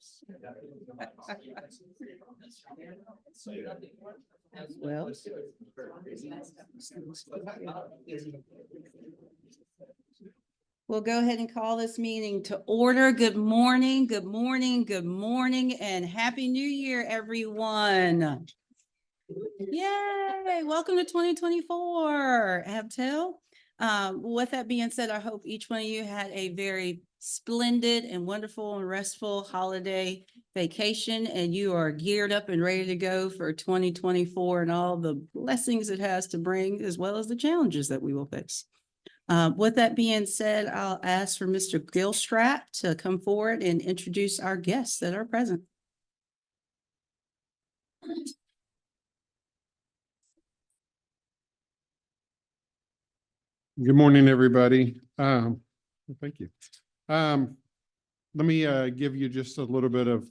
Well, we'll go ahead and call this meeting to order. Good morning, good morning, good morning, and Happy New Year, everyone. Yay, welcome to 2024, Abtel. With that being said, I hope each one of you had a very splendid and wonderful and restful holiday vacation, and you are geared up and ready to go for 2024 and all the blessings it has to bring, as well as the challenges that we will face. With that being said, I'll ask for Mr. Gilstrap to come forward and introduce our guests that are present. Good morning, everybody. Thank you. Let me give you just a little bit of,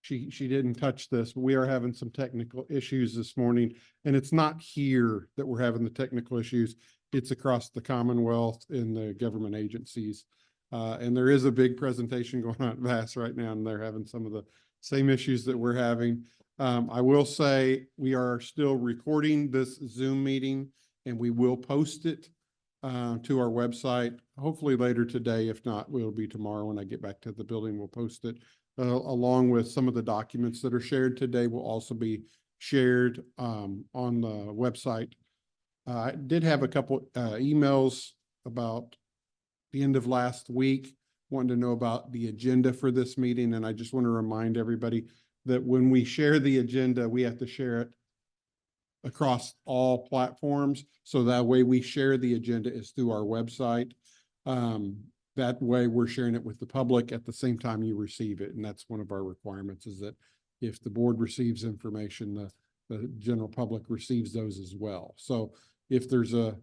she didn't touch this, but we are having some technical issues this morning, and it's not here that we're having the technical issues. It's across the Commonwealth in the government agencies. And there is a big presentation going on at VAS right now, and they're having some of the same issues that we're having. I will say we are still recording this Zoom meeting, and we will post it to our website, hopefully later today. If not, it'll be tomorrow when I get back to the building. We'll post it along with some of the documents that are shared today will also be shared on the website. I did have a couple emails about the end of last week wanting to know about the agenda for this meeting, and I just want to remind everybody that when we share the agenda, we have to share it across all platforms. So that way we share the agenda is through our website. That way we're sharing it with the public at the same time you receive it. And that's one of our requirements, is that if the board receives information, the general public receives those as well. So if there's a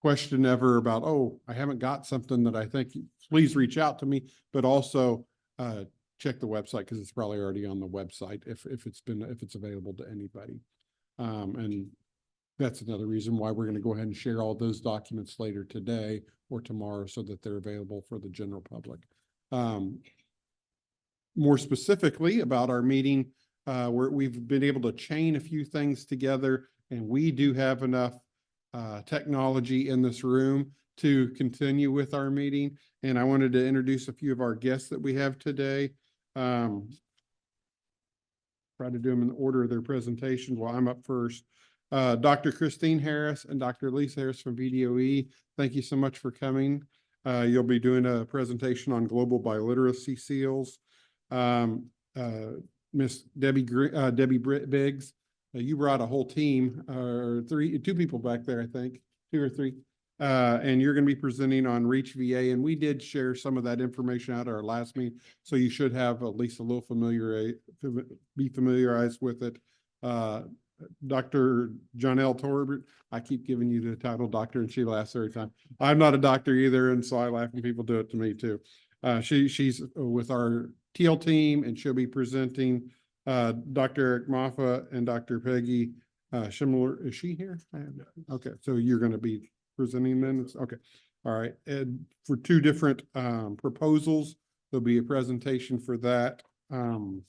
question ever about, oh, I haven't got something that I think, please reach out to me, but also check the website, because it's probably already on the website if it's available to anybody. And that's another reason why we're going to go ahead and share all those documents later today or tomorrow so that they're available for the general public. More specifically about our meeting, we've been able to chain a few things together, and we do have enough technology in this room to continue with our meeting. And I wanted to introduce a few of our guests that we have today. Try to do them in the order of their presentation. Well, I'm up first. Dr. Christine Harris and Dr. Lisa Harris from VDOE. Thank you so much for coming. You'll be doing a presentation on global biliteracy seals. Miss Debbie Biggs, you brought a whole team, two people back there, I think, 2 or 3. And you're going to be presenting on REACH VA, and we did share some of that information out at our last meeting, so you should have at least a little be familiarized with it. Dr. Janelle Torbert, I keep giving you the title doctor, and she laughs every time. I'm not a doctor either, and so I laugh when people do it to me too. She's with our TL team, and she'll be presenting. Dr. Eric Maffa and Dr. Peggy Schimler, is she here? Okay, so you're going to be presenting then? Okay. All right. And for 2 different proposals, there'll be a presentation for that. And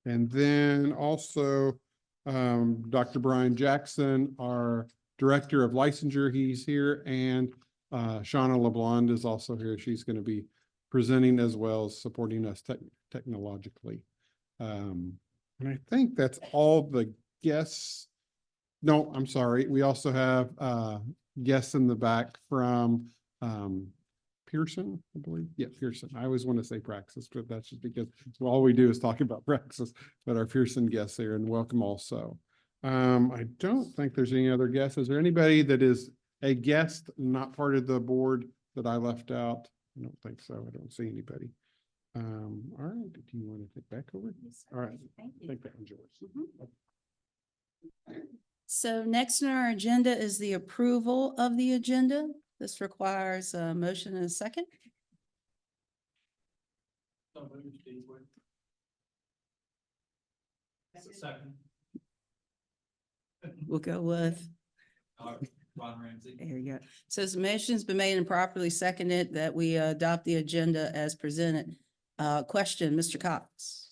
then also Dr. Brian Jackson, our Director of Licensure, he's here, and Shauna LeBlond is also here. She's going to be presenting as well as supporting us technologically. And I think that's all the guests. No, I'm sorry. We also have guests in the back from Pearson, I believe. Yeah, Pearson. I always want to say Praxis, but that's just because all we do is talk about Praxis. But our Pearson guests here, and welcome also. I don't think there's any other guests. Is there anybody that is a guest, not part of the board, that I left out? I don't think so. I don't see anybody. All right. Do you want to take back over? Yes, all right. Thank you. Take that one, Joyce. So next on our agenda is the approval of the agenda. This requires a motion and a second. Second. We'll go with. Ron Ramsey. There you go. So the motion's been made and properly seconded that we adopt the agenda as presented. Question, Mr. Cox?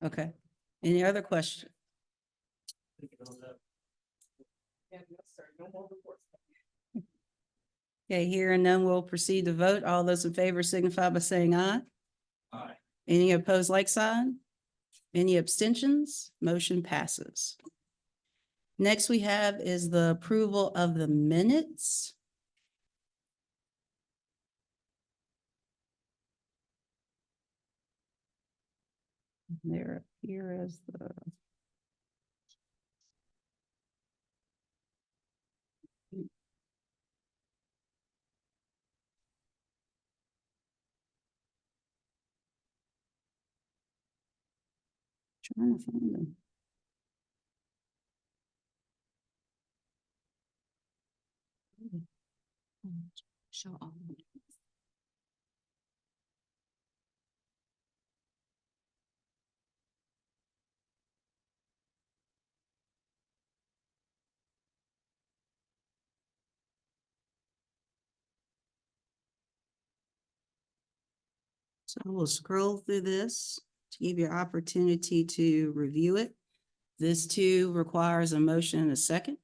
Okay. Any other question? Okay, here and none, we'll proceed to vote. All those in favor signify by saying aye. Aye. Any opposed, like sign? Any abstentions? Motion passes. Next we have is the approval of the minutes. They're up here as the. Trying to find them. Show all. So we'll scroll through this to give you opportunity to review it. This too requires a motion and a second.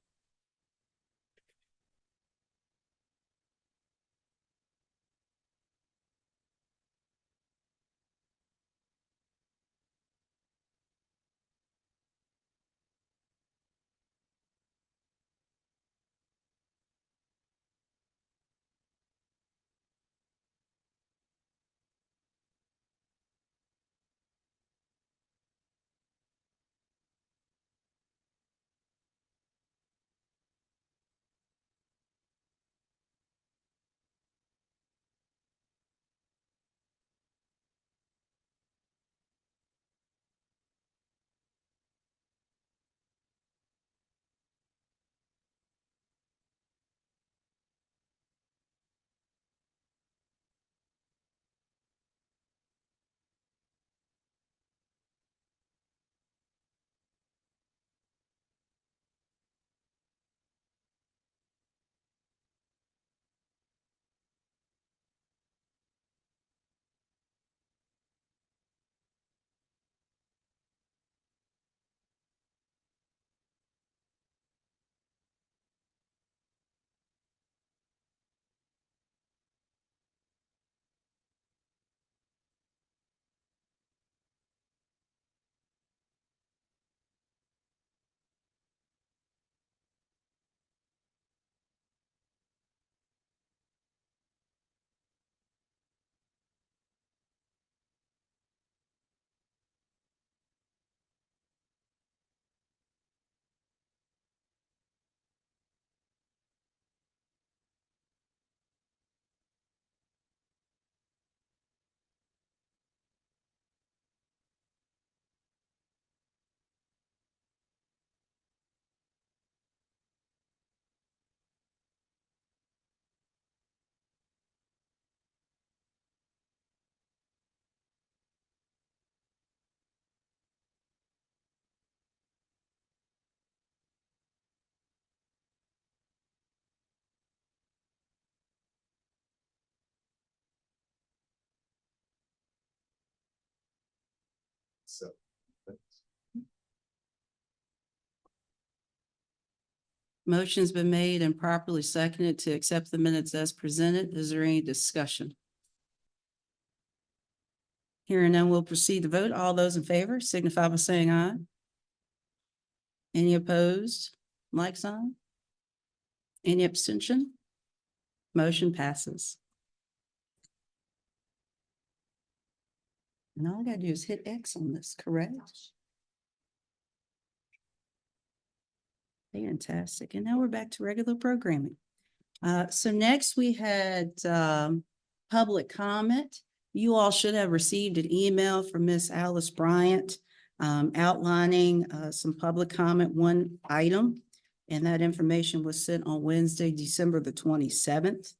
So. Motion's been made and properly seconded to accept the minutes as presented. Is there any discussion? Hearing none, we'll proceed to vote. All those in favor signify by saying aye. Any opposed? Like sign? Any abstention? Motion passes. And all I gotta do is hit X on this, correct? Fantastic. And now we're back to regular programming. So next we had public comment. You all should have received an email from Miss Alice Bryant outlining some public comment, one item. And that information was sent on Wednesday, December the 27th.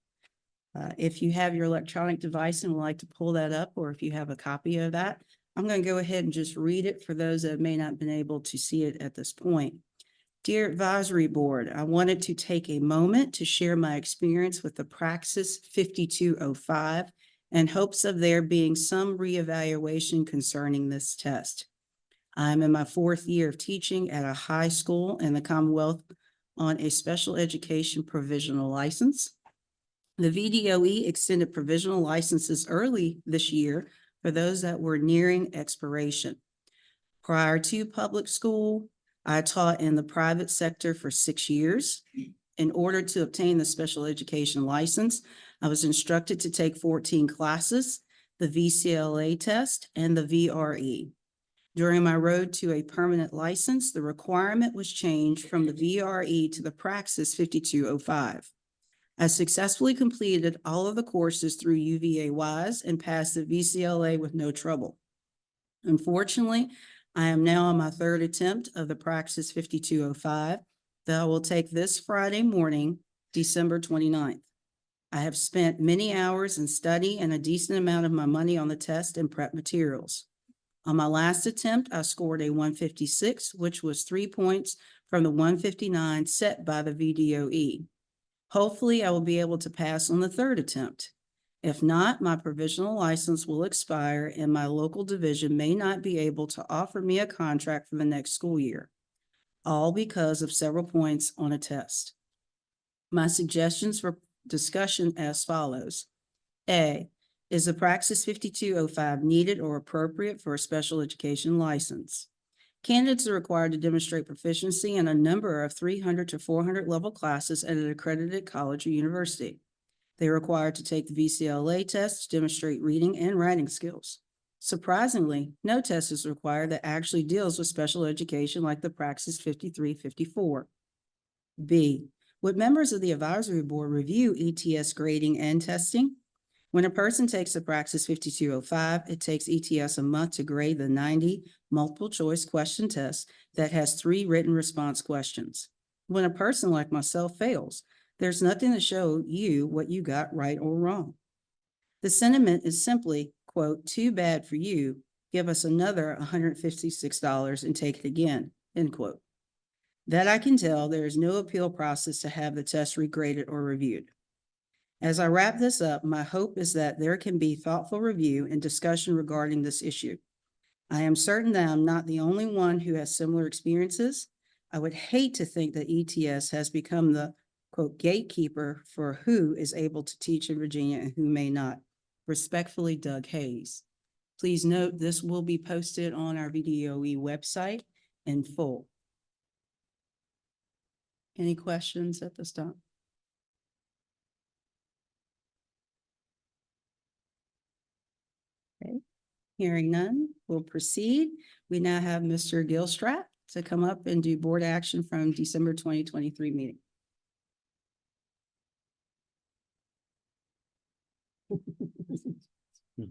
If you have your electronic device and would like to pull that up, or if you have a copy of that, I'm going to go ahead and just read it for those that may not have been able to see it at this point. Dear Advisory Board, I wanted to take a moment to share my experience with the Praxis 5205 and hopes of there being some reevaluation concerning this test. I'm in my 4th year of teaching at a high school in the Commonwealth on a special education provisional license. The VDOE extended provisional licenses early this year for those that were nearing expiration. Prior to public school, I taught in the private sector for 6 years. In order to obtain the special education license, I was instructed to take 14 classes, the VCLA test, and the VRE. During my road to a permanent license, the requirement was changed from the VRE to the Praxis 5205. I successfully completed all of the courses through UVA-WISE and passed the VCLA with no trouble. Unfortunately, I am now on my 3rd attempt of the Praxis 5205 that I will take this Friday morning, December 29th. I have spent many hours in study and a decent amount of my money on the test and prep materials. On my last attempt, I scored a 156, which was 3 points from the 159 set by the VDOE. Hopefully, I will be able to pass on the 3rd attempt. If not, my provisional license will expire and my local division may not be able to offer me a contract for the next school year, all because of several points on a test. My suggestions for discussion as follows. A, is the Praxis 5205 needed or appropriate for a special education license? Candidates are required to demonstrate proficiency in a number of 300 to 400 level classes at an accredited college or university. They are required to take the VCLA test to demonstrate reading and writing skills. Surprisingly, no test is required that actually deals with special education like the Praxis 5354. B, would members of the advisory board review ETS grading and testing? When a person takes the Praxis 5205, it takes ETS a month to grade the 90 multiple choice question test that has 3 written response questions. When a person like myself fails, there's nothing to show you what you got right or wrong. The sentiment is simply, quote, too bad for you. Give us another $156 and take it again, end quote. That I can tell, there is no appeal process to have the test regraded or reviewed. As I wrap this up, my hope is that there can be thoughtful review and discussion regarding this issue. I am certain that I'm not the only one who has similar experiences. I would hate to think that ETS has become the, quote, gatekeeper for who is able to teach in Virginia and who may not. Respectfully, Doug Hayes. Please note this will be posted on our VDOE website in full. Any questions at this time? Okay, hearing none, we'll proceed. We now have Mr. Gilstrap to come up and do board action from December 2023 meeting.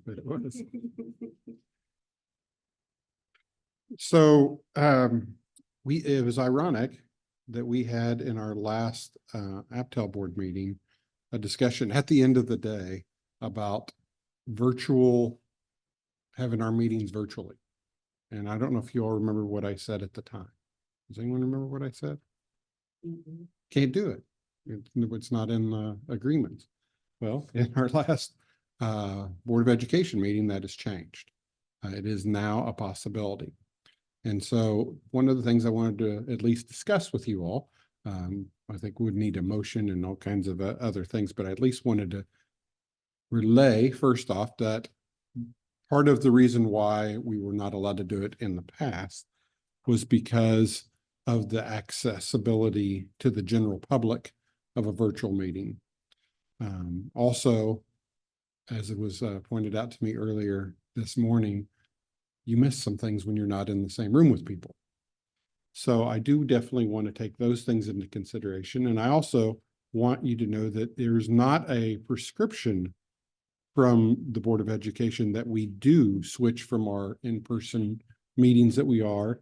But it was. So it was ironic that we had in our last Abtel board meeting, a discussion at the end of the day about having our meetings virtually. And I don't know if you all remember what I said at the time. Does anyone remember what I said? Can't do it. It's not in the agreements. Well, in our last Board of Education meeting, that has changed. It is now a possibility. And so one of the things I wanted to at least discuss with you all, I think would need a motion and all kinds of other things, but I at least wanted to relay first off that part of the reason why we were not allowed to do it in the past was because of the accessibility to the general public of a virtual meeting. Also, as it was pointed out to me earlier this morning, you miss some things when you're not in the same room with people. So I do definitely want to take those things into consideration. And I also want you to know that there's not a prescription from the Board of Education that we do switch from our in-person meetings that we are,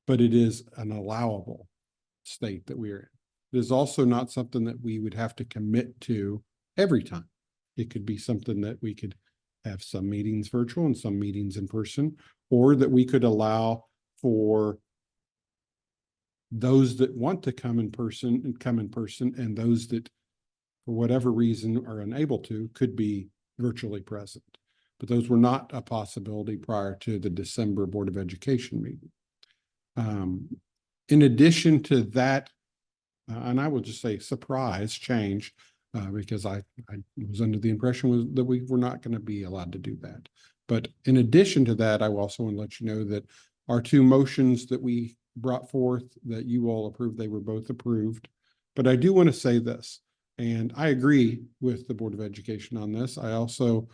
but it is an allowable state that we are in. It is also not something that we would have to commit to every time. It could be something that we could have some meetings virtual and some meetings in person, or that we could allow for those that want to come in person and come in person, and those that for whatever reason are unable to could be virtually present. But those were not a possibility prior to the December Board of Education meeting. In addition to that, and I will just say surprise change, because I was under the impression that we were not going to be allowed to do that. But in addition to that, I will also want to let you know that our two motions that we brought forth that you all approved, they were both approved. But I do want to say this, and I agree with the Board of Education on this. I also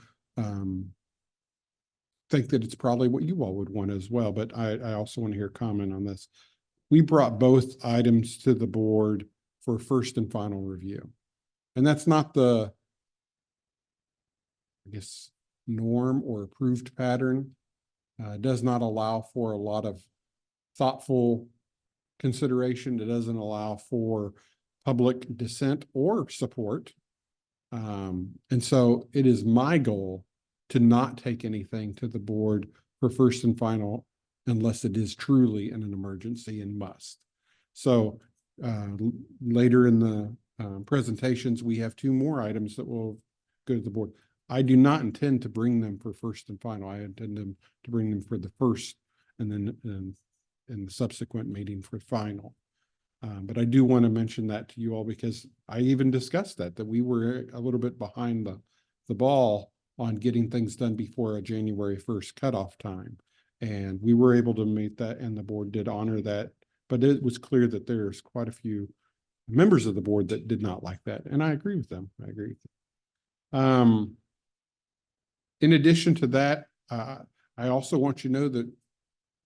think that it's probably what you all would want as well, but I also want to hear comment on this. We brought both items to the board for first and final review. And that's not the, I guess, norm or approved pattern. It does not allow for a lot of thoughtful consideration. It doesn't allow for public dissent or support. And so it is my goal to not take anything to the board for first and final unless it is truly an emergency and must. So later in the presentations, we have two more items that will go to the board. I do not intend to bring them for first and final. I intend them to bring them for the first and then in the subsequent meeting for final. But I do want to mention that to you all because I even discussed that we were a little bit behind the ball on getting things done before a January 1st cutoff time. And we were able to meet that, and the board did honor that. But it was clear that there's quite a few members of the board that did not like that. And I agree with them. I agree with them. In addition to that, I also want you to know that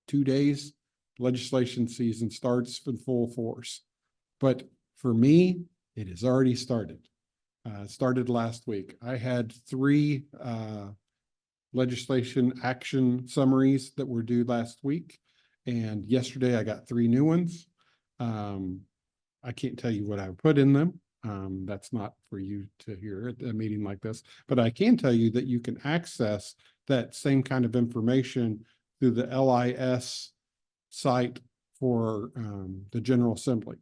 2 days, legislation season starts in full force. But for me, it has already started. It started last week. I had 3 legislation action summaries that were due last week. And yesterday I got 3 new ones. I can't tell you what I put in them. That's not for you to hear at a meeting like this, but I can tell you that you can access that same kind of information through the LIS site for the General Assembly.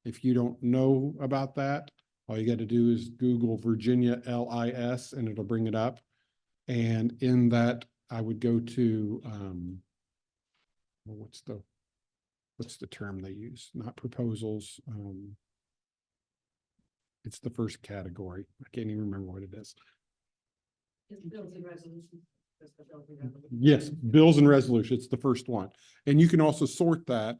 If you don't know about that, all you got to do is Google Virginia LIS and it'll bring it up. And in that, I would go to, what's the term they use? Not proposals. It's the first category. I can't even remember what it is. Bills and resolutions. Yes, bills and resolutions. It's the first one. And you can also sort that.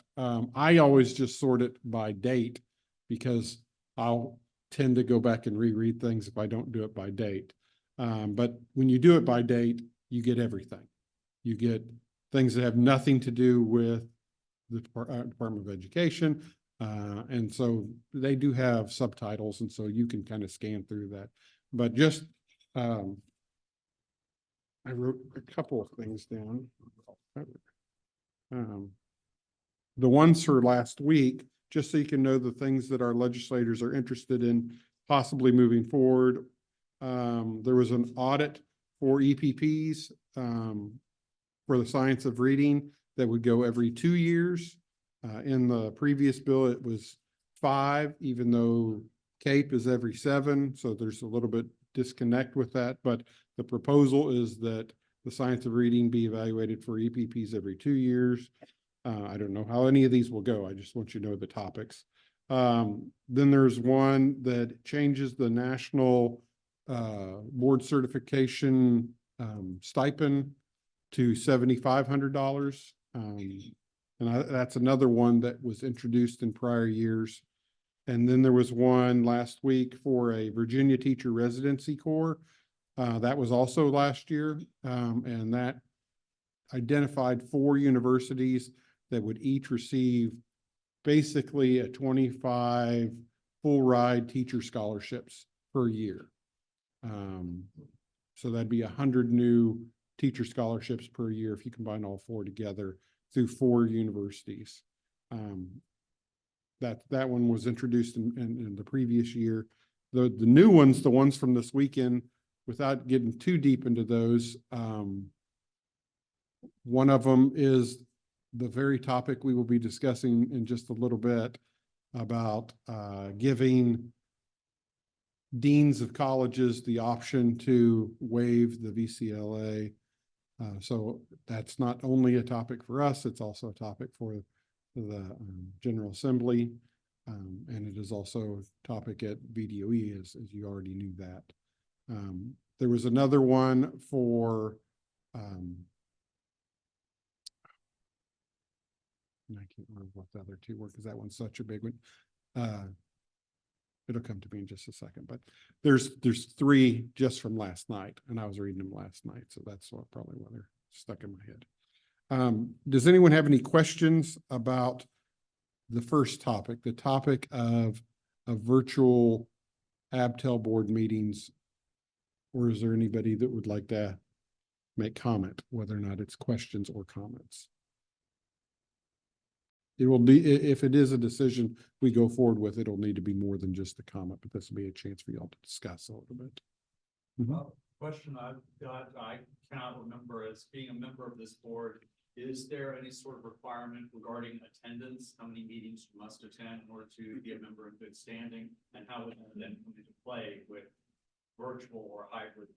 I always just sort it by date because I'll tend to go back and reread things if I don't do it by date. But when you do it by date, you get everything. You get things that have nothing to do with the Department of Education. And so they do have subtitles, and so you can kind of scan through that. But just, I wrote a couple of things down. The ones for last week, just so you can know the things that our legislators are interested in possibly moving forward. There was an audit for EPPs for the science of reading that would go every 2 years. In the previous bill, it was 5, even though CAPE is every 7. So there's a little bit disconnect with that. But the proposal is that the science of reading be evaluated for EPPs every 2 years. I don't know how any of these will go. I just want you to know the topics. Then there's one that changes the national board certification stipend to $7,500. And that's another one that was introduced in prior years. And then there was one last week for a Virginia Teacher Residency Corps. That was also last year. And that identified 4 universities that would each receive basically a 25 full ride teacher scholarships per year. So that'd be 100 new teacher scholarships per year if you combine all 4 together through 4 universities. That one was introduced in the previous year. The new ones, the ones from this weekend, without getting too deep into those, one of them is the very topic we will be discussing in just a little bit about giving deans of colleges the option to waive the VCLA. So that's not only a topic for us, it's also a topic for the General Assembly. And it is also a topic at VDOE, as you already knew that. There was another one for and I can't remember what the other two were because that one's such a big one. It'll come to me in just a second, but there's three just from last night, and I was reading them last night, so that's probably why they're stuck in my head. Does anyone have any questions about the first topic, the topic of virtual Abtel board meetings? Or is there anybody that would like to make comment, whether or not it's questions or comments? It will be, if it is a decision we go forward with, it'll need to be more than just a comment, but this will be a chance for y'all to discuss a little bit. Question I've got, I cannot remember as being a member of this board. Is there any sort of requirement regarding attendance? How many meetings you must attend in order to be a member in good standing? And how would that then come into play with virtual or hybrid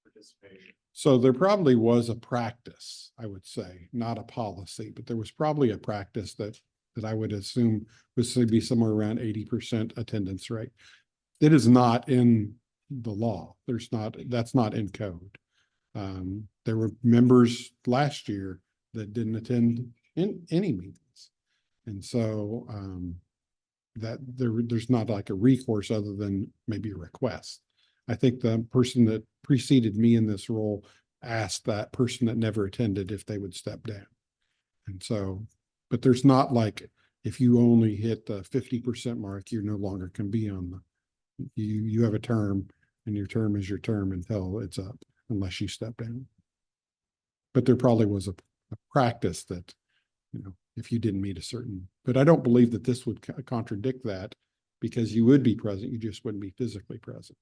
participation? So there probably was a practice, I would say, not a policy, but there was probably a practice that I would assume would be somewhere around 80% attendance rate. It is not in the law. That's not in code. There were members last year that didn't attend in any meetings. And so that there's not like a recourse other than maybe a request. I think the person that preceded me in this role asked that person that never attended if they would step down. And so, but there's not like, if you only hit the 50% mark, you're no longer can be on you have a term, and your term is your term until it's up, unless you step down. But there probably was a practice that, if you didn't meet a certain, but I don't believe that this would contradict that, because you would be present, you just wouldn't be physically present,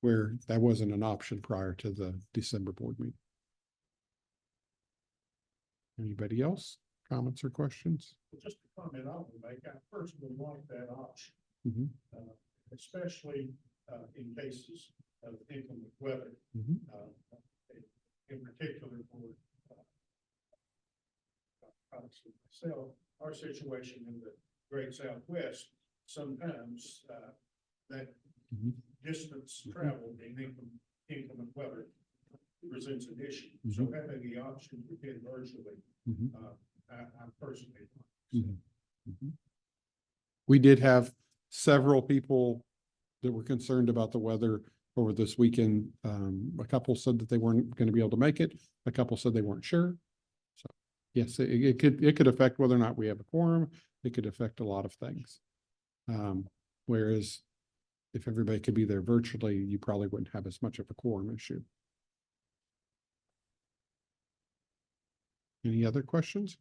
where that wasn't an option prior to the December board meeting. Anybody else? Comments or questions? Just a comment I would make, I personally like that option, Mhm. Especially in cases of inclement weather. Mhm. In particular for obviously myself, our situation in the Great Southwest, sometimes that Mhm. distance traveled in inclement weather presents an issue. So having the option to get virtually, Mhm. I personally like. Mhm. Mhm. We did have several people that were concerned about the weather over this weekend. A couple said that they weren't going to be able to make it. A couple said they weren't sure. So yes, it could affect whether or not we have a quorum. It could affect a lot of things. Whereas if everybody could be there virtually, you probably wouldn't have as much of a quorum issue. Any other questions?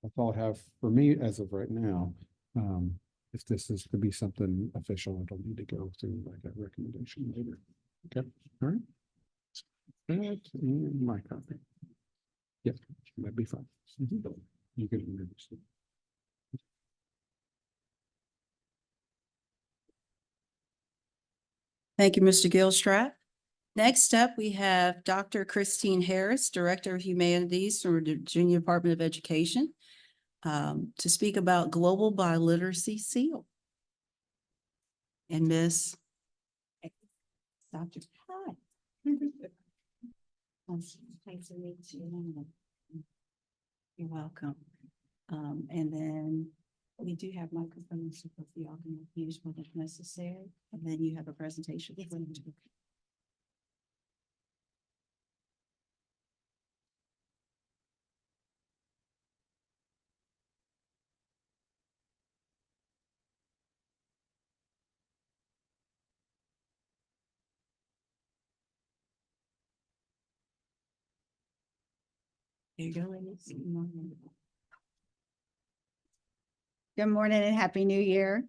That's all I have for me as of right now. If this is to be something official, it'll need to go through like a recommendation later. Okay, all right. That's in my copy. Yep, that'd be fine. You can introduce it. Thank you, Mr. Gilstrap. Next up, we have Dr. Christine Harris, Director of Humanities from the Virginia Department of Education, to speak about Global Biliteracy Seal. And Miss Dr. Hi. Nice to meet you. You're welcome. And then we do have microphones, so both of y'all can use when it's necessary, and then you have a presentation. There you go, ladies. Good morning and Happy New Year.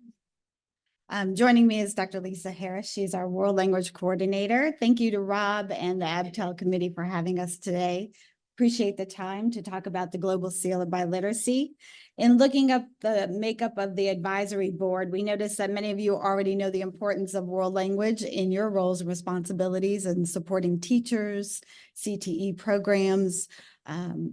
Joining me is Dr. Lisa Harris. She's our World Language Coordinator. Thank you to Rob and the Abtel Committee for having us today. Appreciate the time to talk about the Global Seal of Biliteracy. In looking up the makeup of the advisory board, we noticed that many of you already know the importance of world language in your roles and responsibilities in supporting teachers, CTE programs,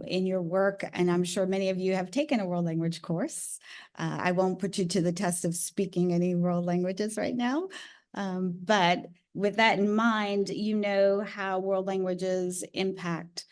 in your work. And I'm sure many of you have taken a world language course. I won't put you to the test of speaking any world languages right now. But with that in mind, you know how world languages impact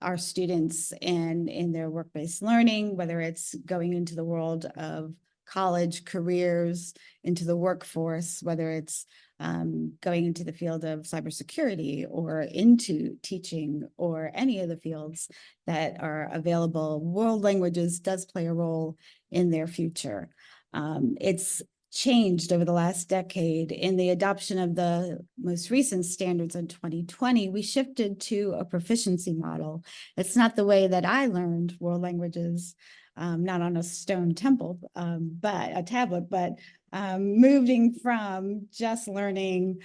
our students and in their work-based learning, whether it's going into the world of college careers, into the workforce, whether it's going into the field of cybersecurity or into teaching or any of the fields that are available. World languages does play a role in their future. It's changed over the last decade. In the adoption of the most recent standards in 2020, we shifted to a proficiency model. It's not the way that I learned world languages, not on a stone temple, but a tablet, but moving from just learning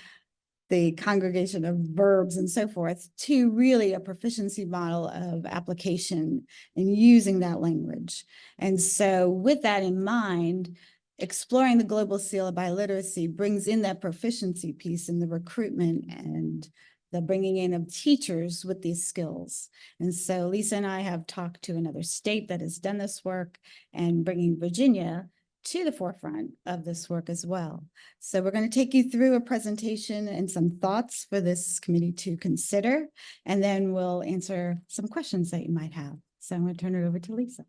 the congregation of verbs and so forth to really a proficiency model of application and using that language. And so with that in mind, exploring the global seal of biliteracy brings in that proficiency piece in the recruitment and the bringing in of teachers with these skills. And so Lisa and I have talked to another state that has done this work and bringing Virginia to the forefront of this work as well. So we're going to take you through a presentation and some thoughts for this committee to consider, and then we'll answer some questions that you might have. So I'm going to turn it over to Lisa.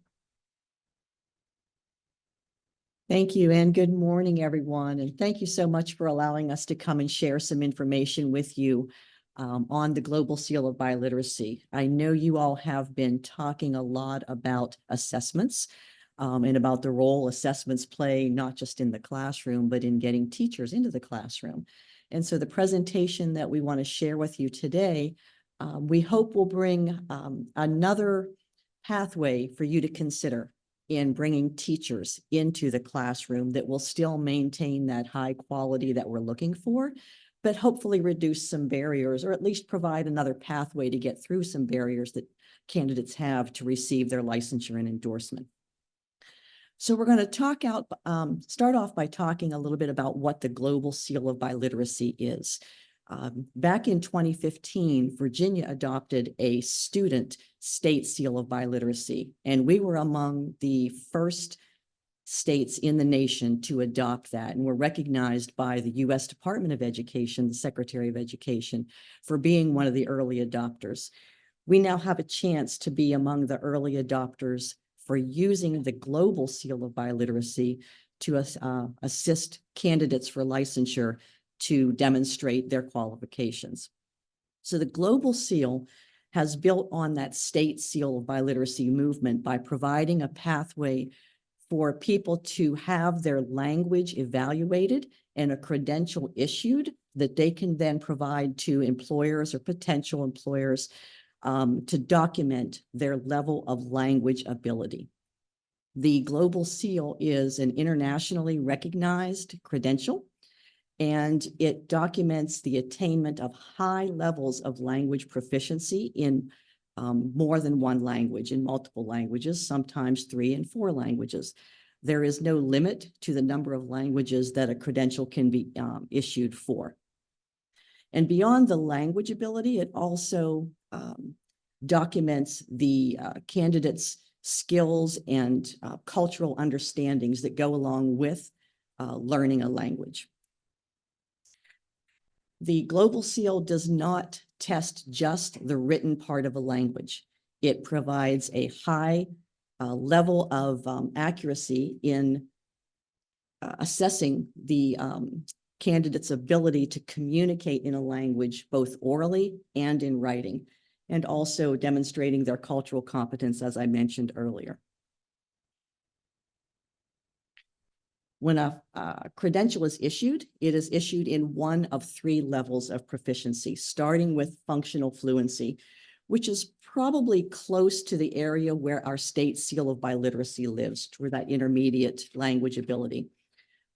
Thank you, and good morning, everyone. And thank you so much for allowing us to come and share some information with you on the Global Seal of Biliteracy. I know you all have been talking a lot about assessments and about the role assessments play, not just in the classroom, but in getting teachers into the classroom. And so the presentation that we want to share with you today, we hope will bring another pathway for you to consider in bringing teachers into the classroom that will still maintain that high quality that we're looking for, but hopefully reduce some barriers, or at least provide another pathway to get through some barriers that candidates have to receive their licensure and endorsement. So we're going to start off by talking a little bit about what the Global Seal of Biliteracy is. Back in 2015, Virginia adopted a student state seal of biliteracy, and we were among the first states in the nation to adopt that, and were recognized by the U.S. Department of Education, the Secretary of Education, for being one of the early adopters. We now have a chance to be among the early adopters for using the Global Seal of Biliteracy to assist candidates for licensure to demonstrate their qualifications. So the Global Seal has built on that state seal of biliteracy movement by providing a pathway for people to have their language evaluated and a credential issued that they can then provide to employers or potential employers to document their level of language ability. The Global Seal is an internationally recognized credential, and it documents the attainment of high levels of language proficiency in more than one language, in multiple languages, sometimes 3 and 4 languages. There is no limit to the number of languages that a credential can be issued for. And beyond the language ability, it also documents the candidate's skills and cultural understandings that go along with learning a language. The Global Seal does not test just the written part of a language. It provides a high level of accuracy in assessing the candidate's ability to communicate in a language, both orally and in writing, and also demonstrating their cultural competence, as I mentioned earlier. When a credential is issued, it is issued in one of 3 levels of proficiency, starting with functional fluency, which is probably close to the area where our state seal of biliteracy lives, toward that intermediate language ability.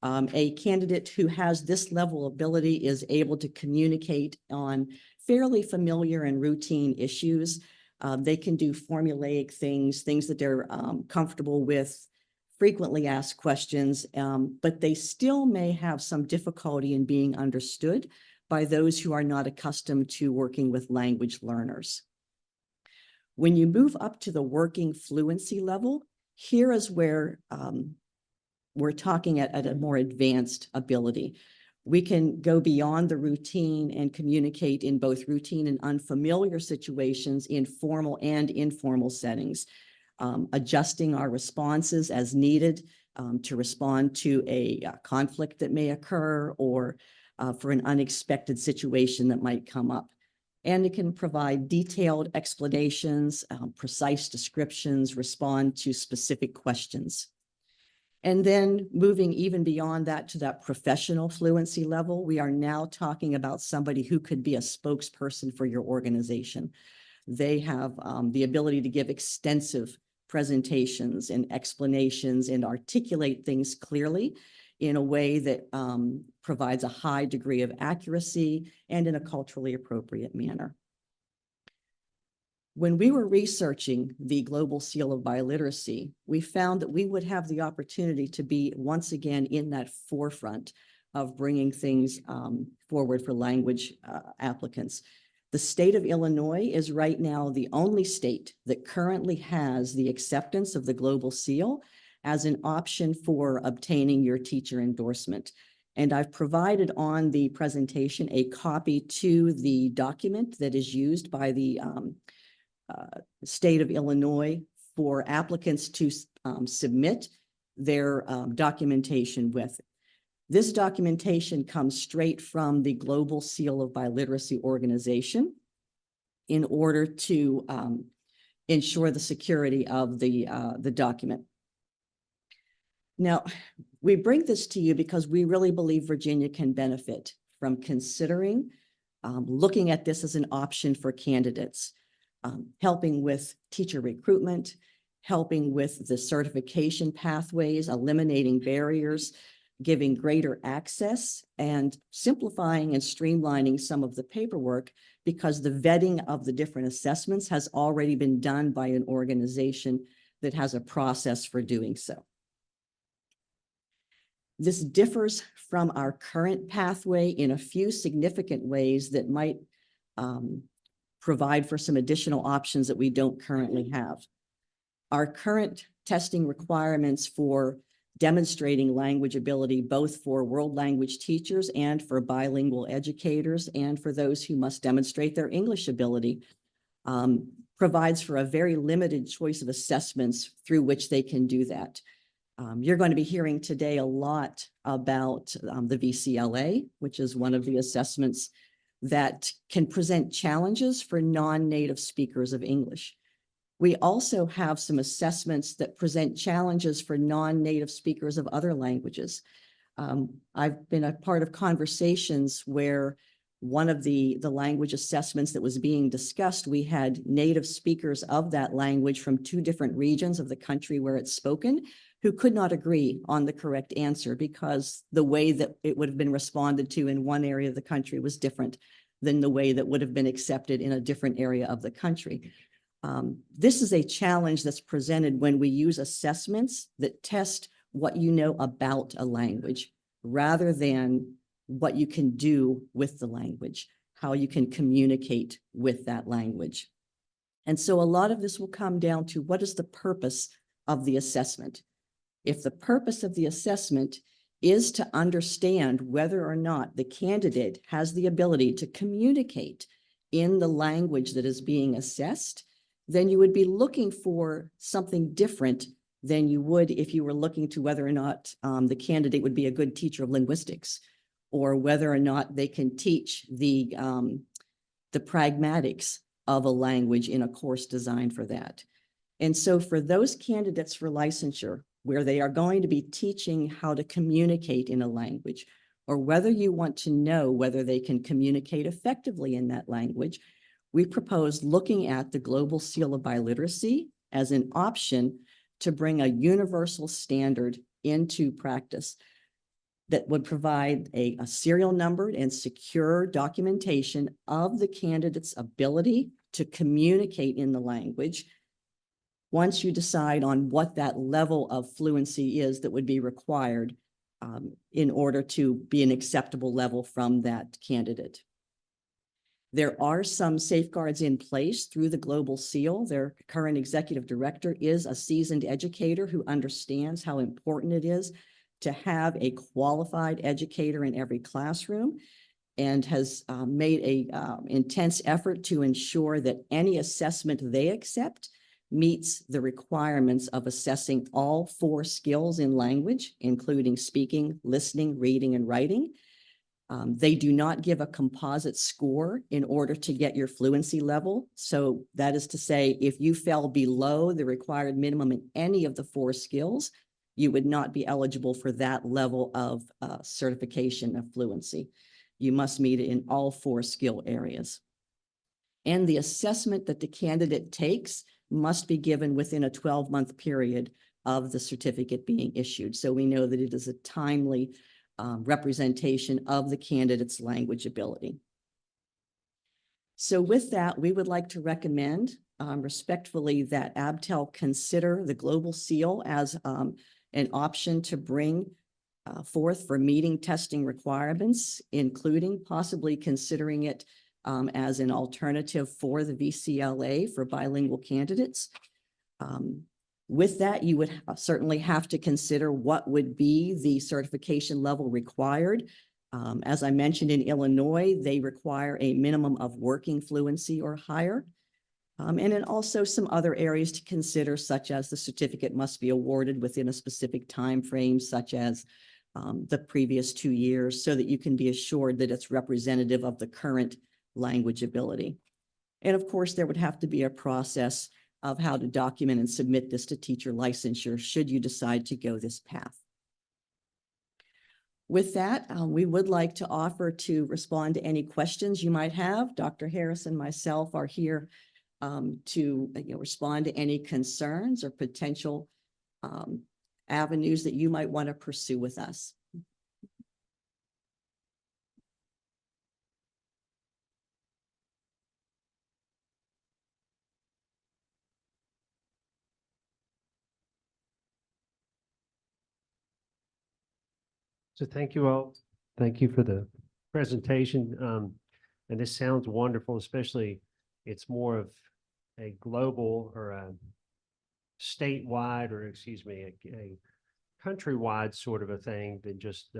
A candidate who has this level of ability is able to communicate on fairly familiar and routine issues. They can do formulaic things, things that they're comfortable with, frequently asked questions, but they still may have some difficulty in being understood by those who are not accustomed to working with language learners. When you move up to the working fluency level, here is where we're talking at a more advanced ability. We can go beyond the routine and communicate in both routine and unfamiliar situations in formal and informal settings, adjusting our responses as needed to respond to a conflict that may occur or for an unexpected situation that might come up. And it can provide detailed explanations, precise descriptions, respond to specific questions. And then moving even beyond that to that professional fluency level, we are now talking about somebody who could be a spokesperson for your organization. They have the ability to give extensive presentations and explanations and articulate things clearly in a way that provides a high degree of accuracy and in a culturally appropriate manner. When we were researching the Global Seal of Biliteracy, we found that we would have the opportunity to be once again in that forefront of bringing things forward for language applicants. The state of Illinois is right now the only state that currently has the acceptance of the Global Seal as an option for obtaining your teacher endorsement. And I've provided on the presentation a copy to the document that is used by the state of Illinois for applicants to submit their documentation with. This documentation comes straight from the Global Seal of Biliteracy organization in order to ensure the security of the document. Now, we bring this to you because we really believe Virginia can benefit from considering looking at this as an option for candidates. Helping with teacher recruitment, helping with the certification pathways, eliminating barriers, giving greater access, and simplifying and streamlining some of the paperwork because the vetting of the different assessments has already been done by an organization that has a process for doing so. This differs from our current pathway in a few significant ways that might provide for some additional options that we don't currently have. Our current testing requirements for demonstrating language ability, both for world language teachers and for bilingual educators and for those who must demonstrate their English ability, provides for a very limited choice of assessments through which they can do that. You're going to be hearing today a lot about the VCLA, which is one of the assessments that can present challenges for non-native speakers of English. We also have some assessments that present challenges for non-native speakers of other languages. I've been a part of conversations where one of the language assessments that was being discussed, we had native speakers of that language from two different regions of the country where it's spoken who could not agree on the correct answer because the way that it would have been responded to in one area of the country was different than the way that would have been accepted in a different area of the country. This is a challenge that's presented when we use assessments that test what you know about a language rather than what you can do with the language, how you can communicate with that language. And so a lot of this will come down to what is the purpose of the assessment. If the purpose of the assessment is to understand whether or not the candidate has the ability to communicate in the language that is being assessed, then you would be looking for something different than you would if you were looking to whether or not the candidate would be a good teacher of linguistics or whether or not they can teach the pragmatics of a language in a course designed for that. And so for those candidates for licensure, where they are going to be teaching how to communicate in a language, or whether you want to know whether they can communicate effectively in that language, we propose looking at the Global Seal of Biliteracy as an option to bring a universal standard into practice. that would provide a serial numbered and secure documentation of the candidate's ability to communicate in the language. Once you decide on what that level of fluency is that would be required in order to be an acceptable level from that candidate. There are some safeguards in place through the Global Seal. Their current executive director is a seasoned educator who understands how important it is to have a qualified educator in every classroom, and has made a intense effort to ensure that any assessment they accept meets the requirements of assessing all 4 skills in language, including speaking, listening, reading, and writing. They do not give a composite score in order to get your fluency level. So that is to say, if you fell below the required minimum in any of the 4 skills, you would not be eligible for that level of certification of fluency. You must meet it in all 4 skill areas. And the assessment that the candidate takes must be given within a 12-month period of the certificate being issued. So we know that it is a timely representation of the candidate's language ability. So with that, we would like to recommend respectfully that Abtel consider the Global Seal as an option to bring forth for meeting testing requirements, including possibly considering it as an alternative for the VCLA for bilingual candidates. With that, you would certainly have to consider what would be the certification level required. As I mentioned, in Illinois, they require a minimum of working fluency or higher. And then also some other areas to consider, such as the certificate must be awarded within a specific time frame, such as the previous 2 years, so that you can be assured that it's representative of the current language ability. And of course, there would have to be a process of how to document and submit this to teacher licensure should you decide to go this path. With that, we would like to offer to respond to any questions you might have. Dr. Harris and myself are here to respond to any concerns or potential avenues that you might want to pursue with us. So thank you all. Thank you for the presentation. And this sounds wonderful, especially it's more of a global or a statewide, or excuse me, a countrywide sort of a thing than just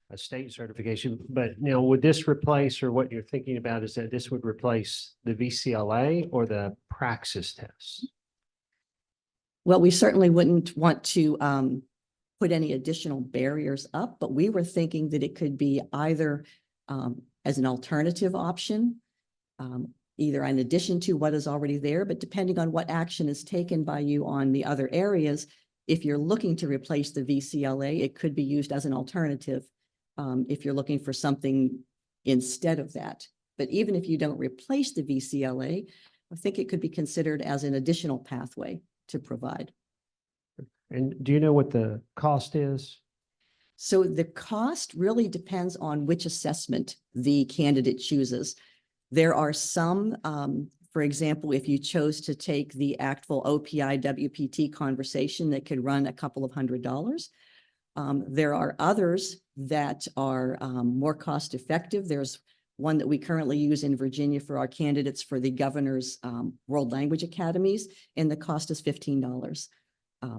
a state certification. But now, would this replace, or what you're thinking about is that this would replace the VCLA or the praxis tests? Well, we certainly wouldn't want to put any additional barriers up, but we were thinking that it could be either as an alternative option, either in addition to what is already there, but depending on what action is taken by you on the other areas, if you're looking to replace the VCLA, it could be used as an alternative if you're looking for something instead of that. But even if you don't replace the VCLA, I think it could be considered as an additional pathway to provide. And do you know what the cost is? So the cost really depends on which assessment the candidate chooses. There are some, for example, if you chose to take the actual OPI WPT conversation, that could run a couple of $100s. There are others that are more cost effective. There's one that we currently use in Virginia for our candidates for the governor's World Language Academies, and the cost is $15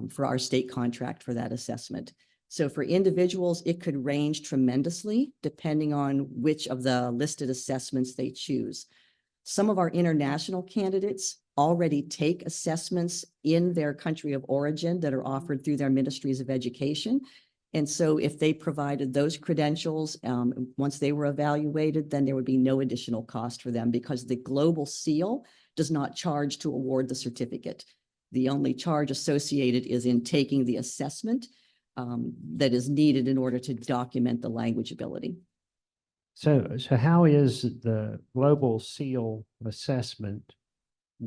for our state contract for that assessment. So for individuals, it could range tremendously depending on which of the listed assessments they choose. Some of our international candidates already take assessments in their country of origin that are offered through their ministries of education. And so if they provided those credentials, once they were evaluated, then there would be no additional cost for them, because the Global Seal does not charge to award the certificate. The only charge associated is in taking the assessment that is needed in order to document the language ability. So how is the Global Seal assessment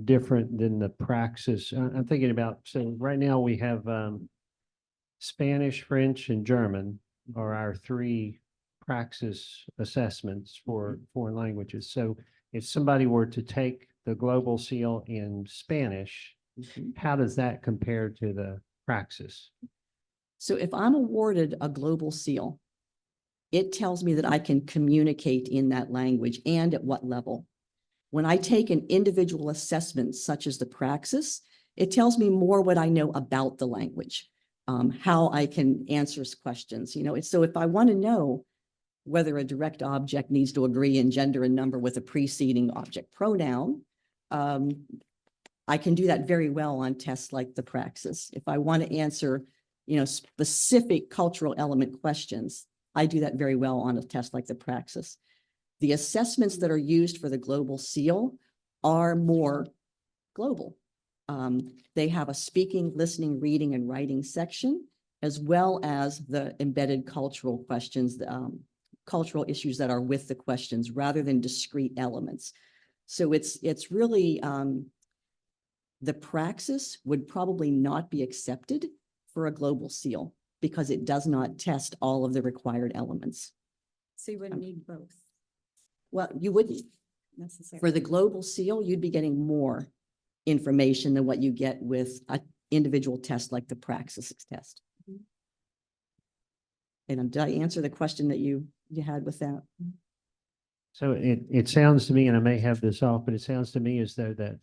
different than the praxis? I'm thinking about, so right now we have Spanish, French, and German, are our three praxis assessments for foreign languages. So if somebody were to take the global seal in Spanish, how does that compare to the praxis? So if I'm awarded a global seal, it tells me that I can communicate in that language and at what level. When I take an individual assessment, such as the praxis, it tells me more what I know about the language, how I can answer questions. So if I want to know whether a direct object needs to agree in gender and number with a preceding object pronoun, I can do that very well on tests like the praxis. If I want to answer, specific cultural element questions, I do that very well on a test like the praxis. The assessments that are used for the global seal are more global. They have a speaking, listening, reading, and writing section, as well as the embedded cultural questions, cultural issues that are with the questions rather than discrete elements. So it's really, the praxis would probably not be accepted for a global seal because it does not test all of the required elements. So you wouldn't need both Well, you wouldn't. necessarily. For the global seal, you'd be getting more information than what you get with an individual test like the praxis test. Mhm. And did I answer the question that you had with that? So it sounds to me, and I may have this off, but it sounds to me as though that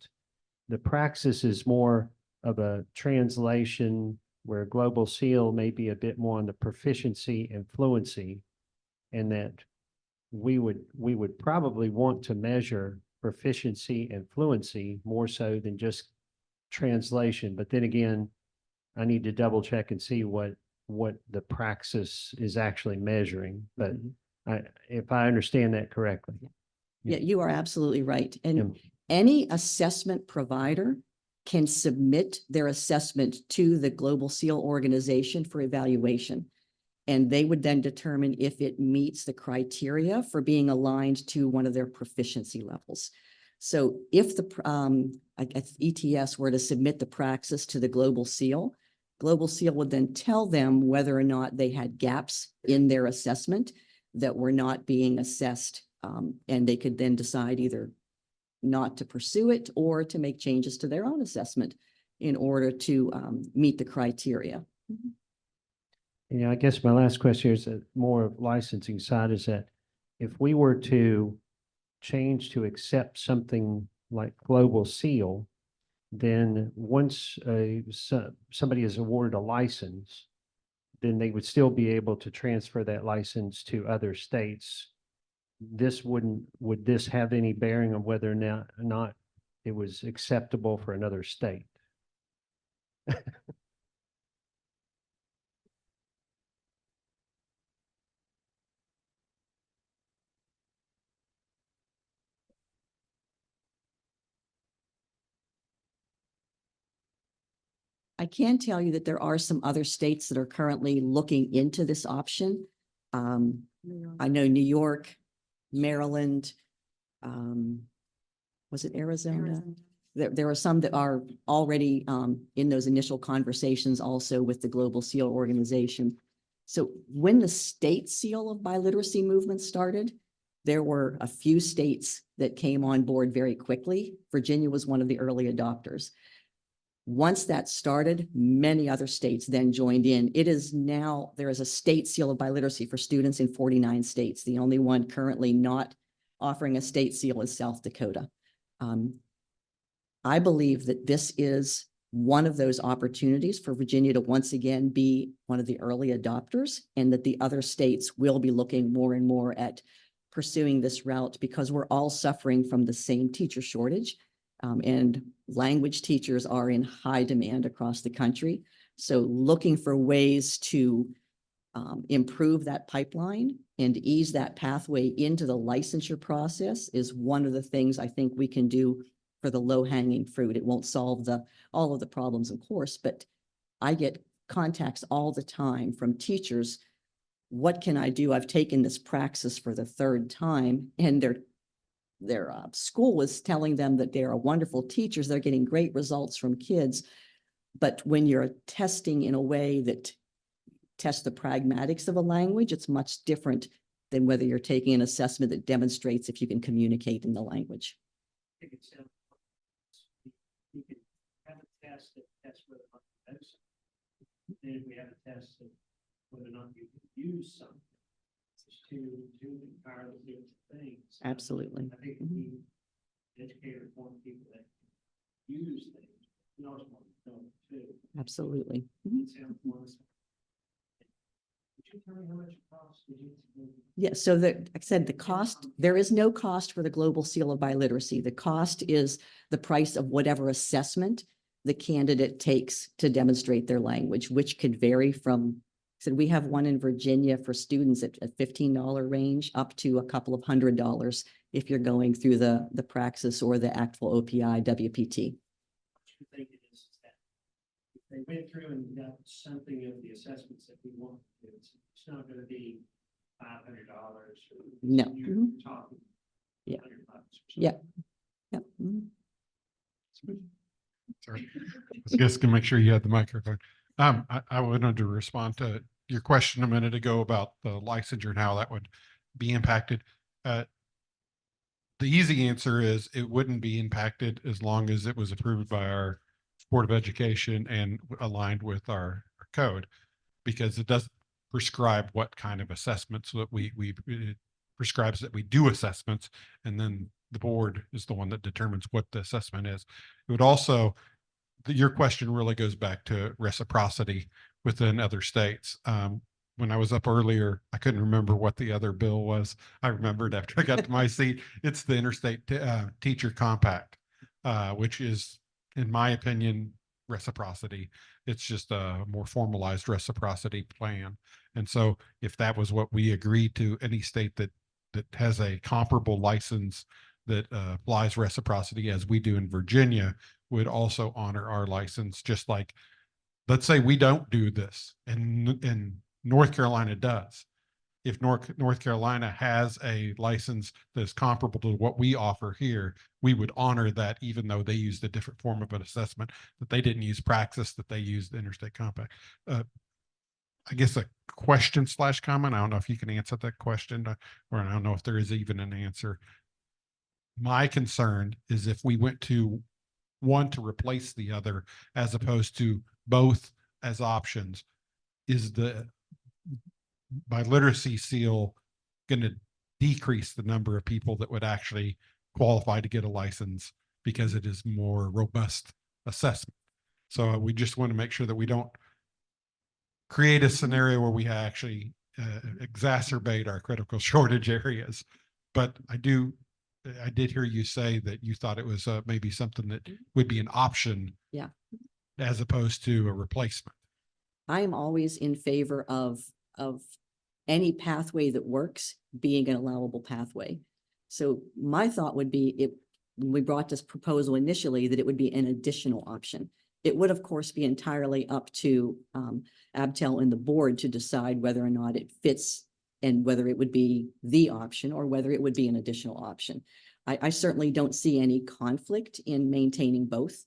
the praxis is more of a translation where global seal may be a bit more on the proficiency and fluency, and that we would probably want to measure proficiency and fluency more so than just translation. But then again, I need to double check and see what the praxis is actually measuring. But if I understand that correctly. Yeah, you are absolutely right. And Yeah. any assessment provider can submit their assessment to the Global Seal organization for evaluation. And they would then determine if it meets the criteria for being aligned to one of their proficiency levels. So if the ETS were to submit the praxis to the Global Seal would then tell them whether or not they had gaps in their assessment that were not being assessed. And they could then decide either not to pursue it or to make changes to their own assessment in order to meet the criteria. Yeah, I guess my last question is more of licensing side, is that if we were to change to accept something like Global Seal, then once somebody is awarded a license, then they would still be able to transfer that license to other states. Would this have any bearing on whether or not it was acceptable for another state? I can tell you that there are some other states that are currently looking into this option. I know New York, Maryland, was it Arizona? There are some that are already in those initial conversations also with the Global Seal organization. So when the state seal of biliteracy movement started, there were a few states that came on board very quickly. Virginia was one of the early adopters. Once that started, many other states then joined in. It is now, there is a state seal of biliteracy for students in 49 states. The only one currently not offering a state seal is South Dakota. I believe that this is one of those opportunities for Virginia to once again be one of the early adopters, and that the other states will be looking more and more at pursuing this route because we're all suffering from the same teacher shortage. And language teachers are in high demand across the country. So looking for ways to improve that pipeline and ease that pathway into the licensure process is one of the things I think we can do for the low-hanging fruit. It won't solve all of the problems, of course, but I get contacts all the time from teachers. What can I do? I've taken this praxis for the third time, and their school was telling them that they are wonderful teachers. They're getting great results from kids. But when you're testing in a way that test the pragmatics of a language. It's much different than whether you're taking an assessment that demonstrates if you can communicate in the language. think it sounds. You can have a test that tests whether or not you know something. Then if we have a test that whether or not you can use something. It's two entirely different things. Absolutely. I think we educate or inform people that use things, you also want to know too. Absolutely. Mhm. It sounds wonderful. Could you tell me how much it costs? Yeah, so like I said, the cost, there is no cost for the Global Seal of Biliteracy. The cost is the price of whatever assessment the candidate takes to demonstrate their language, which could vary from, said we have one in Virginia for students at $15 range up to a couple of $100 if you're going through the Praxis or the Actful OPI WPT. You think it is that if they went through and got something of the assessments that we want, it's not going to be $500. No. You're Mhm. talking. Yeah. $100 or something. Yeah. Yep. Mhm. Sorry. I was just gonna make sure you had the microphone. I wanted to respond to your question a minute ago about the licensure and how that would be impacted. The easy answer is it wouldn't be impacted as long as it was approved by our Board of Education and aligned with our code, because it doesn't prescribe what kind of assessments that it prescribes that we do assessments, and then the board is the one that determines what the assessment is. It would also, your question really goes back to reciprocity within other states. When I was up earlier, I couldn't remember what the other bill was. I remembered after I got to my seat. It's the Interstate Teacher Compact, which is, in my opinion, reciprocity. It's just a more formalized reciprocity plan. And so if that was what we agreed to, any state that has a comparable license that applies reciprocity as we do in Virginia would also honor our license, just like, let's say we don't do this and North Carolina does. If North Carolina has a license that is comparable to what we offer here, we would honor that, even though they used a different form of an assessment, that they didn't use Praxis, that they used the Interstate Compact. I guess a question / comment. I don't know if you can answer that question, or I don't know if there is even an answer. My concern is if we went to one to replace the other, as opposed to both as options, is the biliteracy seal going to decrease the number of people that would actually qualify to get a license because it is more robust assessment. So we just want to make sure that we don't create a scenario where we actually exacerbate our critical shortage areas. But I did hear you say that you thought it was maybe something that would be an option. Yeah. As opposed to a replacement. I am always in favor of any pathway that works being an allowable pathway. So my thought would be, when we brought this proposal initially, that it would be an additional option. It would, of course, be entirely up to Abtel and the board to decide whether or not it fits and whether it would be the option or whether it would be an additional option. I certainly don't see any conflict in maintaining both.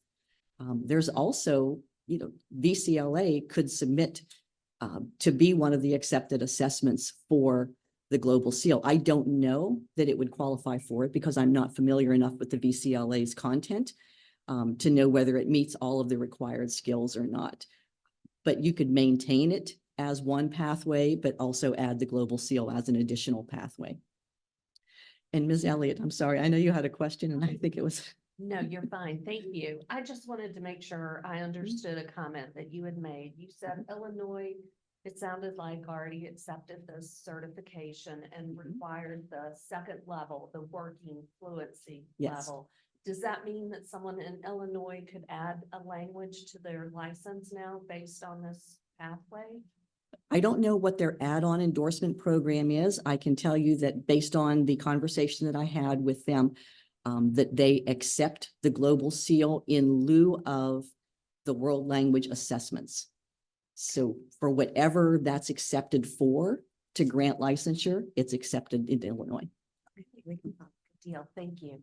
There's also, VCLA could submit to be one of the accepted assessments for the Global Seal. I don't know that it would qualify for it because I'm not familiar enough with the VCLA's content to know whether it meets all of the required skills or not. But you could maintain it as one pathway, but also add the Global Seal as an additional pathway. And Ms. Elliott, I'm sorry, I know you had a question and I think it was. No, you're fine. Thank you. I just wanted to make sure I understood a comment that you had made. You said Illinois, it sounded like already accepted this certification and required the second level, the working fluency Yes. level. Does that mean that someone in Illinois could add a language to their license now based on this pathway? I don't know what their add-on endorsement program is. I can tell you that based on the conversation that I had with them, that they accept the Global Seal in lieu of the world language assessments. So for whatever that's accepted for to grant licensure, it's accepted in Illinois. Good deal. Thank you.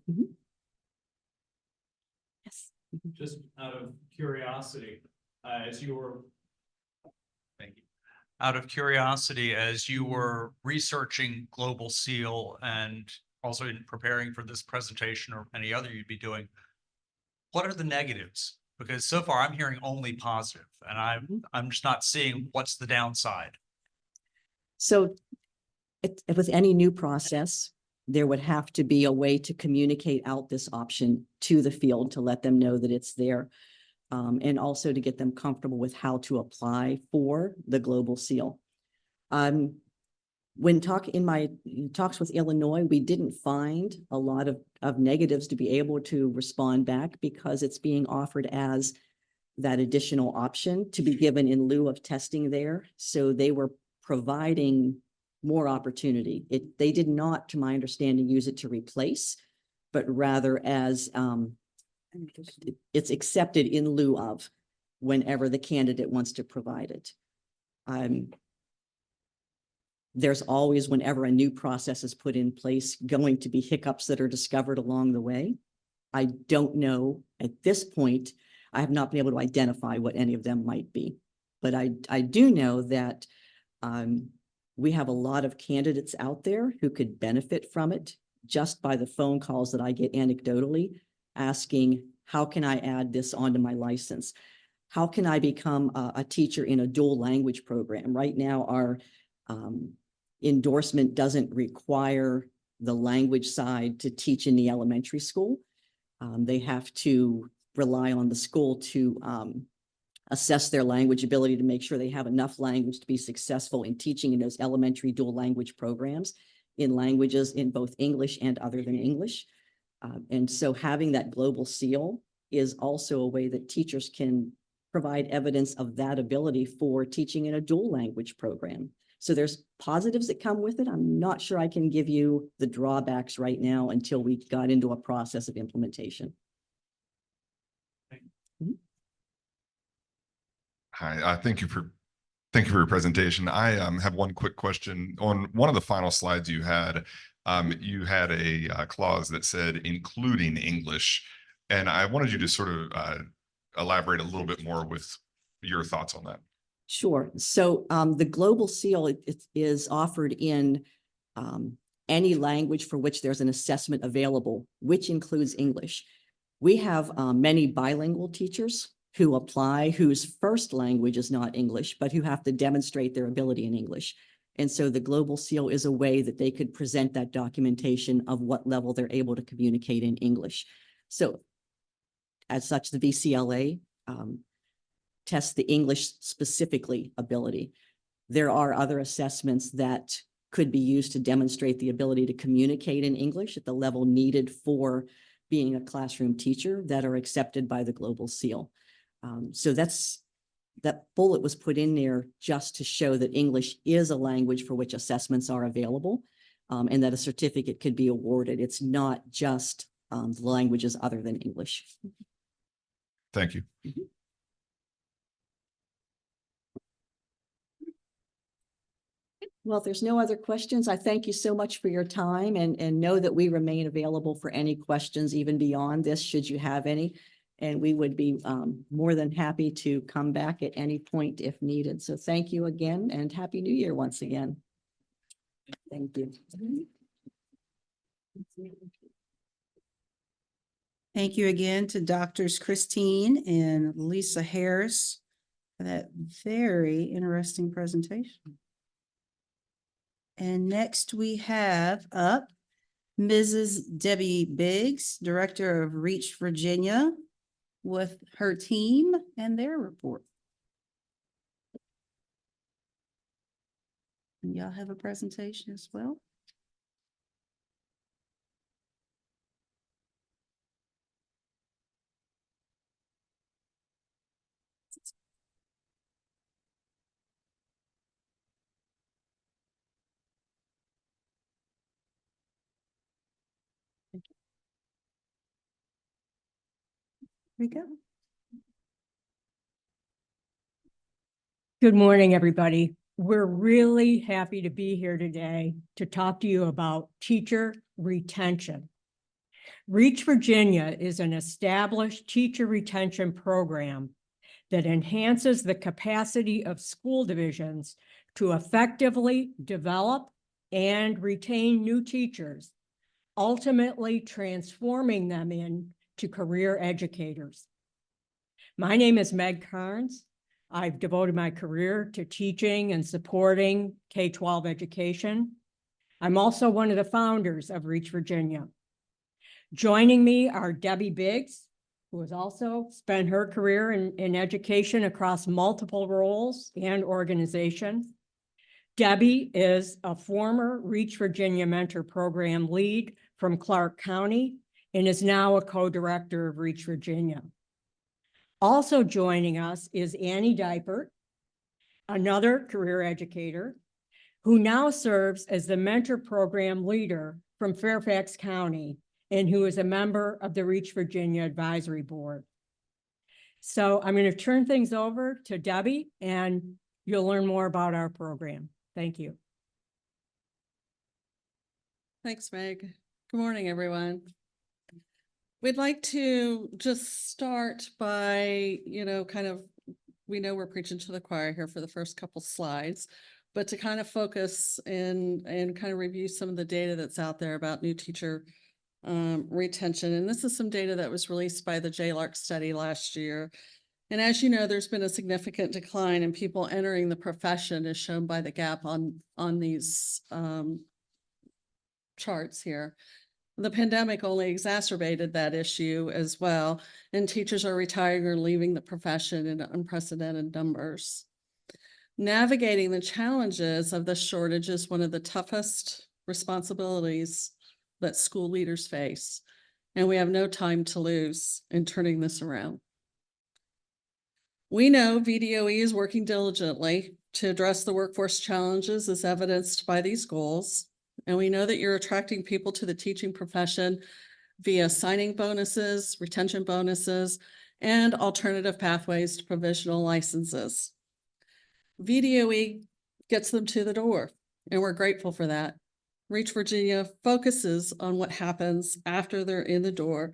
Yes. Just out of curiosity, as you were, thank you, Out of curiosity, as you were researching Global Seal and also in preparing for this presentation or any other you'd be doing, what are the negatives? Because so far I'm hearing only positive, and I'm just not seeing what's the downside. So with any new process, there would have to be a way to communicate out this option to the field to let them know that it's there. And also to get them comfortable with how to apply for the Global Seal. When in my talks with Illinois, we didn't find a lot of negatives to be able to respond back because it's being offered as that additional option to be given in lieu of testing there. So they were providing more opportunity. They did not, to my understanding, use it to replace, but rather as it's accepted in lieu of whenever the candidate wants to provide it. There's always, whenever a new process is put in place, going to be hiccups that are discovered along the way. I don't know at this point, I have not been able to identify what any of them might be. But I do know that we have a lot of candidates out there who could benefit from it just by the phone calls that I get anecdotally asking, how can I add this onto my license? How can I become a teacher in a dual language program? Right now, our endorsement doesn't require the language side to teach in the elementary school. They have to rely on the school to assess their language ability to make sure they have enough language to be successful in teaching in those elementary dual language programs in languages in both English and other than English. And so having that Global Seal is also a way that teachers can provide evidence of that ability for teaching in a dual language program. So there's positives that come with it. I'm not sure I can give you the drawbacks right now until we got into a process of implementation. Hi, thank you for your presentation. I have one quick question. On one of the final slides you had a clause that said including English, and I wanted you to sort of elaborate a little bit more with your thoughts on that. Sure. So the Global Seal it is offered in any language for which there's an assessment available, which includes English. We have many bilingual teachers who apply, whose first language is not English, but who have to demonstrate their ability in English. And so the Global Seal is a way that they could present that documentation of what level they're able to communicate in English. So as such, the VCLA tests the English specifically ability. There are other assessments that could be used to demonstrate the ability to communicate in English at the level needed for being a classroom teacher that are accepted by the Global Seal. So that bullet was put in there just to show that English is a language for which assessments are available and that a certificate could be awarded. It's not just the languages other than English. Thank you. Well, if there's no other questions, I thank you so much for your time and know that we remain available for any questions even beyond this, should you have any. And we would be more than happy to come back at any point if needed. So thank you again and Happy New Year once again. Thank you. Thank you again to Doctors Christine and Lisa Harris for that very interesting presentation. And next we have up Mrs. Debbie Biggs, Director of Reach Virginia, with her team and their report. And y'all have a presentation as well? Here we go. Good morning, everybody. We're really happy to be here today to talk to you about teacher retention. Reach Virginia is an established teacher retention program that enhances the capacity of school divisions to effectively develop and retain new teachers, ultimately transforming them into career educators. My name is Meg Carnes. I've devoted my career to teaching and supporting K-12 education. I'm also one of the founders of Reach Virginia. Joining me are Debbie Biggs, who has also spent her career in education across multiple roles and organizations. Debbie is a former Reach Virginia Mentor Program lead from Clark County and is now a co-director of Reach Virginia. Also joining us is Annie Dipert, another career educator, who now serves as the Mentor Program leader from Fairfax County and who is a member of the Reach Virginia Advisory Board. So I'm going to turn things over to Debbie and you'll learn more about our program. Thank you. Thanks, Meg. Good morning, everyone. We'd like to just start by, we know we're preaching to the choir here for the first couple slides, but to kind of focus and kind of review some of the data that's out there about new teacher retention. And this is some data that was released by the JLARC study last year. And as you know, there's been a significant decline in people entering the profession as shown by the gap on these charts here. The pandemic only exacerbated that issue as well, and teachers are retiring or leaving the profession in unprecedented numbers. Navigating the challenges of the shortage is one of the toughest responsibilities that school leaders face, and we have no time to lose in turning this around. We know VDOE is working diligently to address the workforce challenges as evidenced by these goals. And we know that you're attracting people to the teaching profession via signing bonuses, retention bonuses, and alternative pathways to provisional licenses. VDOE gets them to the door, and we're grateful for that. Reach Virginia focuses on what happens after they're in the door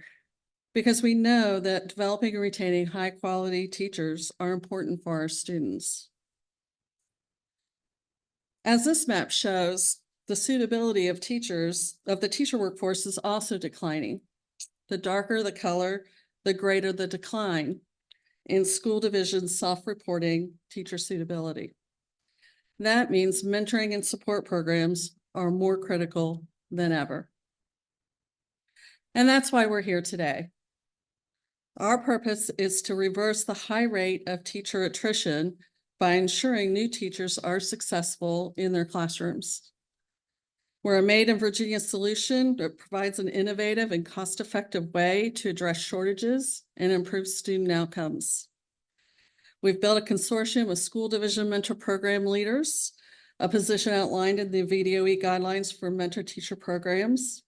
because we know that developing and retaining high-quality teachers are important for our students. As this map shows, the suitability of teachers, of the teacher workforce is also declining. The darker the color, the greater the decline in school division self-reporting teacher suitability. That means mentoring and support programs are more critical than ever. And that's why we're here today. Our purpose is to reverse the high rate of teacher attrition by ensuring new teachers are successful in their classrooms. We're a made in Virginia solution that provides an innovative and cost-effective way to address shortages and improve student outcomes. We've built a consortium with school division mentor program leaders, a position outlined in the VDOE guidelines for mentor teacher programs.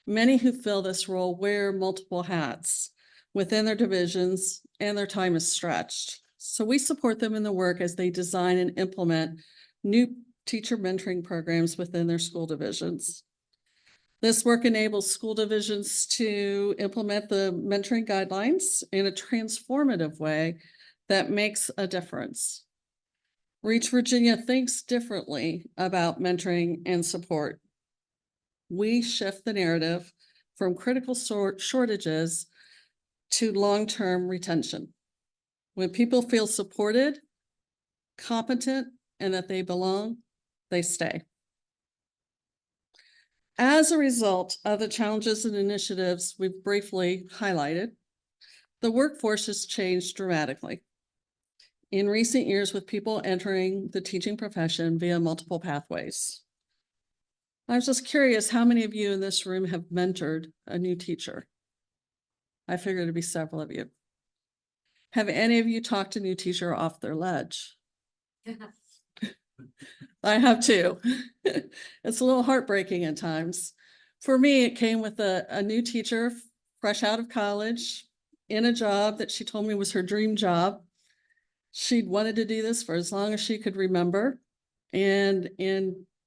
Many who fill this role wear multiple hats within their divisions, and their time is stretched. So we support them in the work as they design and implement new teacher mentoring programs within their school divisions. This work enables school divisions to implement the mentoring guidelines in a transformative way that makes a difference. Reach Virginia thinks differently about mentoring and support. We shift the narrative from critical shortages to long-term retention. When people feel supported, competent, and that they belong, they stay. As a result of the challenges and initiatives we've briefly highlighted, the workforce has changed dramatically in recent years with people entering the teaching profession via multiple pathways. I was just curious how many of you in this room have mentored a new teacher? I figured it'd be several of you. Have any of you talked a new teacher off their ledge? I have too. It's a little heartbreaking at times. For me, it came with a new teacher fresh out of college in a job that she told me was her dream job. She'd wanted to do this for as long as she could remember. And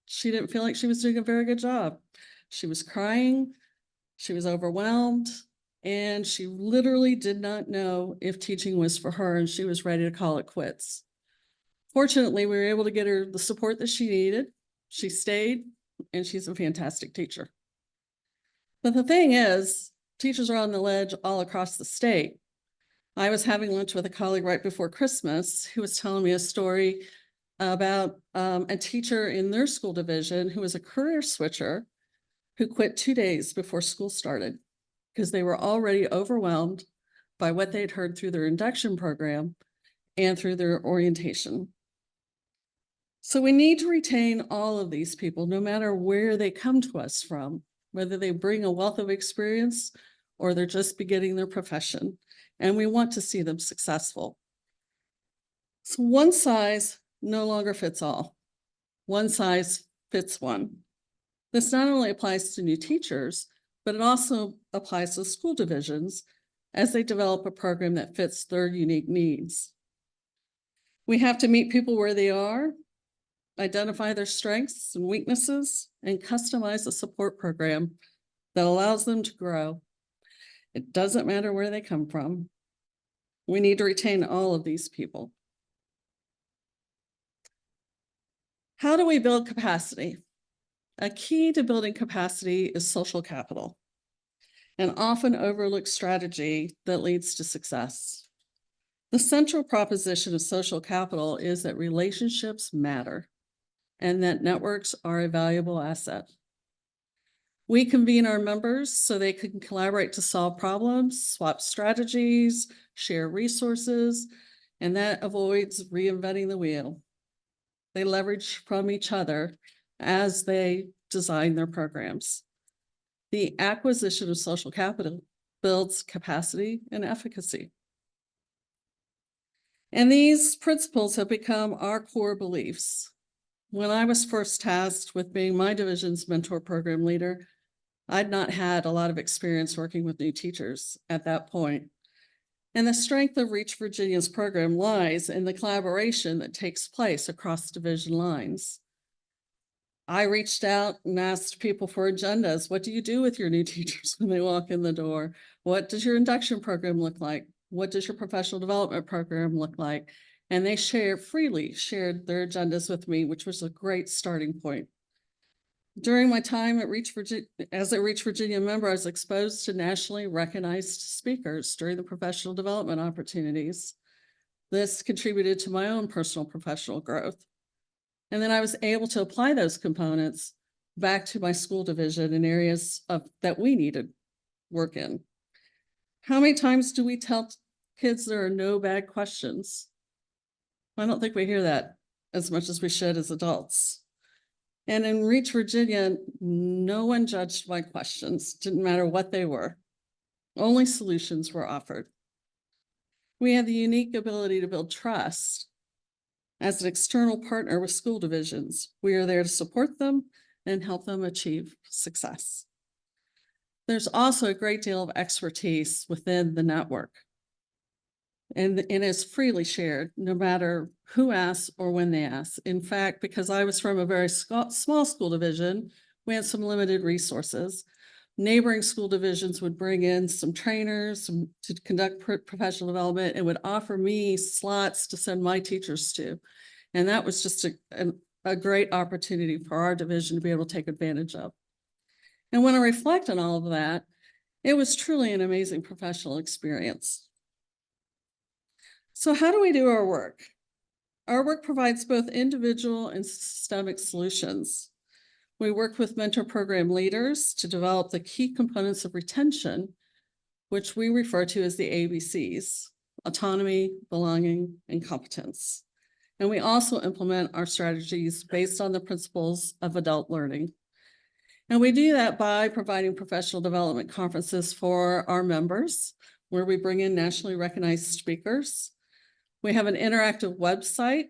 she didn't feel like she was doing a very good job. She was crying. She was overwhelmed. And she literally did not know if teaching was for her, and she was ready to call it quits. Fortunately, we were able to get her the support that she needed. She stayed, and she's a fantastic teacher. But the thing is, teachers are on the ledge all across the state. I was having lunch with a colleague right before Christmas who was telling me a story about a teacher in their school division who was a career switcher who quit 2 days before school started because they were already overwhelmed by what they'd heard through their induction program and through their orientation. So we need to retain all of these people, no matter where they come to us from, whether they bring a wealth of experience or they're just beginning their profession, and we want to see them successful. So one size no longer fits all. One size fits one. This not only applies to new teachers, but it also applies to school divisions as they develop a program that fits their unique needs. We have to meet people where they are, identify their strengths and weaknesses, and customize a support program that allows them to grow. It doesn't matter where they come from. We need to retain all of these people. How do we build capacity? A key to building capacity is social capital, an often overlooked strategy that leads to success. The central proposition of social capital is that relationships matter and that networks are a valuable asset. We convene our members so they can collaborate to solve problems, swap strategies, share resources, and that avoids reinventing the wheel. They leverage from each other as they design their programs. The acquisition of social capital builds capacity and efficacy. And these principles have become our core beliefs. When I was first tasked with being my division's mentor program leader, I'd not had a lot of experience working with new teachers at that point. And the strength of Reach Virginia's program lies in the collaboration that takes place across division lines. I reached out and asked people for agendas. What do you do with your new teachers when they walk in the door? What does your induction program look like? What does your professional development program look like? And they freely shared their agendas with me, which was a great starting point. During my time at Reach Virginia, as a Reach Virginia member, I was exposed to nationally recognized speakers during the professional development opportunities. This contributed to my own personal professional growth. And then I was able to apply those components back to my school division in areas that we needed work in. How many times do we tell kids there are no bad questions? I don't think we hear that as much as we should as adults. And in Reach Virginia, no one judged my questions, didn't matter what they were. Only solutions were offered. We have the unique ability to build trust. As an external partner with school divisions, we are there to support them and help them achieve success. There's also a great deal of expertise within the network. And it is freely shared, no matter who asks or when they ask. In fact, because I was from a very small school division, we had some limited resources. Neighboring school divisions would bring in some trainers to conduct professional development and would offer me slots to send my teachers to. And that was just a great opportunity for our division to be able to take advantage of. And when I reflect on all of that, it was truly an amazing professional experience. So how do we do our work? Our work provides both individual and systemic solutions. We work with mentor program leaders to develop the key components of retention, which we refer to as the ABCs: autonomy, belonging, and competence. And we also implement our strategies based on the principles of adult learning. And we do that by providing professional development conferences for our members, where we bring in nationally recognized speakers. We have an interactive website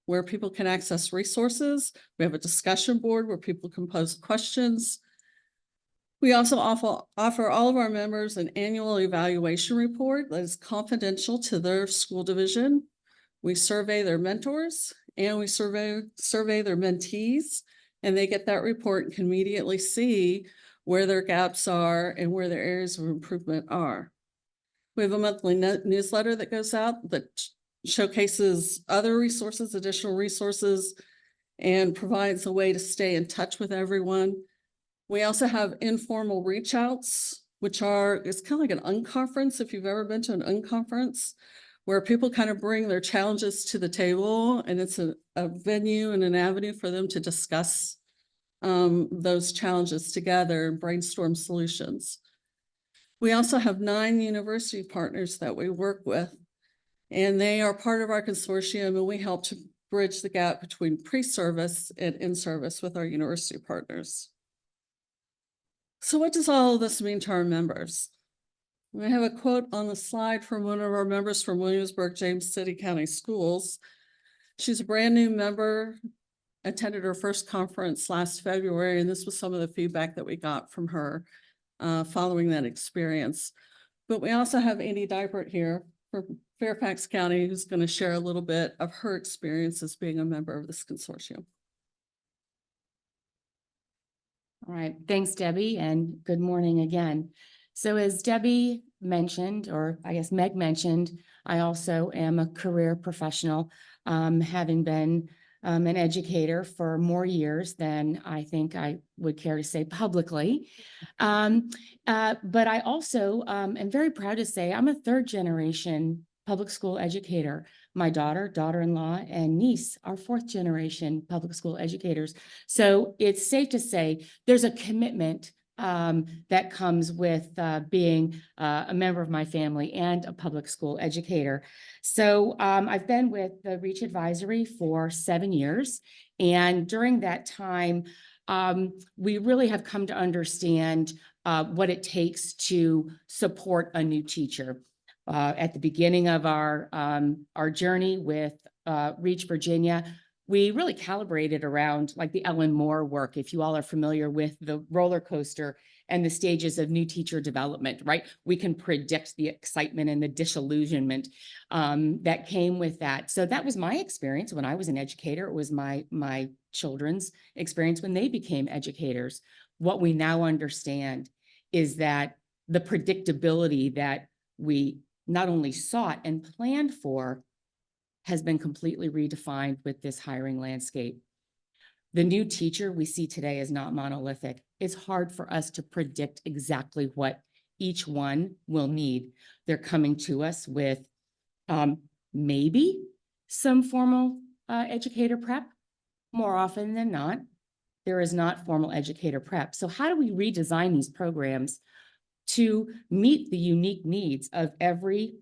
where people can access resources. We have a discussion board where people can pose questions. We also offer all of our members an annual evaluation report that is confidential to their school division. We survey their mentors and we survey their mentees, and they get that report and can immediately see where their gaps are and where their areas of improvement are. We have a monthly newsletter that goes out that showcases other resources, additional resources, and provides a way to stay in touch with everyone. We also have informal reach outs, which are, it's kind of like an unconference, if you've ever been to an unconference, where people kind of bring their challenges to the table, and it's a venue and an avenue for them to discuss those challenges together and brainstorm solutions. We also have 9 university partners that we work with, and they are part of our consortium, and we help to bridge the gap between pre-service and in-service with our university partners. So what does all of this mean to our members? We have a quote on the slide from one of our members from Williamsburg, James City County Schools. She's a brand new member, attended her first conference last February, and this was some of the feedback that we got from her following that experience. But we also have Amy Dybert here from Fairfax County, who's going to share a little bit of her experience as being a member of this consortium. All right, thanks, Debbie, and good morning again. So as Debbie mentioned, or I guess Meg mentioned, I also am a career professional, having been an educator for more years than I think I would care to say publicly. But I also am very proud to say I'm a 3rd generation public school educator. My daughter, daughter-in-law, and niece are 4th generation public school educators. So it's safe to say there's a commitment that comes with being a member of my family and a public school educator. So I've been with the Reach Advisory for 7 years. And during that time, we really have come to understand what it takes to support a new teacher. At the beginning of our journey with Reach Virginia, we really calibrated around like the Ellen Moore work, if you all are familiar with the roller coaster and the stages of new teacher development, right? We can predict the excitement and the disillusionment that came with that. So that was my experience when I was an educator. It was my children's experience when they became educators. What we now understand is that the predictability that we not only sought and planned for has been completely redefined with this hiring landscape. The new teacher we see today is not monolithic. It's hard for us to predict exactly what each one will need. They're coming to us with maybe some formal educator prep. More often than not, there is not formal educator prep. So how do we redesign these programs to meet the unique needs of every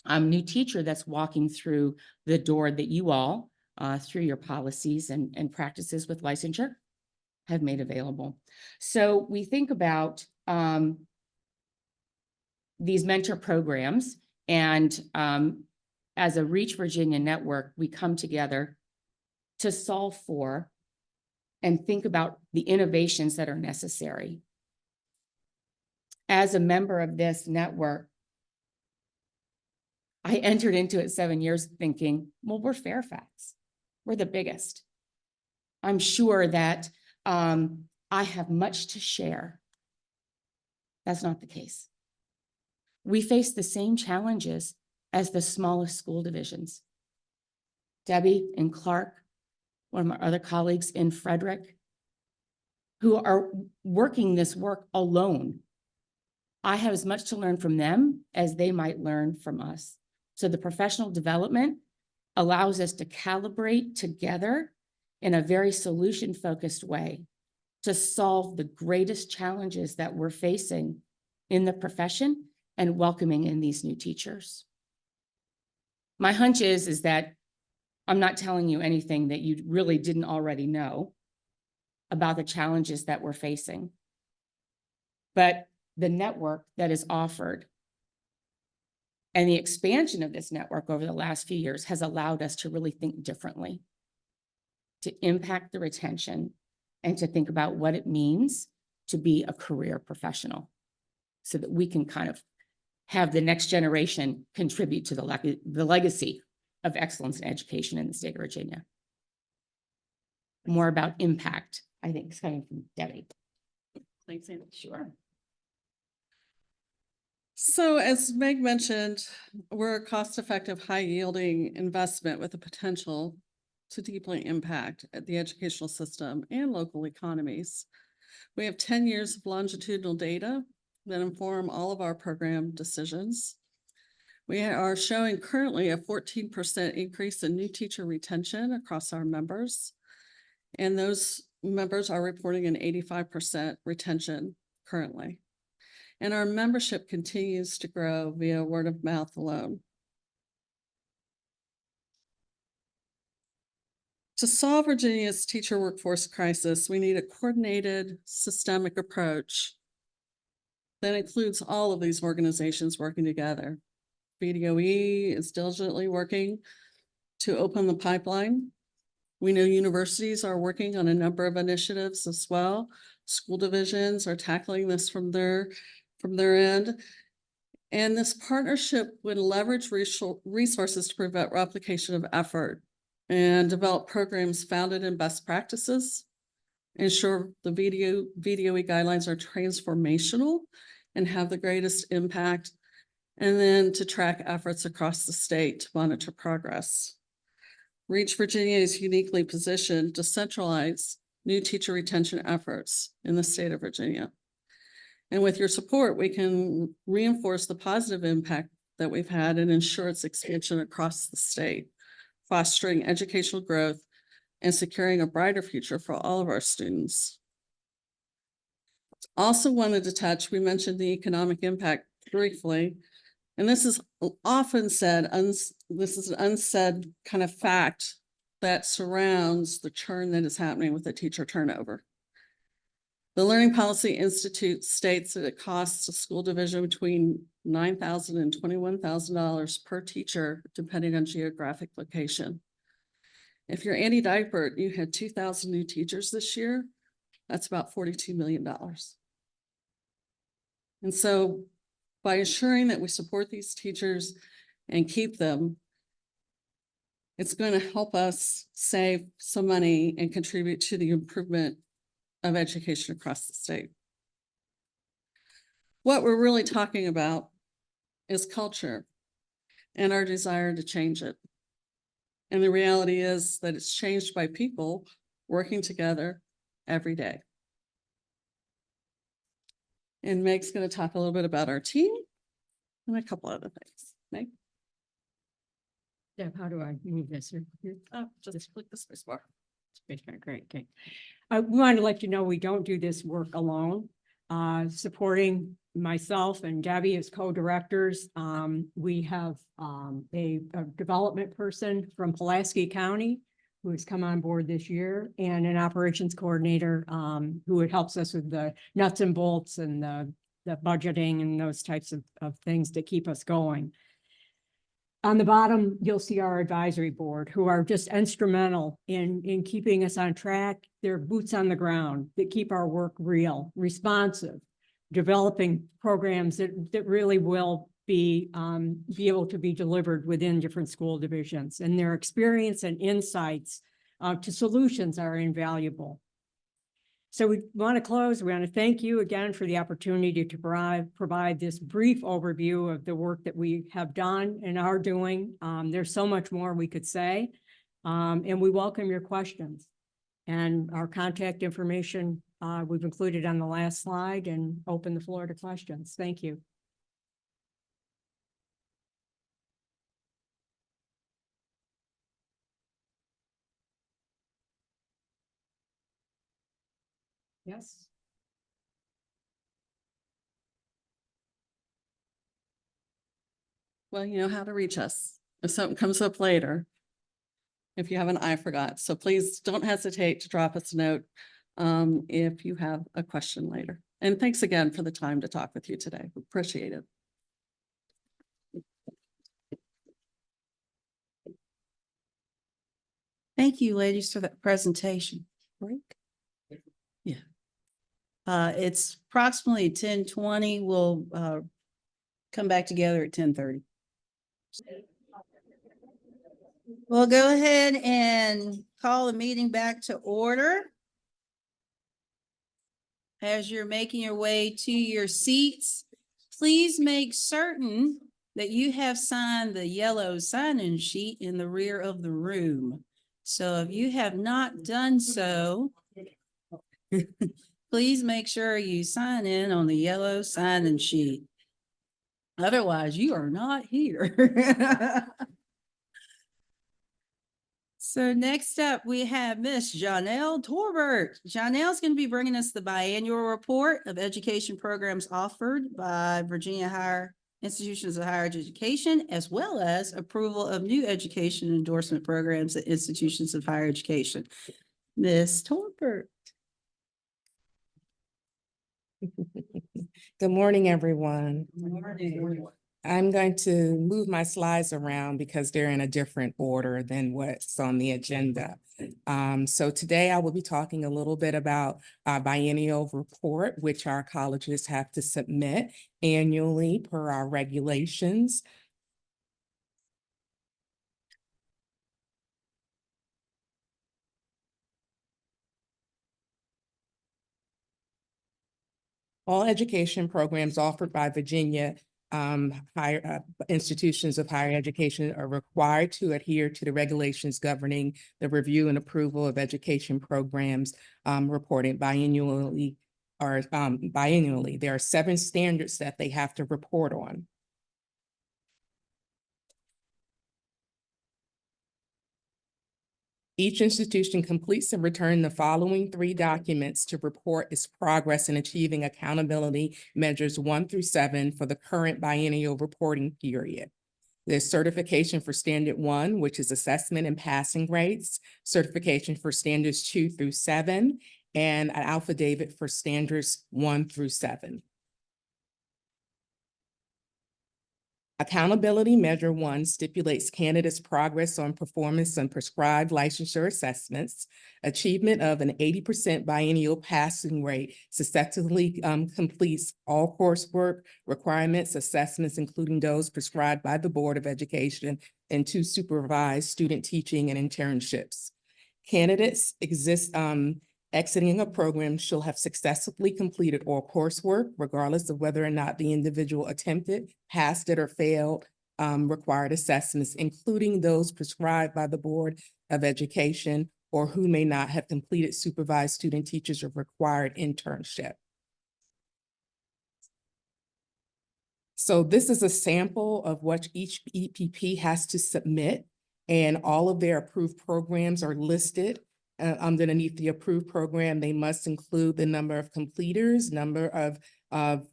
new teacher that's walking through the door that you all, through your policies and practices with licensure, have made available? So we think about these mentor programs, and as a Reach Virginia network, we come together to solve for and think about the innovations that are necessary. As a member of this network, I entered into it 7 years thinking, well, we're Fairfax. We're the biggest. I'm sure that I have much to share. That's not the case. We face the same challenges as the smallest school divisions. Debbie and Clark, one of my other colleagues in Frederick, who are working this work alone. I have as much to learn from them as they might learn from us. So the professional development allows us to calibrate together in a very solution-focused way to solve the greatest challenges that we're facing in the profession and welcoming in these new teachers. My hunch is that I'm not telling you anything that you really didn't already know about the challenges that we're facing. But the network that is offered and the expansion of this network over the last few years has allowed us to really think differently, to impact the retention, and to think about what it means to be a career professional so that we can kind of have the next generation contribute to the legacy of excellence in education in the state of Virginia. More about impact, I think, is coming from Debbie. Thanks, Anna. Sure. So as Meg mentioned, we're a cost-effective, high-yielding investment with the potential to deeply impact the educational system and local economies. We have 10 years of longitudinal data that inform all of our program decisions. We are showing currently a 14% increase in new teacher retention across our members. And those members are reporting an 85% retention currently. And our membership continues to grow via word of mouth alone. To solve Virginia's teacher workforce crisis, we need a coordinated, systemic approach that includes all of these organizations working together. BDOE is diligently working to open the pipeline. We know universities are working on a number of initiatives as well. School divisions are tackling this from their end. And this partnership would leverage resources to prevent replication of effort and develop programs founded in best practices, ensure the VDOE guidelines are transformational and have the greatest impact, and then to track efforts across the state to monitor progress. Reach Virginia is uniquely positioned to centralize new teacher retention efforts in the state of Virginia. And with your support, we can reinforce the positive impact that we've had and ensure its expansion across the state, fostering educational growth and securing a brighter future for all of our students. Also wanted to touch, we mentioned the economic impact briefly, and this is often said, this is an unsaid kind of fact that surrounds the churn that is happening with the teacher turnover. The Learning Policy Institute states that it costs a school division between $9,000 and $21,000 per teacher, depending on geographic location. If you're Andy Dipert, you had 2,000 new teachers this year, that's about $42 million. And so by ensuring that we support these teachers and keep them, it's going to help us save some money and contribute to the improvement of education across the state. What we're really talking about is culture and our desire to change it. And the reality is that it's changed by people working together every day. And Meg's going to talk a little bit about our team and a couple other things. Meg? Deb, how do I move this? Here? Just click the space bar. Space bar, great, okay. We wanted to let you know we don't do this work alone. Supporting myself and Debbie as co-directors, we have a development person from Pulaski County who has come on board this year, and an operations coordinator who helps us with the nuts and bolts and the budgeting and those types of things to keep us going. On the bottom, you'll see our advisory board, who are just instrumental in keeping us on track. They're boots on the ground that keep our work real, responsive, developing programs that really will be able to be delivered within different school divisions. And their experience and insights to solutions are invaluable. So we want to close. We want to thank you again for the opportunity to provide this brief overview of the work that we have done and are doing. There's so much more we could say, and we welcome your questions. And our contact information we've included on the last slide, and open the floor to questions. Thank you. Yes. Well, you know how to reach us if something comes up later, if you have an I forgot. So please don't hesitate to drop us a note if you have a question later. And thanks again for the time to talk with you today. Appreciate it. Thank you, ladies, for that presentation. Break. Yeah. It's approximately 10:20. We'll come back together at 10:30. We'll go ahead and call the meeting back to order. As you're making your way to your seats, please make certain that you have signed the yellow sign-in sheet in the rear of the room. So if you have not done so, please make sure you sign in on the yellow sign-in sheet. Otherwise, you are not here. So next up, we have Miss Janelle Torbert. Janelle's going to be bringing us the biannual report of education programs offered by Virginia Higher Institutions of Higher Education, as well as approval of new education endorsement programs at institutions of higher education. Miss Torbert. Good morning, everyone. Good morning. I'm going to move my slides around because they're in a different order than what's on the agenda. So today I will be talking a little bit about our biennial report, which our colleges have to submit annually per our regulations. All education programs offered by Virginia higher institutions of higher education are required to adhere to the regulations governing the review and approval of education programs reported biannually or biannually. There are 7 standards that they have to report on. Each institution completes and returns the following 3 documents to report its progress in achieving accountability measures 1 through 7 for the current biennial reporting period. There's certification for standard 1, which is assessment and passing grades, certification for standards 2 through 7, and an affidavit for standards 1 through 7. Accountability Measure 1 stipulates candidates' progress on performance on prescribed licensure assessments, achievement of an 80% biennial passing rate successfully completes all coursework requirements, assessments, including those prescribed by the Board of Education, and 2 supervised student teaching and internships. Candidates exiting a program shall have successfully completed all coursework, regardless of whether or not the individual attempted, passed it, or failed required assessments, including those prescribed by the Board of Education, or who may not have completed supervised student teachers or required internship. So this is a sample of what each EPP has to submit, and all of their approved programs are listed. Underneath the approved program, they must include the number of completers, number of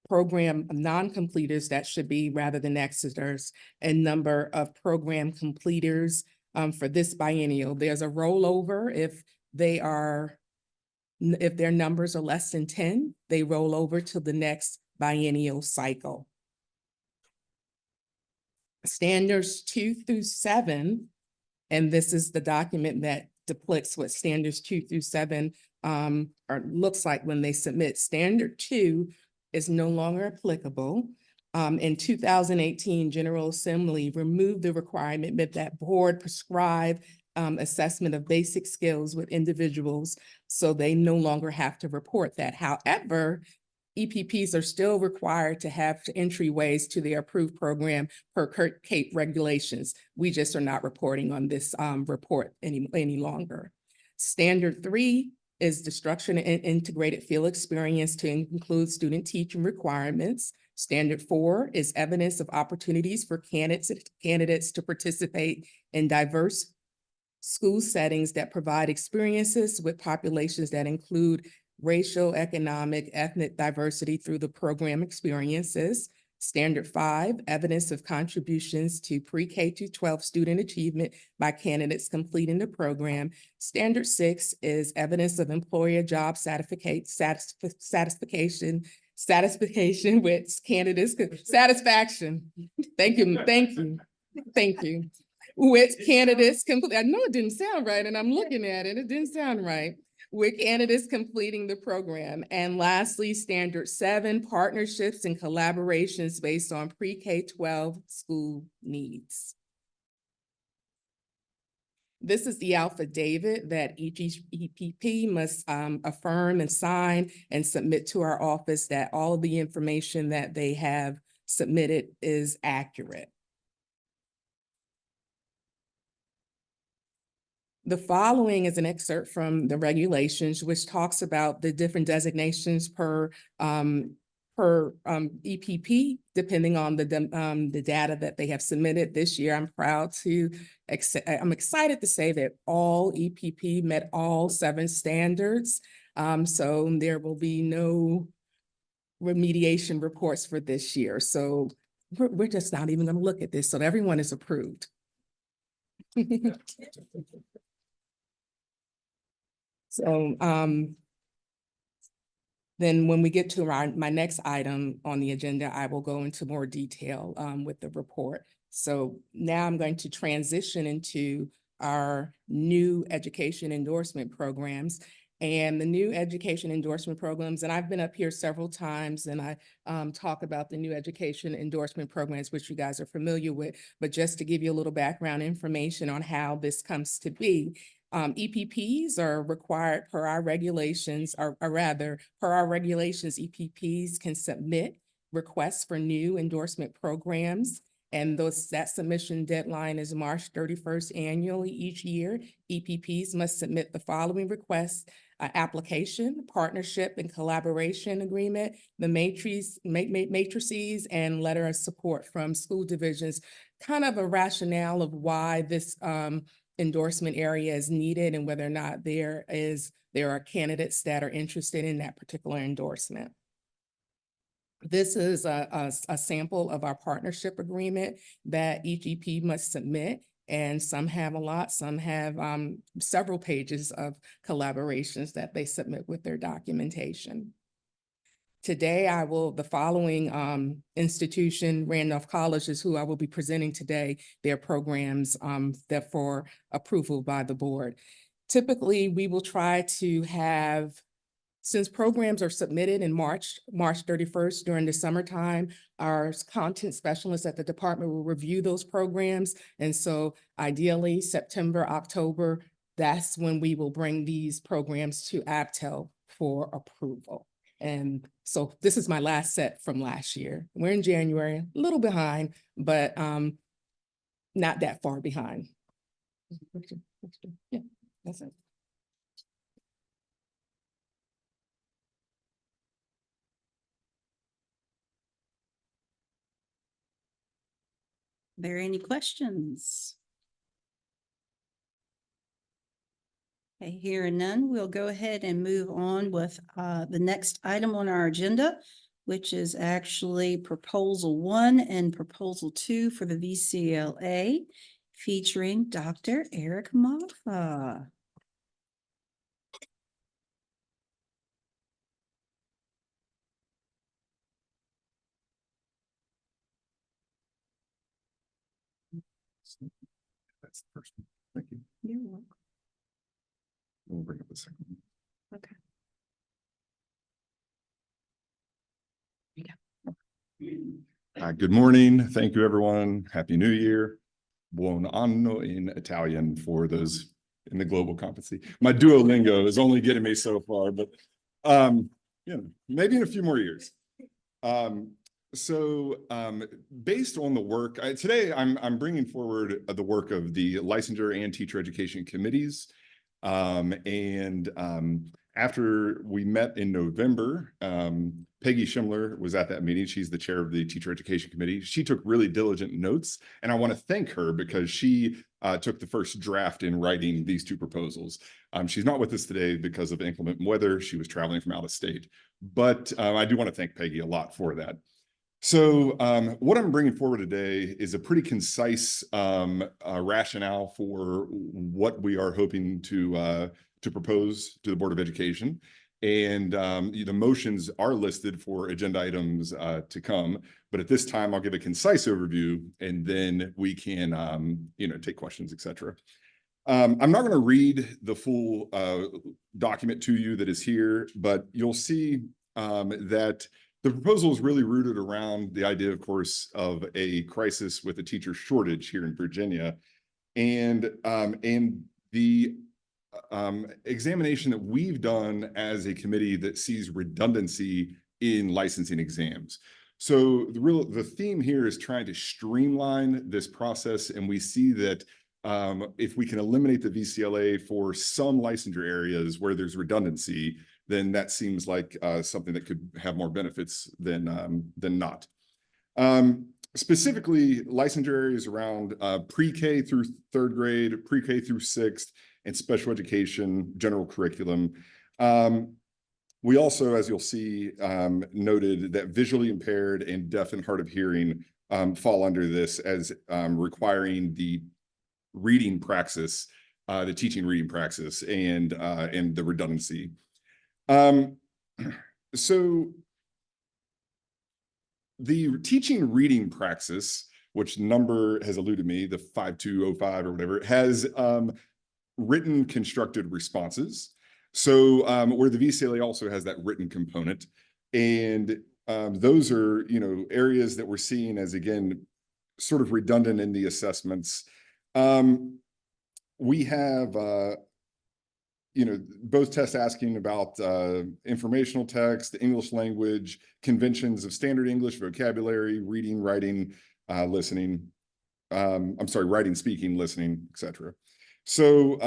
program non-completers, that should be rather than exiters, and number of program completers for this biennial. There's a rollover if their numbers are less than 10, they roll over to the next biennial cycle. Standards 2 through 7, and this is the document that depicts what standards 2 through 7 looks like when they submit. Standard 2 is no longer applicable. In 2018, General Assembly removed the requirement that board prescribe assessment of basic skills with individuals, so they no longer have to report that. However, EPPs are still required to have entryways to their approved program per CAPE regulations. We just are not reporting on this report any longer. Standard 3 is the structured and integrated field experience to include student teaching requirements. Standard 4 is evidence of opportunities for candidates to participate in diverse school settings that provide experiences with populations that include racial, economic, ethnic diversity through the program experiences. Standard 5, evidence of contributions to pre-K through 12 student achievement by candidates completing the program. Standard 6 is evidence of employer job satisfaction with candidates, satisfaction. Thank you. With candidates complete. I know it didn't sound right, and I'm looking at it. It didn't sound right. With candidates completing the program. And lastly, Standard 7, partnerships and collaborations based on pre-K-12 school needs. This is the affidavit that each EPP must affirm and sign and submit to our office that all of the information that they have submitted is accurate. The following is an excerpt from the regulations, which talks about the different designations per EPP, depending on the data that they have submitted this year. I'm excited to say that all EPP met all 7 standards. So there will be no remediation reports for this year. So we're just not even going to look at this. So everyone is approved. So then when we get to my next item on the agenda, I will go into more detail with the report. So now I'm going to transition into our new education endorsement programs. And the new education endorsement programs, and I've been up here several times and I talk about the new education endorsement programs, which you guys are familiar with, but just to give you a little background information on how this comes to be. EPPs are required per our regulations, or rather, per our regulations, EPPs can submit requests for new endorsement programs. And that submission deadline is March 31st annually each year. EPPs must submit the following requests: application, partnership, and collaboration agreement, the matrices, and letter of support from school divisions. Kind of a rationale of why this endorsement area is needed and whether or not there are candidates that are interested in that particular endorsement. This is a sample of our partnership agreement that each EP must submit, and some have a lot, some have several pages of collaborations that they submit with their documentation. Today, the following institution, Randolph College, is who I will be presenting today, their programs that for approval by the board. Typically, we will try to have, since programs are submitted in March 31st during the summertime, our content specialists at the department will review those programs. And so ideally, September, October, that's when we will bring these programs to Abtel for approval. And so this is my last set from last year. We're in January, a little behind, but not that far behind. Yeah, that's it. Are there any questions? Okay, hearing none, we'll go ahead and move on with the next item on our agenda, which is actually Proposal 1 and Proposal 2 for the VCLA, featuring Dr. Eric Moffa. That's the first one. Thank you. You're welcome. We'll bring up the second one. Okay. Good morning. Thank you, everyone. Happy New Year. Buon anno in Italian for those in the global competency. My Duolingo is only getting me so far, but maybe in a few more years. Based on the work, today I'm bringing forward the work of the licensure and teacher education committees. After we met in November, Peggy Schimler was at that meeting. She's the chair of the Teacher Education Committee. She took really diligent notes, and I want to thank her because she took the first draft in writing these 2 proposals. She's not with us today because of inclement weather. She was traveling from out of state, but I do want to thank Peggy a lot for that. So what I'm bringing forward today is a pretty concise rationale for what we are hoping to propose to the Board of Education. And the motions are listed for agenda items to come. But at this time, I'll give a concise overview and then we can, take questions, et cetera. I'm not going to read the full document to you that is here, but you'll see that the proposal is really rooted around the idea, of course, of a crisis with a teacher shortage here in Virginia. And the examination that we've done as a committee that sees redundancy in licensing exams. So the theme here is trying to streamline this process, and we see that if we can eliminate the VCLA for some licensure areas where there's redundancy, then that seems like something that could have more benefits than not. Specifically, licensure areas around pre-K through third grade, pre-K through sixth, and special education, general curriculum. We also, as you'll see, noted that visually impaired and deaf and hard of hearing fall under this as requiring the reading praxis, the teaching reading praxis, and the redundancy. So the teaching reading praxis, which number has eluded me, the 5205 or whatever, has written constructed responses. So where the VCLA also has that written component. And those are, areas that we're seeing as, again, sort of redundant in the assessments. We have, both tests asking about informational text, the English language, conventions of standard English, vocabulary, reading, writing, listening. Writing, speaking, listening, etc. So,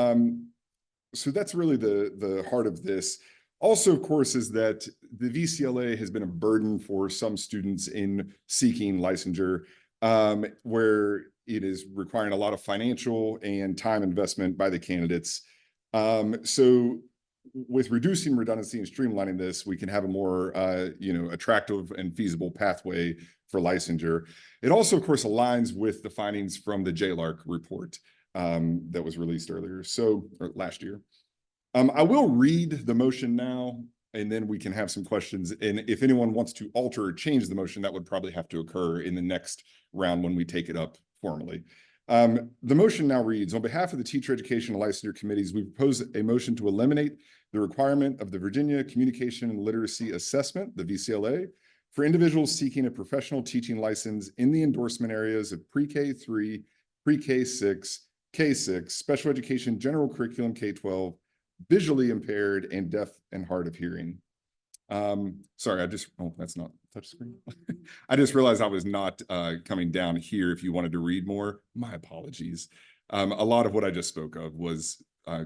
so that's really the heart of this. Also, of course, is that the VCLA has been a burden for some students in seeking licensure, where it is requiring a lot of financial and time investment by the candidates. So with reducing redundancy and streamlining this, we can have a more, attractive and feasible pathway for licensure. It also, of course, aligns with the findings from the JLARC report that was released earlier, or last year. I will read the motion now, and then we can have some questions. And if anyone wants to alter or change the motion, that would probably have to occur in the next round when we take it up formally. The motion now reads, on behalf of the Teacher Education and Licensure Committees, we propose a motion to eliminate the requirement of the Virginia Communication and Literacy Assessment, the VCLA, for individuals seeking a professional teaching license in the endorsement areas of pre-K 3, pre-K 6, K6, special education, general curriculum, K-12, visually impaired, and deaf and hard of hearing. Sorry, that's not touchscreen. I just realized I was not coming down here if you wanted to read more. My apologies. A lot of what I just spoke of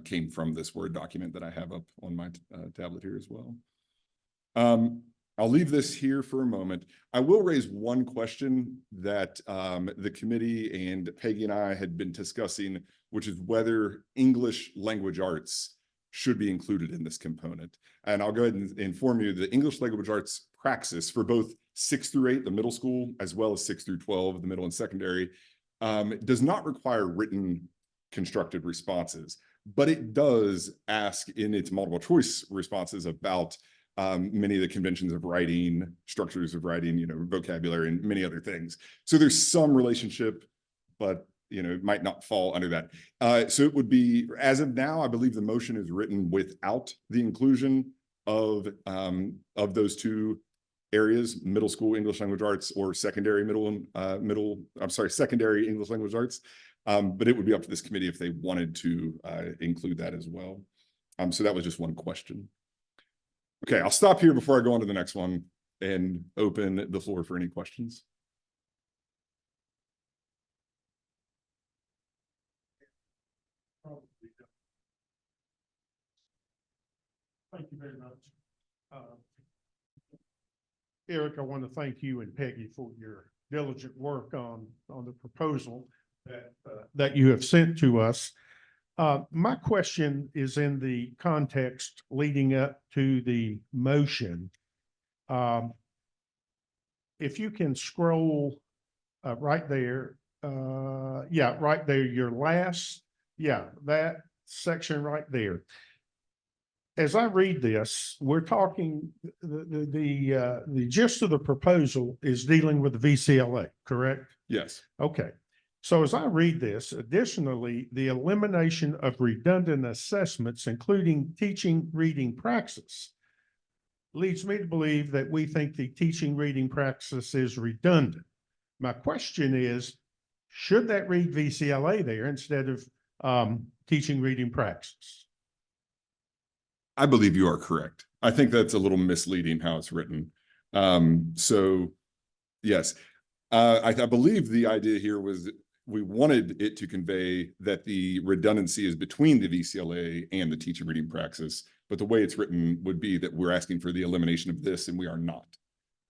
came from this Word document that I have up on my tablet here as well. I'll leave this here for a moment. I will raise one question that the committee and Peggy and I had been discussing, which is whether English language arts should be included in this component. And I'll go ahead and inform you the English language arts praxis for both 6 through 8, the middle school, as well as 6 through 12, the middle and secondary, does not require written constructed responses, but it does ask in its multiple choice responses about many of the conventions of writing, structures of writing, vocabulary, and many other things. So there's some relationship, but it might not fall under that. So it would be, as of now, I believe the motion is written without the inclusion of those two areas, middle school English language arts or secondary secondary English language arts. But it would be up to this committee if they wanted to include that as well. So that was just one question. Okay, I'll stop here before I go on to the next one and open the floor for any questions. Thank you very much. Eric, I want to thank you and Peggy for your diligent work on the proposal that you have sent to us. My question is in the context leading up to the motion. If you can scroll right there, right there, that section right there. As I read this, we're talking, the gist of the proposal is dealing with the VCLA, correct? Yes. Okay. So as I read this, additionally, the elimination of redundant assessments, including teaching reading praxis, leads me to believe that we think the teaching reading praxis is redundant. My question is, Should that read VCLA there instead of teaching reading praxis? I believe you are correct. I think that's a little misleading how it's written. So yes, I believe the idea here was we wanted it to convey that the redundancy is between the VCLA and the teaching reading praxis, but the way it's written would be that we're asking for the elimination of this and we are not.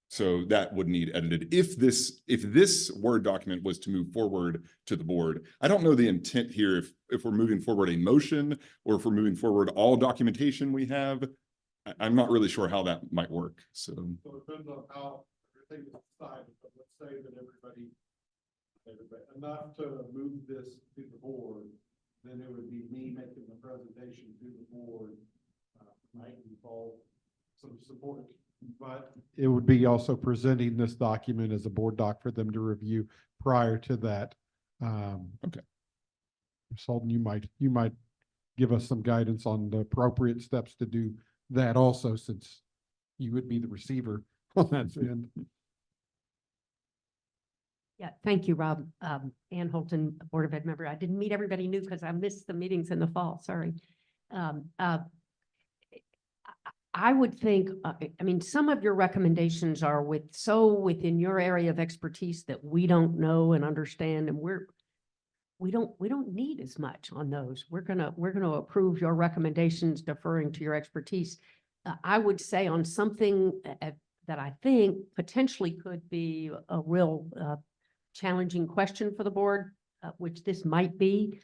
So that would need edited. If this Word document was to move forward to the board, I don't know the intent here if we're moving forward a motion or if we're moving forward all documentation we have. I'm not really sure how that might work. So So it depends on how everything is decided, but let's say that everybody enough to move this to the board, then it would be me making the presentation to the board. Might involve some support. But it would be also presenting this document as a board doc for them to review prior to that. Okay. Sultan, you might give us some guidance on the appropriate steps to do that also, since you would be the receiver on that end. Yeah, thank you, Rob. Ann Holton, Board of Ed member. I didn't meet everybody new because I missed the meetings in the fall, sorry. I would think, I mean, some of your recommendations are within your area of expertise that we don't know and understand, and we don't need as much on those. We're gonna approve your recommendations deferring to your expertise. I would say on something that I think potentially could be a real challenging question for the board, which this might be.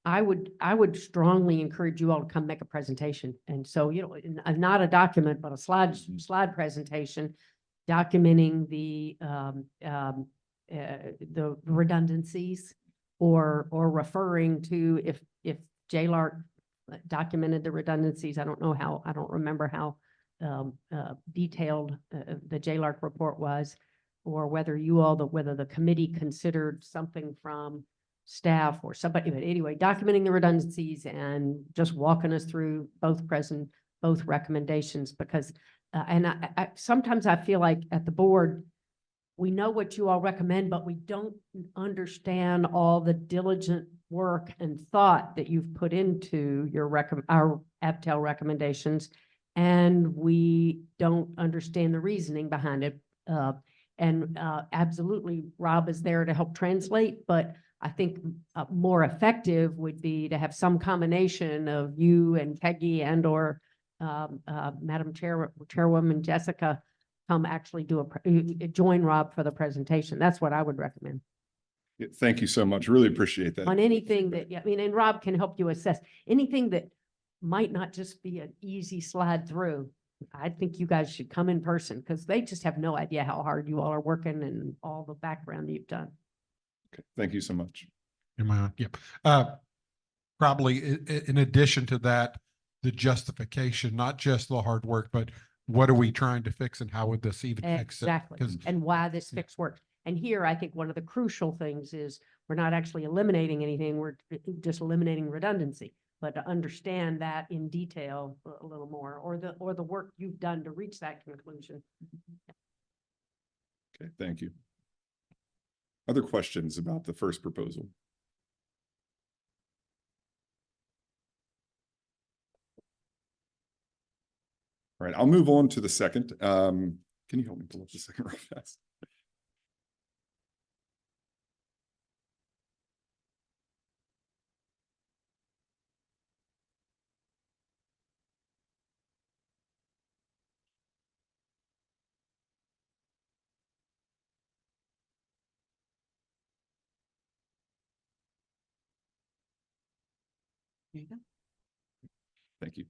I would strongly encourage you all to come make a presentation. And so, not a document, but a slide presentation documenting the redundancies or referring to if JLARC documented the redundancies. I don't remember how detailed the JLARC report was, or whether whether the committee considered something from staff or somebody, but anyway, documenting the redundancies and just walking us through both recommendations, because and I sometimes I feel like at the board, we know what you all recommend, but we don't understand all the diligent work and thought that you've put into our Abtel recommendations, and we don't understand the reasoning behind it. Absolutely, Rob is there to help translate, but I think more effective would be to have some combination of you and Peggy and or Madam Chairwoman Jessica come actually join Rob for the presentation. That's what I would recommend. yeah, thank you so much. Really appreciate that. On anything that, and Rob can help you assess anything that might not just be an easy slide through. I think you guys should come in person because they just have no idea how hard you all are working and all the background you've done. Okay, thank you so much. Am I on? Yep. Probably in addition to that, the justification, not just the hard work, but what are we trying to fix and how would this even fix it? Exactly. 'Cause- And why this fix works. And here, I think one of the crucial things is we're not actually eliminating anything. We're just eliminating redundancy. But to understand that in detail a little more, or the work you've done to reach that conclusion. Okay, thank you. Other questions about the first proposal? All right, I'll move on to the second. Can you help me pull up the second real fast? Thank you.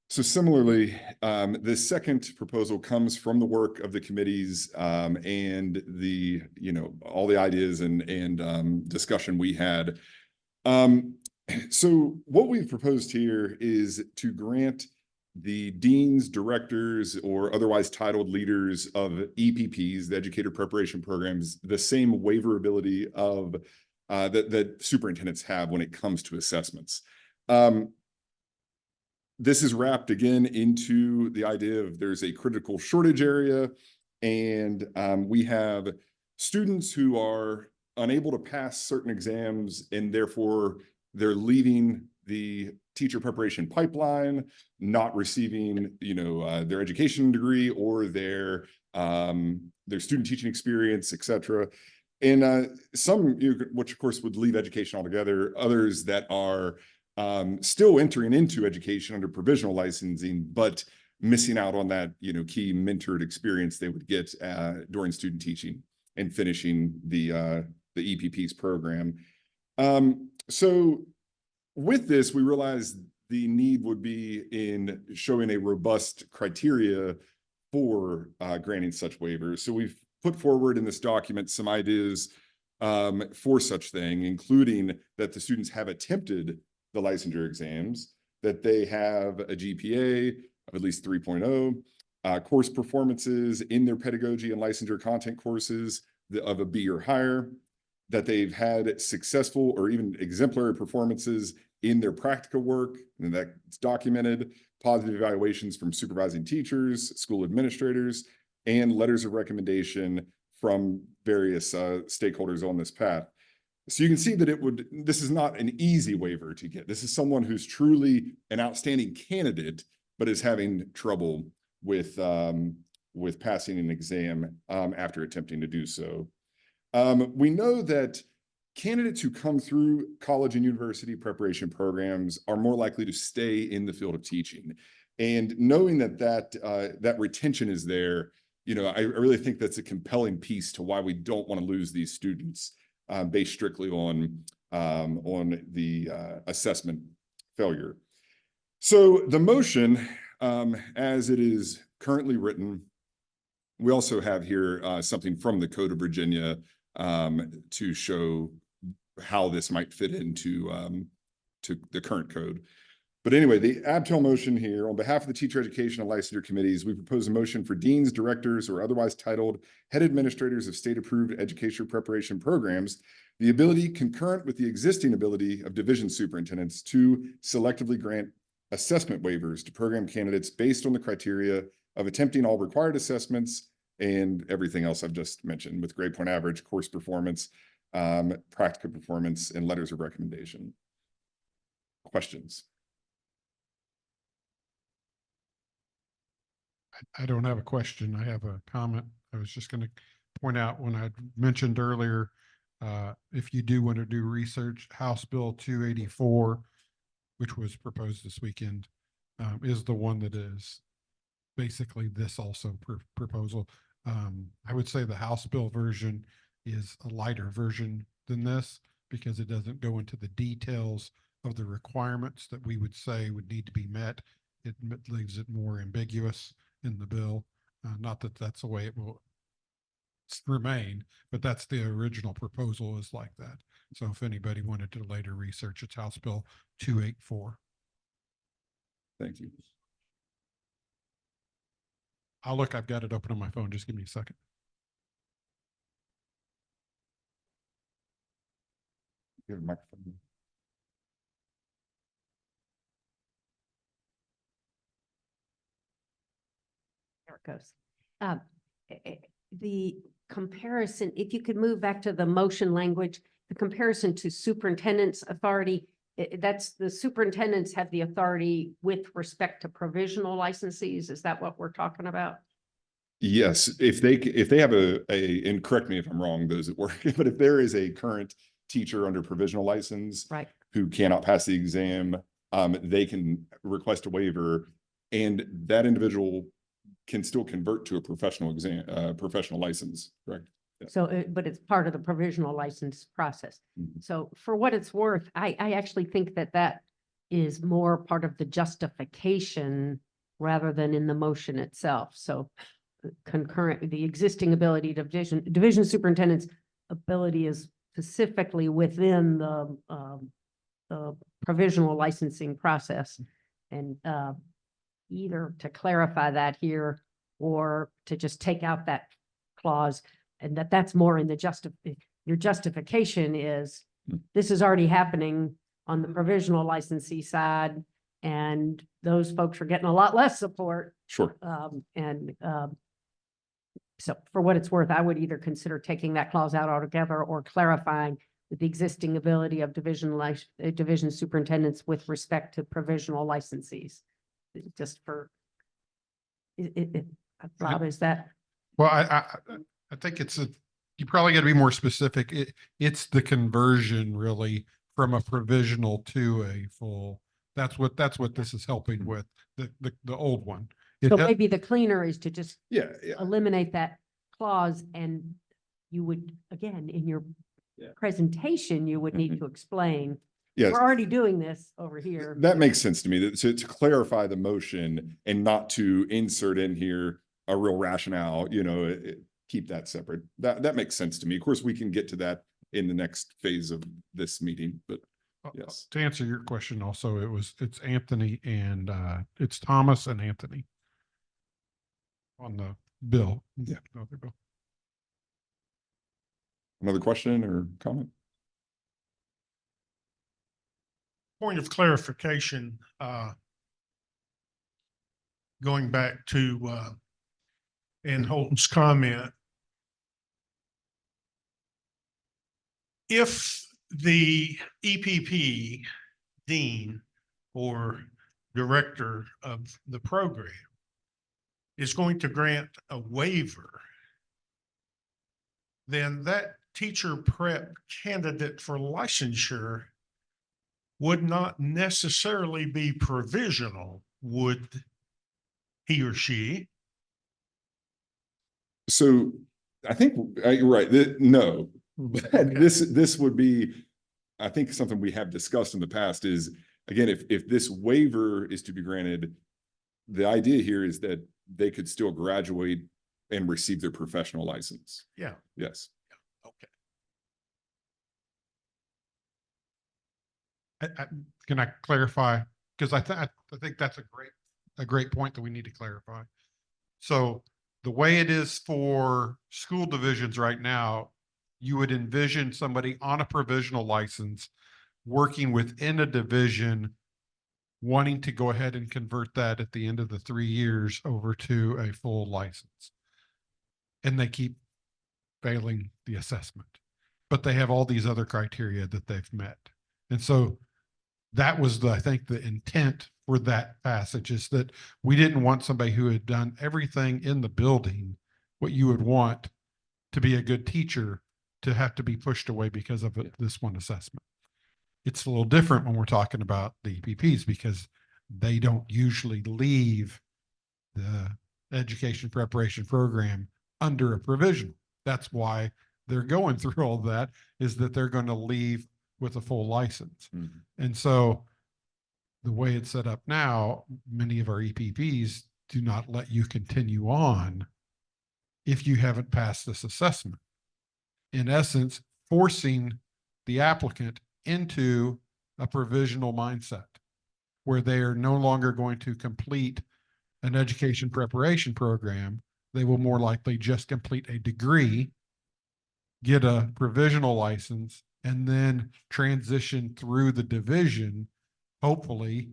So similarly, the second proposal comes from the work of the committees and the, all the ideas and discussion we had. So what we've proposed here is to grant the deans, directors, or otherwise titled leaders of EPPs, the educator preparation programs, the same waiver ability of that superintendents have when it comes to assessments. This is wrapped again into the idea of there's a critical shortage area, and we have students who are unable to pass certain exams, and therefore they're leaving the teacher preparation pipeline, not receiving, their education degree or their student teaching experience, et cetera. And some, which of course would leave education altogether, others that are still entering into education under provisional licensing, but missing out on that, key mentored experience they would get during student teaching and finishing the EPP's program. So with this, we realized the need would be in showing a robust criteria for granting such waivers. So we've put forward in this document some ideas for such thing, including that the students have attempted the licensure exams, that they have a GPA of at least 3.0, course performances in their pedagogy and licensure content courses of a B or higher, that they've had successful or even exemplary performances in their practical work, and that's documented, positive evaluations from supervising teachers, school administrators, and letters of recommendation from various stakeholders on this path. So you can see that this is not an easy waiver to get. This is someone who's truly an outstanding candidate, but is having trouble with passing an exam after attempting to do so. We know that candidates who come through college and university preparation programs are more likely to stay in the field of teaching. And knowing that retention is there, I really think that's a compelling piece to why we don't want to lose these students based strictly on the assessment failure. So the motion, as it is currently written, we also have here something from the Code of Virginia to show how this might fit into to the current code. But anyway, the Abtel motion here, on behalf of the teacher education and licensure committees, we propose a motion for deans, directors, or otherwise titled head administrators of state-approved education preparation programs, the ability concurrent with the existing ability of division superintendents to selectively grant assessment waivers to program candidates based on the criteria of attempting all required assessments and everything else I've just mentioned, with grade point average, course performance, practical performance, and letters of recommendation. Questions? I don't have a question. I have a comment. I was just going to point out when I mentioned earlier, if you do want to do research, House Bill 284, which was proposed this weekend, is the one that is basically this also proposal. I would say the House bill version is a lighter version than this because it doesn't go into the details of the requirements that we would say would need to be met. It leaves it more ambiguous in the bill. Not that that's the way it will remain, but that's the original proposal is like that. So if anybody wanted to later research, it's House Bill 284. Thank you. I've got it open on my phone. Just give me a second. You have a microphone. There it goes. The comparison, if you could move back to the motion language, the comparison to superintendent's authority, that's the superintendents have the authority with respect to provisional licensees. Is that what we're talking about? Yes, if they have and correct me if I'm wrong, those that work, but if there is a current teacher under provisional license Right. who cannot pass the exam, they can request a waiver, and that individual can still convert to a professional license, correct? Yeah. So, but it's part of the provisional license process. Mhm. So for what it's worth, I actually think that is more part of the justification rather than in the motion itself. So concurrent, the existing ability to division superintendent's ability is specifically within the provisional licensing process. And either to clarify that here or to just take out that clause, and that's more in the your justification is this is already happening on the provisional licensee side, and those folks are getting a lot less support. Sure. So for what it's worth, I would either consider taking that clause out altogether or clarifying that the existing ability of division superintendents with respect to provisional licensees. Just for, Rob, is that? Well, I think you probably got to be more specific. It's the conversion really from a provisional to a full. That's what this is helping with, the old one. So maybe the cleaner is to just Yeah, eliminate that clause, and you would, again, in your presentation, you would need to explain, yes. we're already doing this over here. That makes sense to me, that to clarify the motion and not to insert in here a real rationale, keep that separate. That makes sense to me. Of course, we can get to that in the next phase of this meeting, but yes. To answer your question also, it's Anthony and it's Thomas and Anthony on the bill. Yeah. Other bill. Another question or comment? Point of clarification, going back to Ann Holton's comment. If the EPP dean or director of the program is going to grant a waiver, then that teacher prep candidate for licensure would not necessarily be provisional, would he or she? So I think you're right. No, but this would be, I think, something we have discussed in the past is, again, if this waiver is to be granted, the idea here is that they could still graduate and receive their professional license. Yeah. Yes. Okay. Can I clarify? Because I think that's a great point that we need to clarify. So the way it is for school divisions right now, you would envision somebody on a provisional license working within a division, wanting to go ahead and convert that at the end of the 3 years over to a full license. And they keep failing the assessment, but they have all these other criteria that they've met. And so that was I think the intent for that passage, is that we didn't want somebody who had done everything in the building, what you would want to be a good teacher, to have to be pushed away because of this one assessment. It's a little different when we're talking about the EPPs, because they don't usually leave the education preparation program under a provisional. That's why they're going through all that, is that they're going to leave with a full license. Mhm. And so the way it's set up now, many of our EPPs do not let you continue on if you haven't passed this assessment. In essence, forcing the applicant into a provisional mindset where they are no longer going to complete an education preparation program. They will more likely just complete a degree, get a provisional license, and then transition through the division, hopefully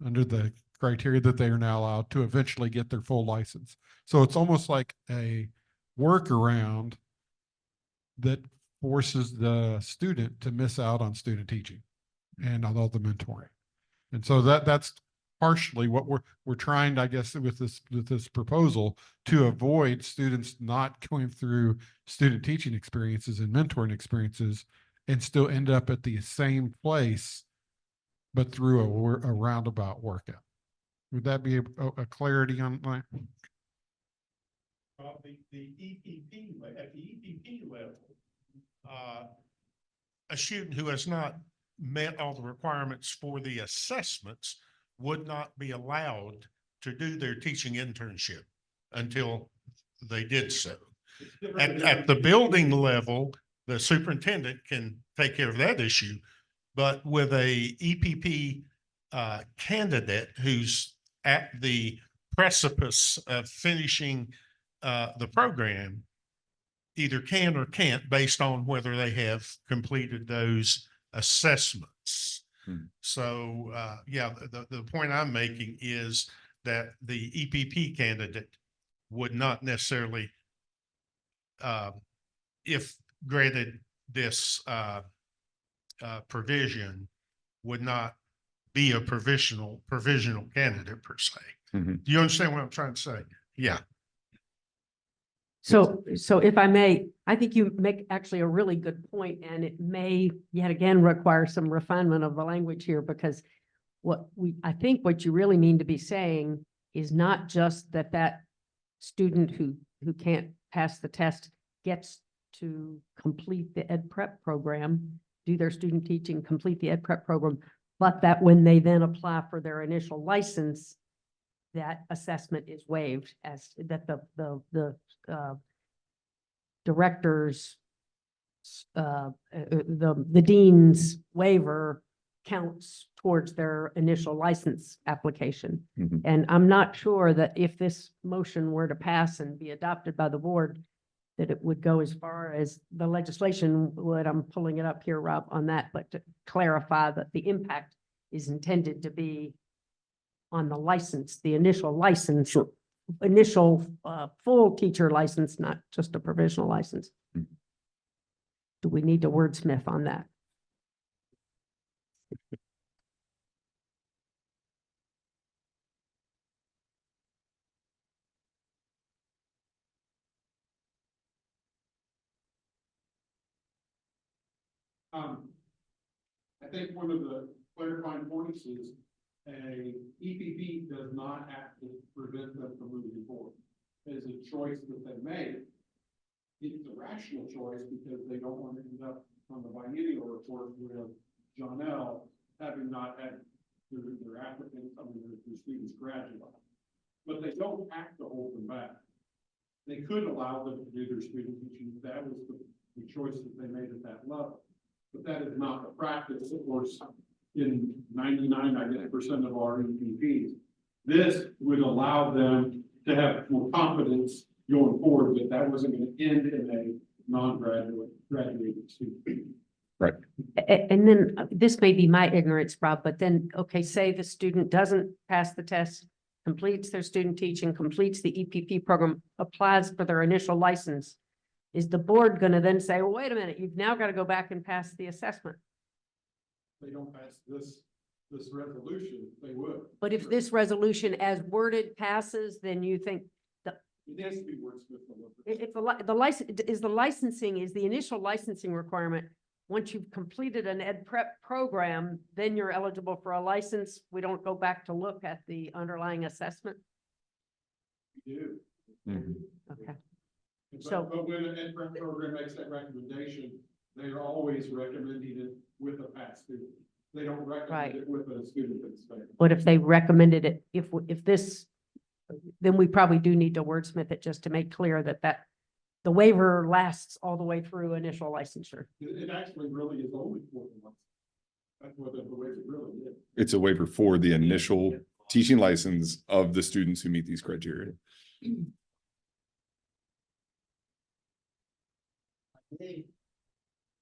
under the criteria that they are now allowed to eventually get their full license. So it's almost like a workaround that forces the student to miss out on student teaching and on all the mentoring. And so that's partially what we're trying, I guess, with this proposal, to avoid students not going through student teaching experiences and mentoring experiences and still end up at the same place, but through a roundabout workout. Would that be a clarity on that? The EPP, at the EPP level, a student who has not met all the requirements for the assessments would not be allowed to do their teaching internship until they did so. At the building level, the superintendent can take care of that issue, but with a EPP candidate who's at the precipice of finishing the program, either can or can't based on whether they have completed those assessments. So yeah, the point I'm making is that the EPP candidate would not necessarily if granted this, provision, would not be a provisional candidate per se. Mhm. Do you understand what I'm trying to say? Yeah. So if I may, I think you make actually a really good point, and it may yet again require some refinement of the language here, because I think what you really mean to be saying is not just that student who can't pass the test gets to complete the ed prep program, do their student teaching, complete the ed prep program, but that when they then apply for their initial license, that assessment is waived, as that the director's the dean's waiver counts towards their initial license application. Mhm. And I'm not sure that if this motion were to pass and be adopted by the board, that it would go as far as the legislation would. I'm pulling it up here, Rob, on that, but to clarify that the impact is intended to be on the license, the initial license. Sure. Initial full teacher license, not just a provisional license. Mhm. Do we need to wordsmith on that? I think one of the clarifying points is a EPP does not have to prevent them from moving forward. It's a choice that they make. It's a rational choice because they don't want to end up on the biennial report with John L. having not had their applicants, their students graduate. But they don't have to hold them back. They could allow them to do their student teaching. That was the choice that they made at that level. But that is not the practice, of course, in 99% of our EPPs. This would allow them to have more confidence going forward that that wasn't going to end in a graduated student. Right. And then this may be my ignorance, Rob, but then, okay, say the student doesn't pass the test, completes their student teaching, completes the EPP program, applies for their initial license. Is the board going to then say, well, wait a minute, you've now got to go back and pass the assessment? They don't pass this resolution, they would. But if this resolution as worded passes, then you think It has to be wordsmithed a little bit. if the license, is the licensing, is the initial licensing requirement, once you've completed an ed prep program, then you're eligible for a license. We don't go back to look at the underlying assessment. We do. Mhm. Okay. So, but when an ed prep program makes that recommendation, they are always recommending it with a past student. They don't recommend it with a student that's failed. But if they recommended it, if this, then we probably do need to wordsmith it just to make clear that the waiver lasts all the way through initial licensure. It actually really is only 4 months. That's what the waiver really is. It's a waiver for the initial teaching license of the students who meet these criteria.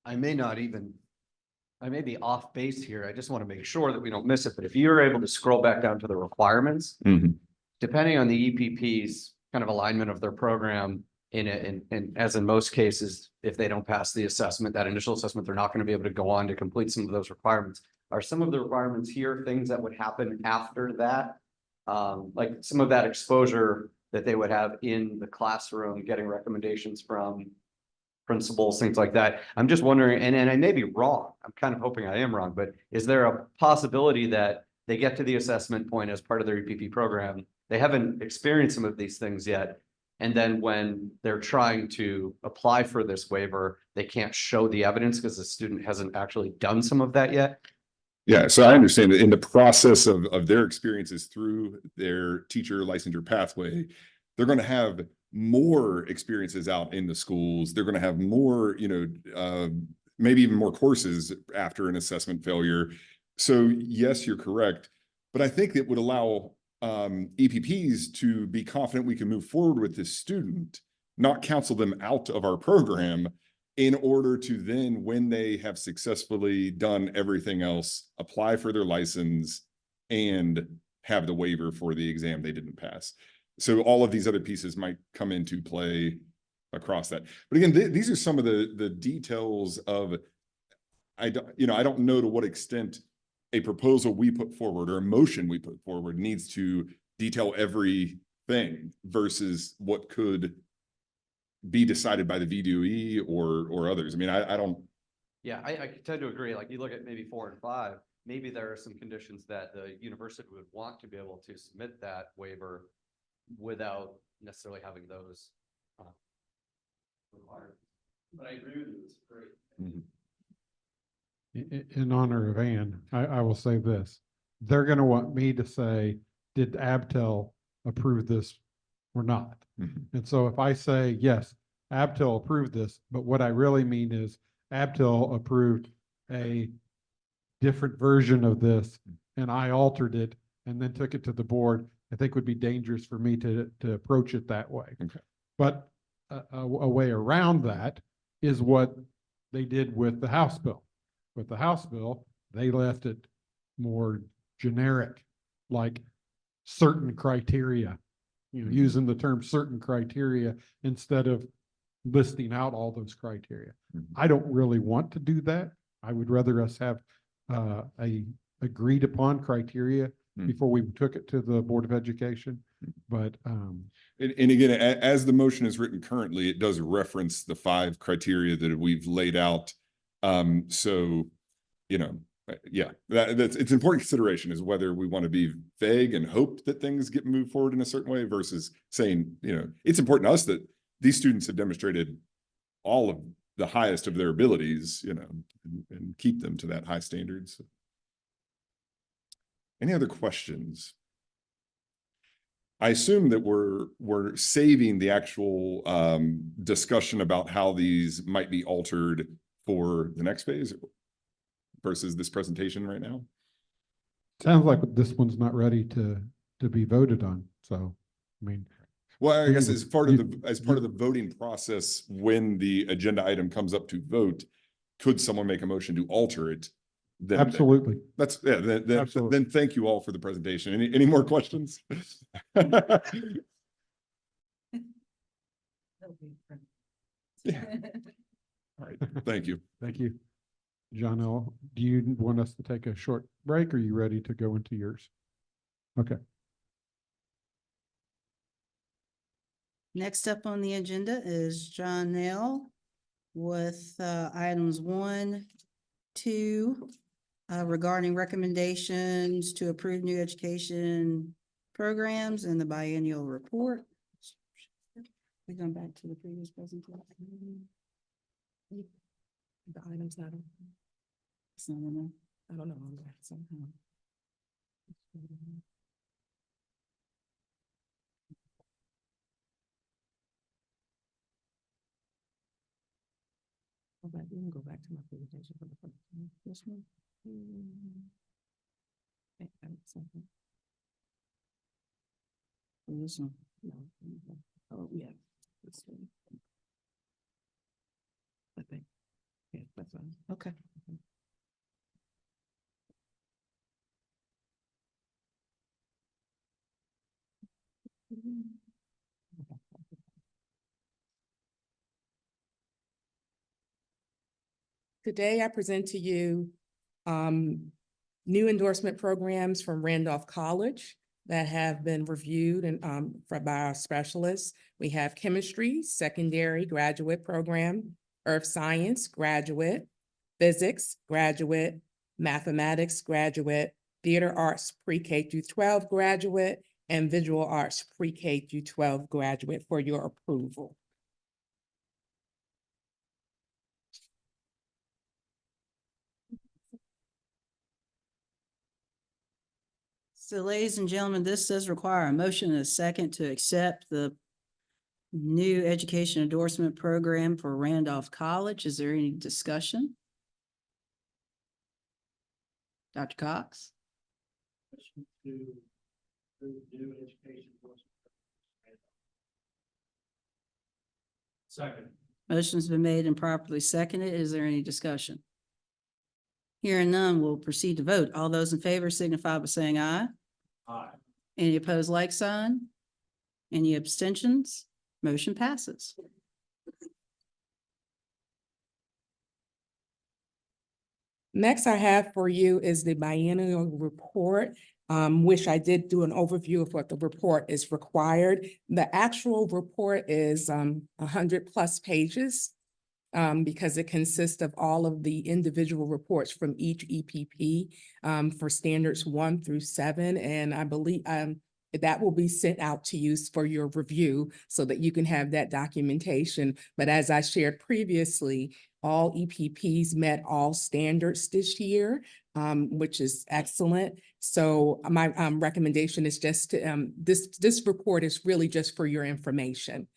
I may not even, I may be off base here. I just want to make sure that we don't miss it. But if you're able to scroll back down to the requirements, Mhm. depending on the EPP's kind of alignment of their program and as in most cases, if they don't pass the assessment, that initial assessment, they're not going to be able to go on to complete some of those requirements. Are some of the requirements here things that would happen after that? Like some of that exposure that they would have in the classroom, getting recommendations from principals, things like that. I'm just wondering, and I may be wrong. I'm kind of hoping I am wrong, but is there a possibility that they get to the assessment point as part of their EPP program? They haven't experienced some of these things yet. And then when they're trying to apply for this waiver, they can't show the evidence because the student hasn't actually done some of that yet. Yeah, so I understand that in the process of their experiences through their teacher licensure pathway, they're going to have more experiences out in the schools. They're going to have more, maybe even more courses after an assessment failure. So yes, you're correct. But I think it would allow EPPs to be confident we can move forward with this student, not counsel them out of our program, in order to then, when they have successfully done everything else, apply for their license and have the waiver for the exam they didn't pass. So all of these other pieces might come into play across that. But again, these are some of the details of, I don't know to what extent a proposal we put forward or a motion we put forward needs to detail everything versus what could be decided by the VDOE or others. I mean, I don't. Yeah, I tend to agree. Like you look at maybe 4 and 5, maybe there are some conditions that the university would want to be able to submit that waiver without necessarily having those required. But I agree with you, it's great. In honor of Ann, I will say this. They're gonna want me to say, did Abtel approve this or not? And so if I say, yes, Abtel approved this, but what I really mean is Abtel approved a different version of this and I altered it and then took it to the board, I think would be dangerous for me to approach it that way. Okay. But a way around that is what they did with the House bill. With the House bill, they left it more generic, like certain criteria, using the term certain criteria instead of listing out all those criteria. I don't really want to do that. I would rather us have a agreed upon criteria before we took it to the Board of Education. But and again, as the motion is written currently, it does reference the 5 criteria that we've laid out. So, yeah, it's important consideration is whether we want to be vague and hope that things get moved forward in a certain way versus saying, it's important to us that these students have demonstrated all of the highest of their abilities, and keep them to that high standards. Any other questions? I assume that we're saving the actual discussion about how these might be altered for the next phase versus this presentation right now. sounds like this one's not ready to be voted on. So, I mean. Well, I guess as part of the voting process, when the agenda item comes up to vote, could someone make a motion to alter it? Then Absolutely. That's Absolutely. then thank you all for the presentation. Any more questions? Yeah. All right, thank you. Thank you. John L., do you want us to take a short break? Or are you ready to go into yours? Okay. Next up on the agenda is John Nell with items 1, 2, regarding recommendations to approve new education programs and the biennial report. We going back to the previous presentation? The items not on. It's not in there. I don't know on that somehow. Go back, we can go back to my presentation for the first time. This one. Okay, that's something. This one. No, no. Oh, yeah. This one. I think. Yeah, that's fine. Okay. Today, I present to you new endorsement programs from Randolph College that have been reviewed and by our specialists. We have chemistry, secondary graduate program, earth science graduate, physics graduate, mathematics graduate, theater arts pre-K through 12 graduate, and visual arts pre-K through 12 graduate for your approval. So ladies and gentlemen, this does require a motion and a second to accept the new education endorsement program for Randolph College. Is there any discussion? Dr. Cox? Second. Motion's been made and properly seconded. Is there any discussion? Hearing none, we'll proceed to vote. All those in favor signify by saying aye. Aye. Any opposed, like sign? Any abstentions? Motion passes. Next I have for you is the biennial report, which I did do an overview of what the report is required. The actual report is 100+ pages. Because it consists of all of the individual reports from each EPP for standards 1 through 7. And I believe that will be sent out to you for your review so that you can have that documentation. But as I shared previously, all EPPs met all standards this year, which is excellent. So my recommendation is just to, this report is really just for your information.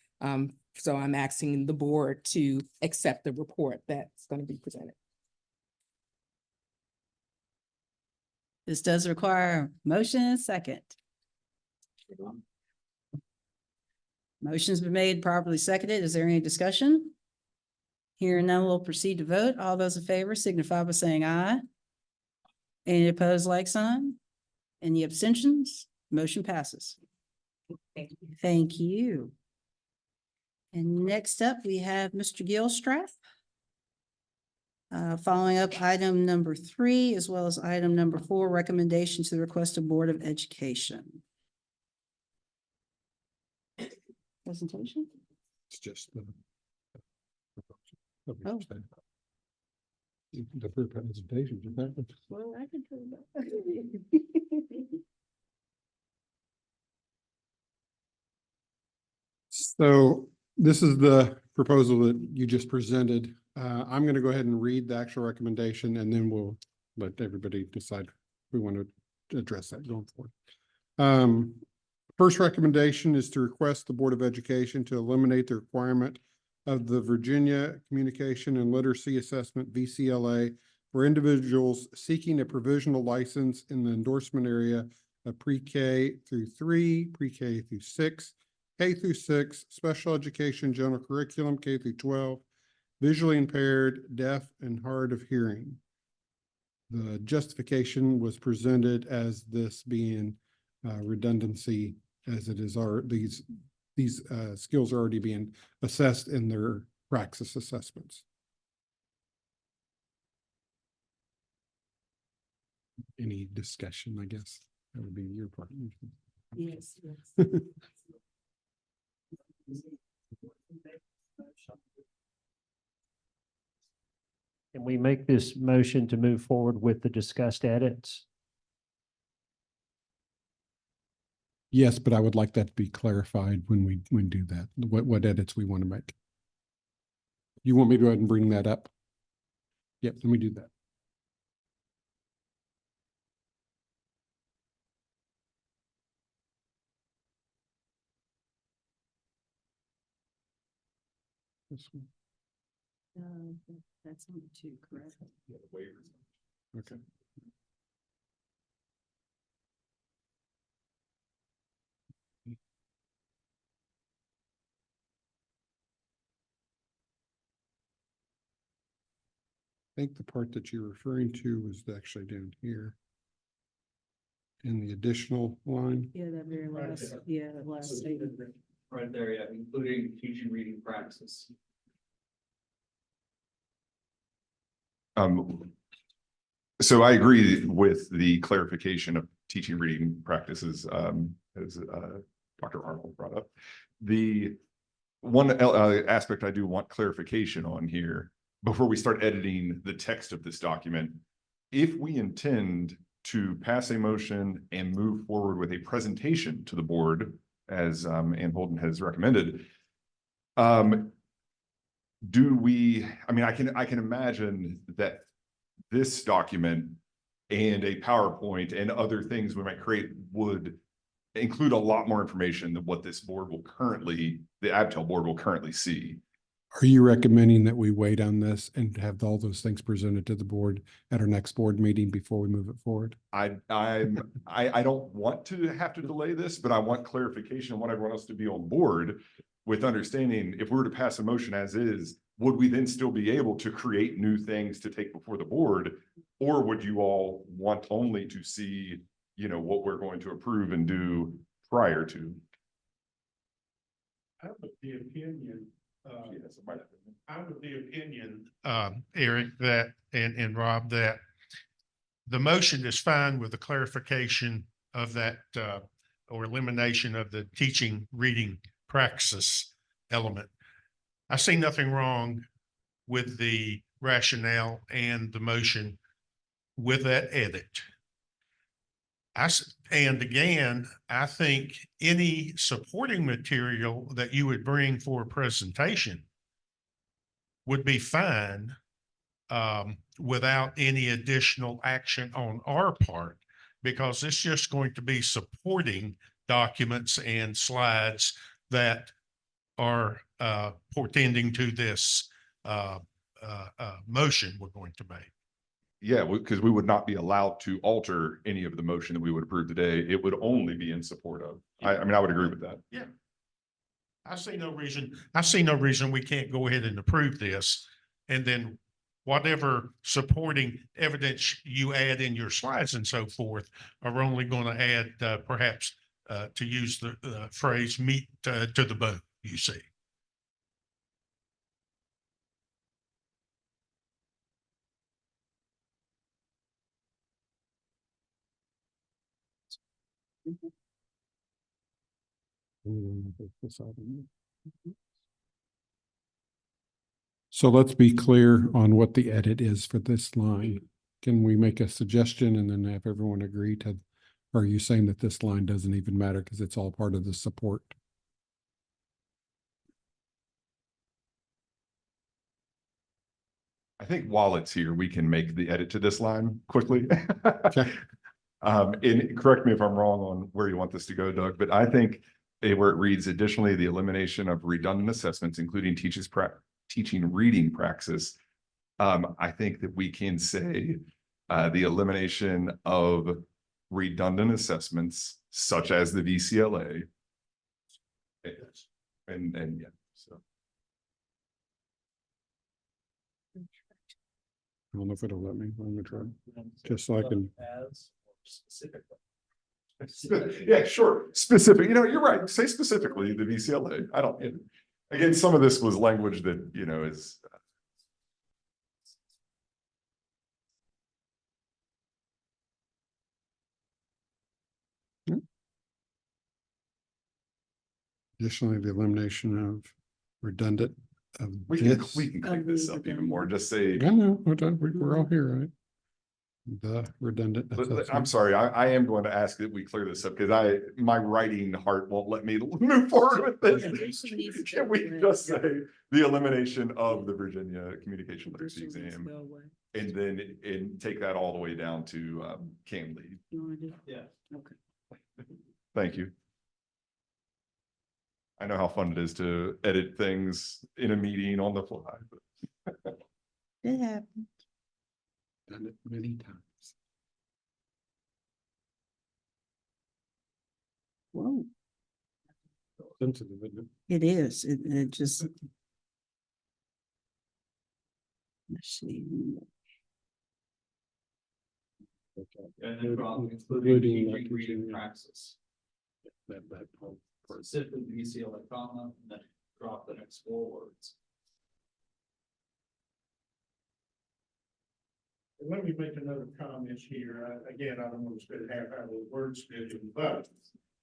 So I'm asking the board to accept the report that's going to be presented. This does require motion and second. Motion's been made, properly seconded. Is there any discussion? Hearing none, we'll proceed to vote. All those in favor signify by saying aye. Any opposed, like sign? Any abstentions? Motion passes. Thank you. And next up, we have Mr. Gilstrap. Following up item number 3, as well as item number 4, recommendation to the request of Board of Education. Presentation? It's just the. Oh. The presentation, did that? Well, I can turn that. So this is the proposal that you just presented. I'm going to go ahead and read the actual recommendation and then we'll let everybody decide if we want to address that going forward. First recommendation is to request the Board of Education to eliminate the requirement of the Virginia Communication and Literacy Assessment VCLA for individuals seeking a provisional license in the endorsement area of pre-K through 3, pre-K through 6, K through 6, special education, general curriculum, K through 12, visually impaired, deaf, and hard of hearing. The justification was presented as this being redundancy, as it is these skills are already being assessed in their praxis assessments. Any discussion, I guess, that would be your part. Yes. Can we make this motion to move forward with the discussed edits? Yes, but I would like that to be clarified when we do that, what edits we want to make. You want me to go ahead and bring that up? Yep, let me do that. This one. That's number 2, correct? Okay. I think the part that you're referring to was actually down here in the additional line. Yeah, that very last, yeah, that last statement. Right there, yeah, including teaching reading practices. So I agree with the clarification of teaching reading practices, as Dr. Arnold brought up. The one aspect I do want clarification on here before we start editing the text of this document, if we intend to pass a motion and move forward with a presentation to the board, as Ann Holden has recommended, do we, I mean, I can imagine that this document and a PowerPoint and other things we might create would include a lot more information than what this board will currently, the Abtel board will currently see. Are you recommending that we wait on this and have all those things presented to the board at our next board meeting before we move it forward? I don't want to have to delay this, but I want clarification. I want everyone else to be on board with understanding if we were to pass a motion as is, would we then still be able to create new things to take before the board? Or would you all want only to see, you know, what we're going to approve and do prior to? I would the opinion, Eric, that, and Rob, that the motion is fine with the clarification of that, or elimination of the teaching reading praxis element. I see nothing wrong with the rationale and the motion with that edit. And again, I think any supporting material that you would bring for a presentation would be fine without any additional action on our part, because it's just going to be supporting documents and slides that are portending to this motion we're going to make. Yeah, because we would not be allowed to alter any of the motion that we would approve today. It would only be in support of. I mean, I would agree with that. Yeah. I see no reason we can't go ahead and approve this. And then whatever supporting evidence you add in your slides and so forth are only going to add perhaps to use the phrase meat to the bone, you see. So let's be clear on what the edit is for this line. Can we make a suggestion and then have everyone agree to, or are you saying that this line doesn't even matter because it's all part of the support? I think while it's here, we can make the edit to this line quickly. Okay. And correct me if I'm wrong on where you want this to go, Doug, but I think where it reads, additionally, the elimination of redundant assessments, including teaching reading praxis. I think that we can say the elimination of redundant assessments such as the VCLA. And yeah, so. I don't know if it'll let me. I'm gonna try. Just so I can. As specifically. Yeah, sure. Specific, you know, you're right. Say specifically the VCLA. I don't, again, some of this was language that, you know, is. Additionally, the elimination of redundant of We can this. clean this up even more. Just say, I know, we're all here, right? The redundant. I'm assessment. sorry, I am going to ask that we clear this up because my writing heart won't let me move forward with this. Can we just say the elimination of the Virginia Communication Literacy Exam? And then take that all the way down to CAM lead. Yeah. Okay. Thank you. I know how fun it is to edit things in a meeting on the fly. But It happened. Done it many times. Whoa, Sensitive, isn't it? it is. It just. Let's see. And then drop Including including that teaching reading Virginia. praxis. That part. Specifically VCLA comma, and then drop the next 4 words. Let me make another comment here. Again, I don't want to spend half hour with word spinning, but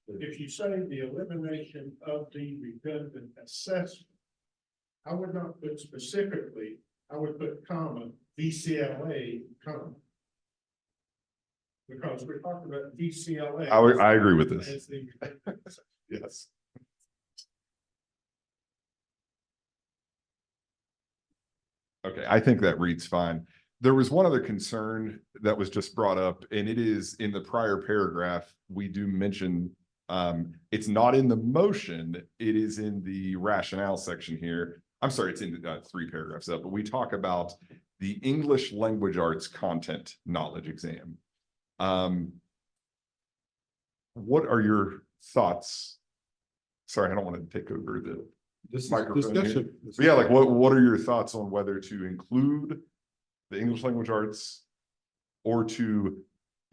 if you say the elimination of the redundant assessment, I would not put specifically, I would put comma, VCLA, comma. Because we're talking about VCLA. I agree with this. as the redundant assessment. Yes. Okay, I think that reads fine. There was one other concern that was just brought up, and it is in the prior paragraph, we do mention, it's not in the motion, it is in the rationale section here. I'm sorry, it's in 3 paragraphs up, but we talk about the English language arts content knowledge exam. What are your thoughts? Sorry, I don't want to take over the microphone here. Discussion. But yeah, like what are your thoughts on whether to include the English language arts or to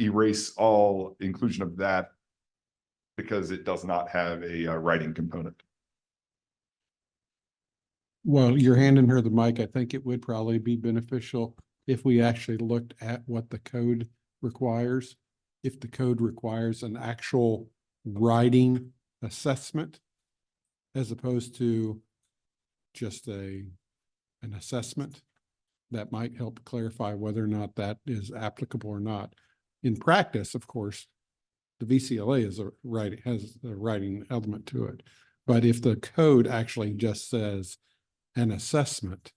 erase all inclusion of that because it does not have a writing component? Well, you're handing her the mic. I think it would probably be beneficial if we actually looked at what the code requires, if the code requires an actual writing assessment as opposed to just an assessment, that might help clarify whether or not that is applicable or not. In practice, of course, the VCLA is has a writing element to it. But if the code actually just says an assessment,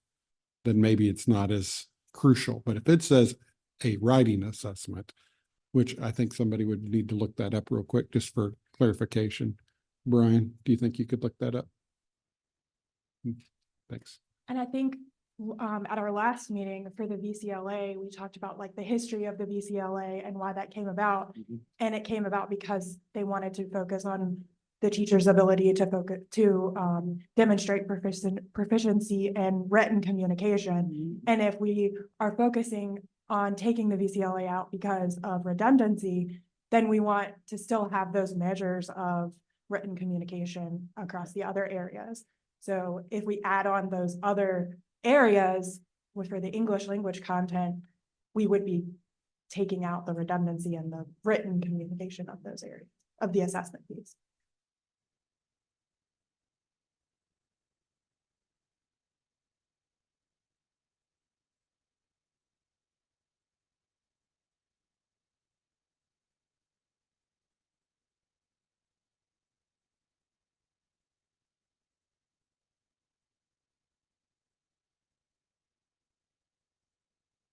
then maybe it's not as crucial. But if it says a writing assessment, which I think somebody would need to look that up real quick just for clarification. Brian, do you think you could look that up? Thanks. And I think at our last meeting for the VCLA, we talked about like the history of the VCLA and why that came about. And it came about because they wanted to focus on the teacher's ability to demonstrate proficiency in written communication. And if we are focusing on taking the VCLA out because of redundancy, then we want to still have those measures of written communication across the other areas. So if we add on those other areas for the English language content, we would be taking out the redundancy and the written communication of those areas of the assessment piece.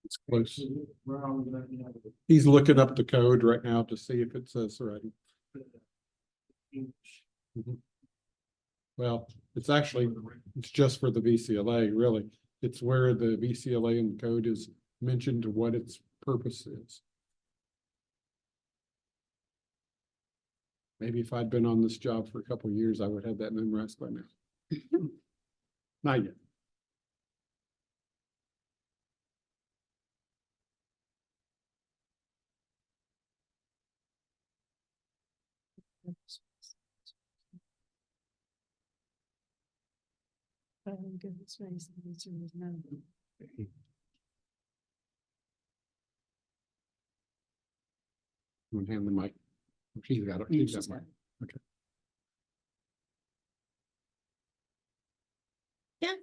It's close. He's looking up the code right now to see if it says right. Mhm. Well, it's just for the VCLA, really. It's where the VCLA in the code is mentioned to what its purpose is. Maybe if I'd been on this job for a couple of years, I would have that memorized by now. Not yet. Hand the mic. She's got it. She's got mine. Okay. Yeah.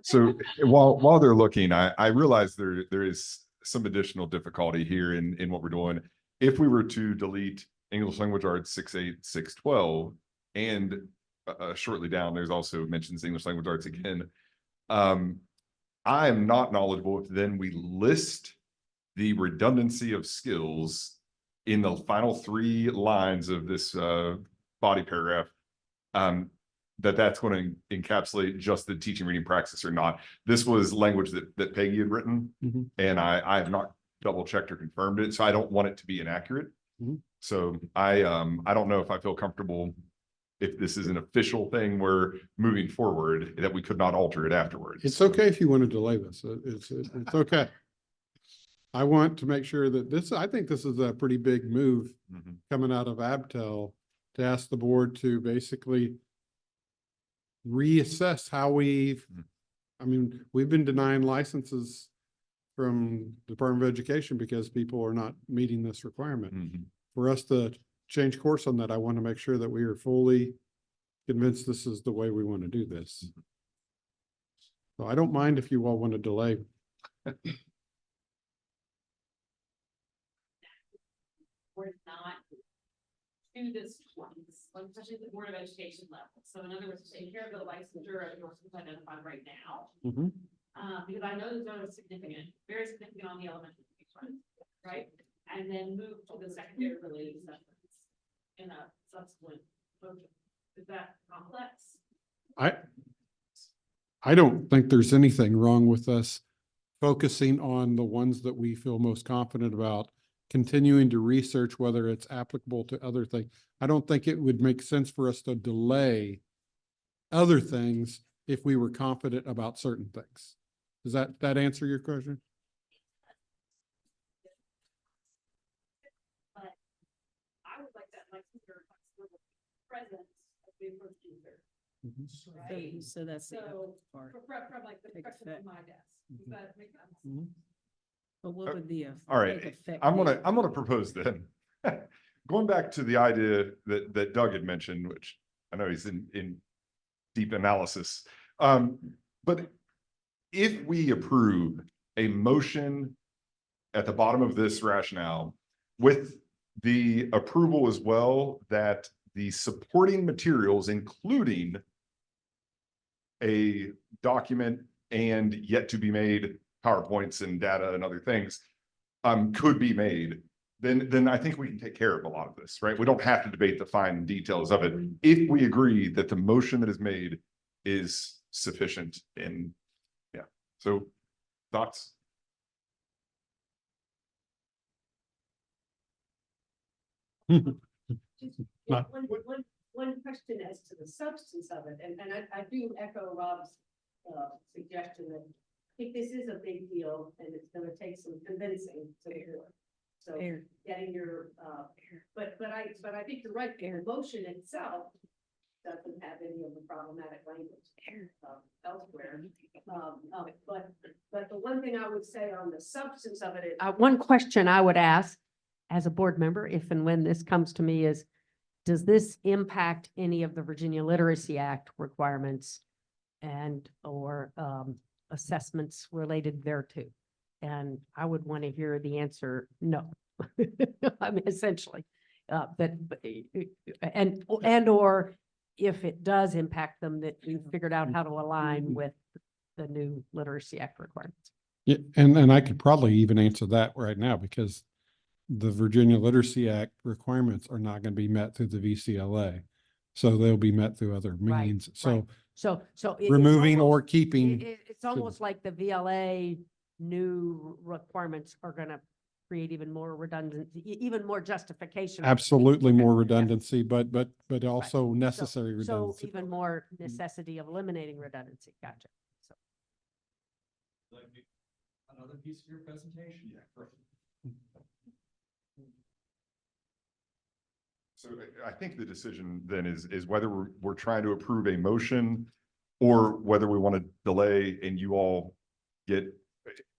So while they're looking, I realize there is some additional difficulty here in what we're doing. If we were to delete English language arts 6.8, 6.12, and shortly down, there's also mentions English language arts again. I am not knowledgeable if then we list the redundancy of skills in the final 3 lines of this body paragraph. That's going to encapsulate just the teaching reading practice or not. This was language that Peggy had written, and I have not double checked or confirmed it, so I don't want it to be inaccurate. So I don't know if I feel comfortable if this is an official thing where moving forward that we could not alter it afterwards. It's okay if you want to delay this. It's okay. I want to make sure that I think this is a pretty big move coming out of Abtel to ask the board to basically reassess how we've been denying licenses from the Department of Education because people are not meeting this requirement. For us to change course on that, I want to make sure that we are fully convinced this is the way we want to do this. So I don't mind if you all want to delay. We're not do this once, especially at the Board of Education level. So in other words, take care of the licensure of your identified right now. Because I know those are significant, very significant on the elementary front, right? And then move to the secondary related assessments in a subsequent motion. Is that complex? I don't think there's anything wrong with us focusing on the ones that we feel most confident about, continuing to research whether it's applicable to other things. I don't think it would make sense for us to delay other things if we were confident about certain things. Does that answer your question? But I would like that licensure presence the approach to the Mhm. right? So that's the So, part. from like the Take person effect. from my desk. Does Mhm. that make sense? Mhm. But what would the? All right, take effect I'm be? gonna propose then. Going back to the idea that Doug had mentioned, which I know he's in deep analysis. But if we approve a motion at the bottom of this rationale with the approval as well that the supporting materials, including a document and yet to be made PowerPoints and data and other things, could be made, then I think we can take care of a lot of this, right? We don't have to debate the fine details of it. If we agree that the motion that is made is sufficient in, yeah. So thoughts? Not- One question as to the substance of it, and I do echo Rob's suggestion that I think this is a big deal and it's gonna take some convincing to do it. So Fair. getting your, but I think you're right, the motion itself doesn't have any of the problematic language elsewhere. But the one thing I would say on the substance of it is. One question I would ask as a board member, if and when this comes to me, is does this impact any of the Virginia Literacy Act requirements and or assessments related thereto? And I would want to hear the answer, no. I mean, essentially, and or if it does impact them, that we've figured out how to align with the new Literacy Act requirements. Yeah, and I could probably even answer that right now because the Virginia Literacy Act requirements are not going to be met through the VCLA. So they'll be met through other Right, means. right. So It's removing or almost- keeping. It's almost like the VLA new requirements are gonna create even more redundancy, even more justification. Absolutely more Yeah. redundancy, but also So- necessary So redundancy. even more necessity of eliminating redundancy. Gotcha. So Another piece of your presentation? Yeah, perfect. So I think the decision then is whether we're trying to approve a motion or whether we want to delay and you all get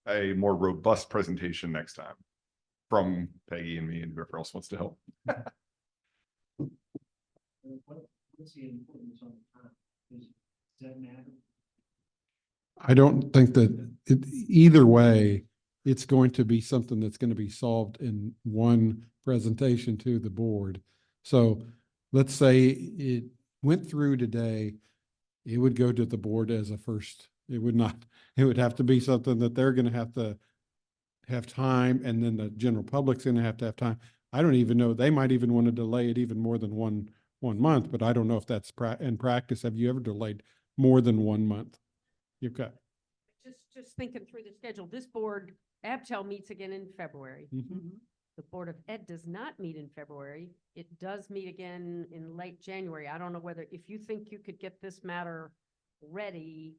a more robust presentation next time from Peggy and me and whoever else wants to help. What's the importance on the time? Does that matter? I don't think that either way, it's going to be something that's going to be solved in one presentation to the board. So let's say it went through today, it would go to the board as a first. It would not, it would have to be something that they're going to have time, and then the general public's going to have time. I don't even know, they might even want to delay it even more than one month, but I don't know if that's in practice. Have you ever delayed more than 1 month? Okay. just thinking through the schedule, this board, Abtel meets again in February. The Board of Ed does not meet in February. It does meet again in late January. I don't know whether, if you think you could get this matter ready,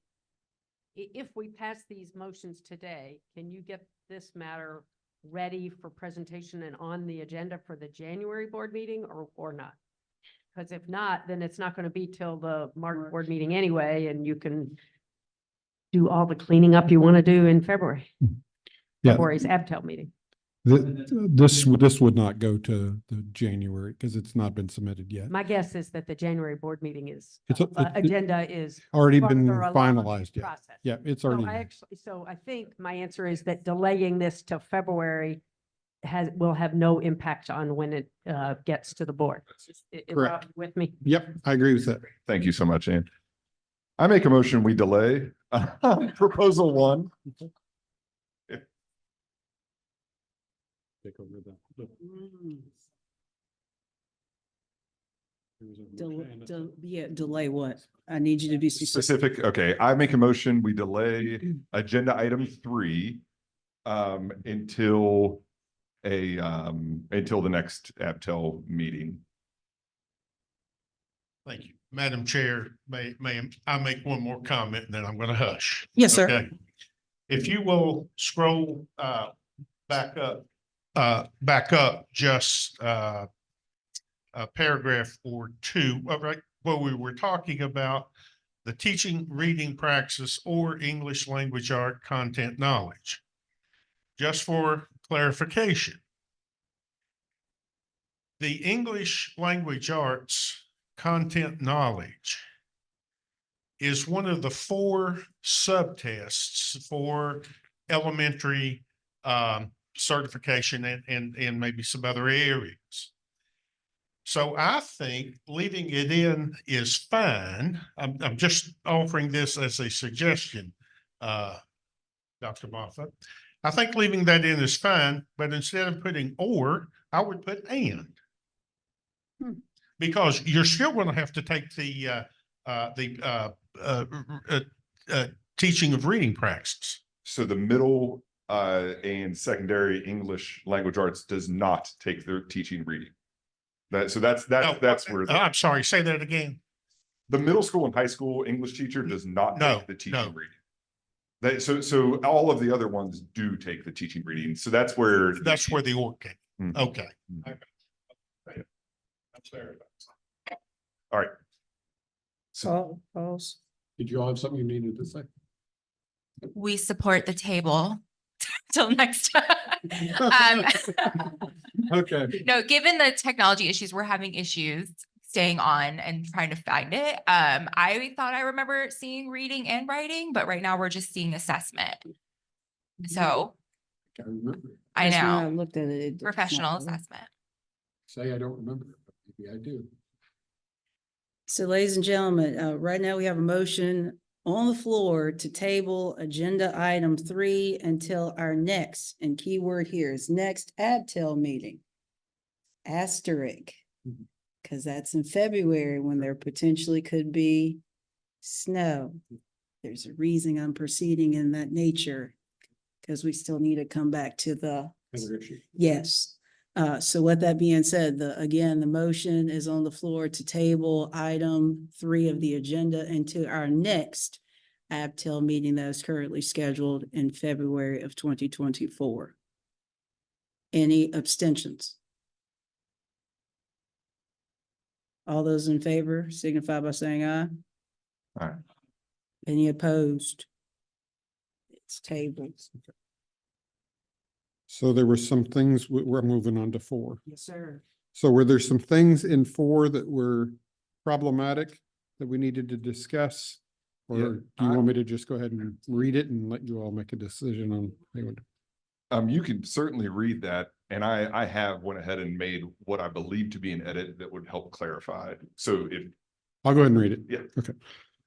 if we pass these motions today, can you get this matter ready for presentation and on the agenda for the January board meeting or not? Because if not, then it's not going to be till the March board meeting anyway, and you can do all the cleaning up you want to do in February. Yeah. February's Abtel meeting. This would not go to the January because it's not been submitted yet. My guess is that the January board meeting is, It's agenda is already been farther along finalized. the Yeah. process. Yeah, it's So already. so I think my answer is that delaying this till February will have no impact on when it gets to the board. Correct. With me? Yep, I agree with that. Thank you so much, Ann. I make a motion, we delay proposal 1. Take over Delay what? I need you to be specific. Specific, okay, I make a motion, we delay agenda item 3 until the next Abtel meeting. Thank you. Madam Chair, may I make one more comment and then I'm going to hush. Yes, sir. Okay. If you will scroll back up just a paragraph or two, right where we were talking about the teaching, reading praxis, or English language art content knowledge. Just for clarification, the English language arts content knowledge is one of the 4 subtests for elementary certification and maybe some other areas. So I think leaving it in is fine. I'm just offering this as a suggestion, Dr. Moffat. I think leaving that in is fine, but instead of putting or, I would put and. Because you're still going to have to take the teaching of reading praxis. So the middle and secondary English language arts does not take their teaching reading. That's where I'm sorry, say that again. the middle school and high school English teacher does not No, take the teaching no. reading. So all of the other ones do take the teaching reading. So that's where the org came. Mhm. Okay. Mhm. That's fair. All right. Pause. Did you all have something you needed to say? We support the table till next time. Okay. No, given the technology issues, we're having issues staying on and trying to find it. I thought I remember seeing reading and writing, but right now we're just seeing assessment. So Can't remember. I That's when I know, looked at it. It's not professional there. assessment. Say I don't remember, but maybe I do. So ladies and gentlemen, right now we have a motion on the floor to table agenda item 3 until our next, and keyword here is next Abtel meeting. Asterisk, because that's in February when there potentially could be snow. There's a reason I'm proceeding in that nature, because we still need to come back to the, Other issue. yes. So with that being said, again, the motion is on the floor to table item 3 of the agenda into our next Abtel meeting that is currently scheduled in February of 2024. Any abstentions? All those in favor signify by saying aye. All right. Any opposed? It's tabled. So there were some things, we're moving on to 4. Yes, sir. So were there some things in 4 that were problematic that we needed to discuss? Or Yeah, do you want me to just go ahead and read it and let you all make a decision on? You can certainly read that, and I have went ahead and made what I believe to be an edit that would help clarify. So if I'll go ahead and read it. Yeah. Okay.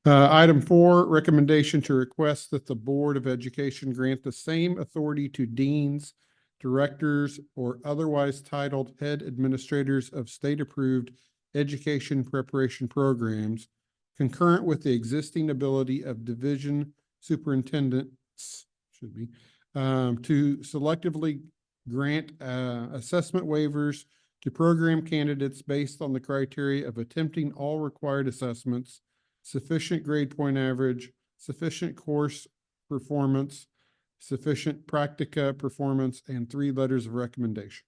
Item 4, recommendation to request that the Board of Education grant the same authority to deans, directors, or otherwise titled head administrators of state-approved education preparation programs concurrent with the existing ability of division superintendents, should be, to selectively grant assessment waivers to program candidates based on the criteria of attempting all required assessments, sufficient grade point average, sufficient course performance, sufficient practica performance, and 3 letters of recommendation.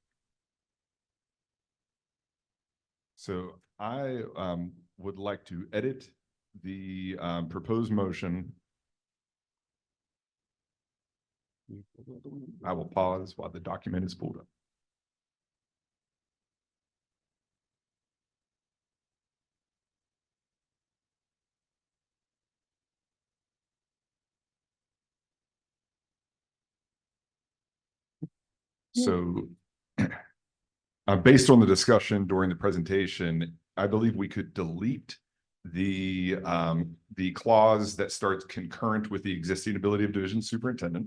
So I would like to edit the proposed motion. I will pause while the document is pulled up. So based on the discussion during the presentation, I believe we could delete the clause that starts concurrent with the existing ability of division superintendent.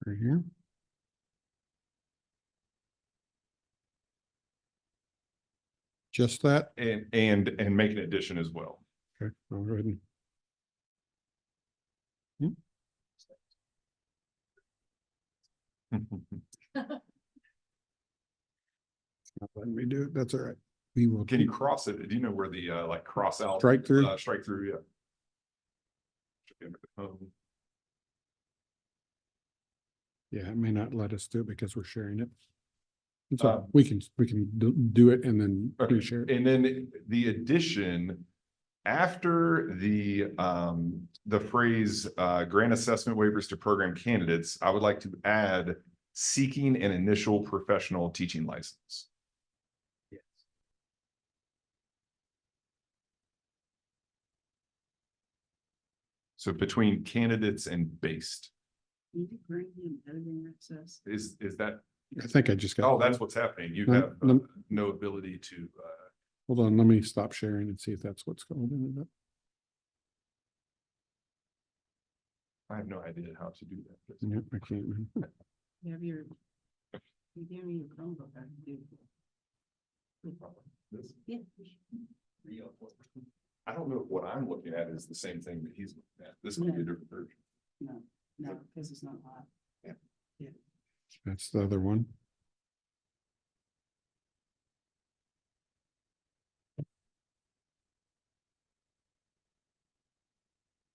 Right here. Just that? And make an addition as well. Okay, I'll go ahead and. Not letting me do it. That's all right. We will. Can you cross it? Do you know where the like cross out? Strike through? Strike through, yeah. Should be under the home. Yeah, it may not let us do it because we're sharing it. So we can do it and then Okay, share it. and then the addition after the phrase, grant assessment waivers to program candidates, I would like to add seeking an initial professional teaching license. So between candidates and based, is that, I think I just got. oh, that's what's happening. You No, have no. no ability to, Hold on, let me stop sharing and see if that's what's going on. I have no idea how to do that. Yep, I can't. You have your, you give me your Chromebook, I can do. This- Yeah. I don't know if what I'm looking at is the same thing that he's looking at. This might be a different version. No, because it's not hot. That's the other one.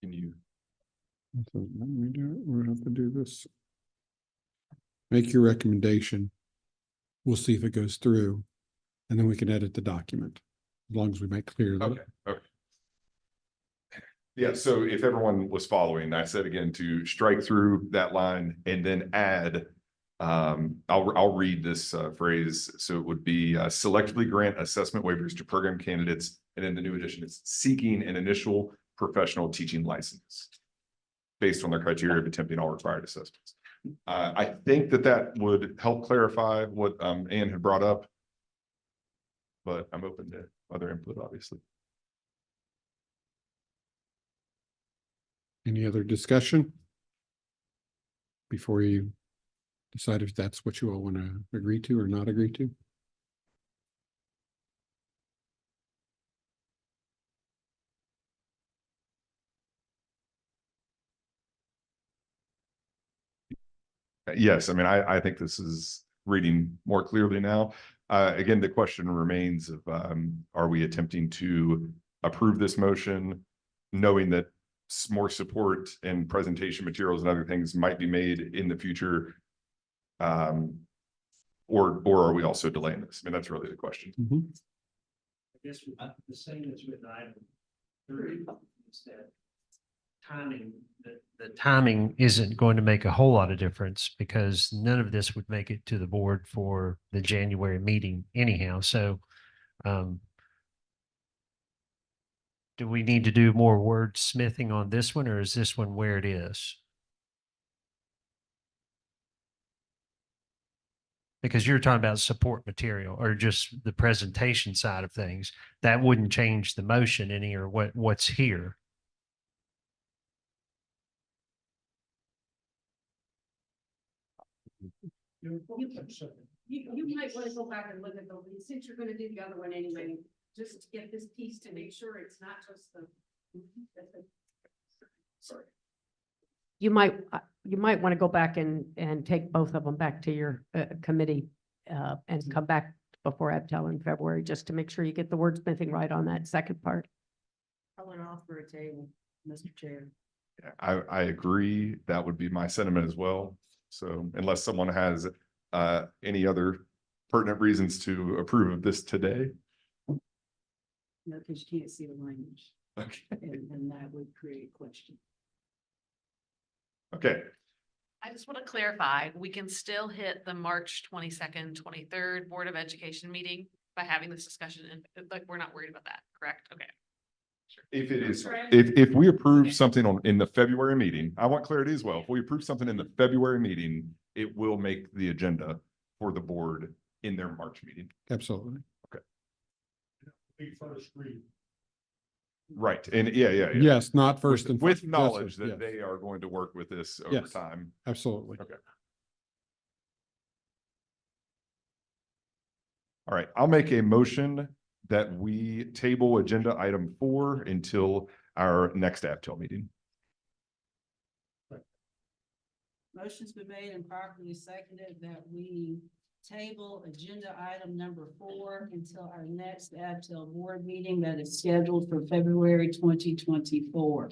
Can you? So let me do it. We're gonna have to do this. Make your recommendation. We'll see if it goes through. And then we can edit the document. As long as we make clear that. Okay, okay. Yeah, so if everyone was following, I said again to strike through that line and then add, I'll read this phrase. So it would be selectively grant assessment waivers to program candidates. And then the new addition is seeking an initial professional teaching license based on the criteria of attempting all required assessments. I think that would help clarify what Ann had brought up. But I'm open to other input, obviously. Any other discussion? Before you decide if that's what you all want to agree to or not agree to? Yes, I mean, I think this is reading more clearly now. Again, the question remains of, are we attempting to approve this motion, knowing that more support and presentation materials and other things might be made in the future? Or are we also delaying this? I mean, that's really the question. I guess the same as with item 3, is that timing, the timing isn't going to make a whole lot of difference because none of this would make it to the board for the January meeting anyhow. So, do we need to do more wordsmithing on this one, or is this one where it is? Because you're talking about support material or just the presentation side of things. That wouldn't change the motion any or what's here. You might want to go back and look at the, since you're gonna do the other one anyway, just to get this piece to make sure it's not just the. Sorry. You might want to go back and take both of them back to your committee and come back before Abtel in February, just to make sure you get the wordsmithing right on that second part. I want to offer a table, Mr. Chair. I agree. That would be my sentiment as well. So unless someone has any other pertinent reasons to approve of this today. No, because you can't see the language. Okay. And that would create a question. Okay. I just want to clarify, we can still hit the March 22nd, 23rd Board of Education meeting by having this discussion, and like, we're not worried about that, correct? Okay. If it is, if we approve something in the February meeting, I want clarity as well. If we approve something in the February meeting, it will make the agenda for the board in their March meeting. Absolutely. First read. Right. And yeah. Yes, not first and. With yes, knowledge yes. that they are going to work with this over Yes. time. Absolutely. Okay. All right, I'll make a motion that we table agenda item 4 until our next Abtel meeting. Motion's been made and properly seconded that we table agenda item number 4 until our next Abtel board meeting that is scheduled for February 2024.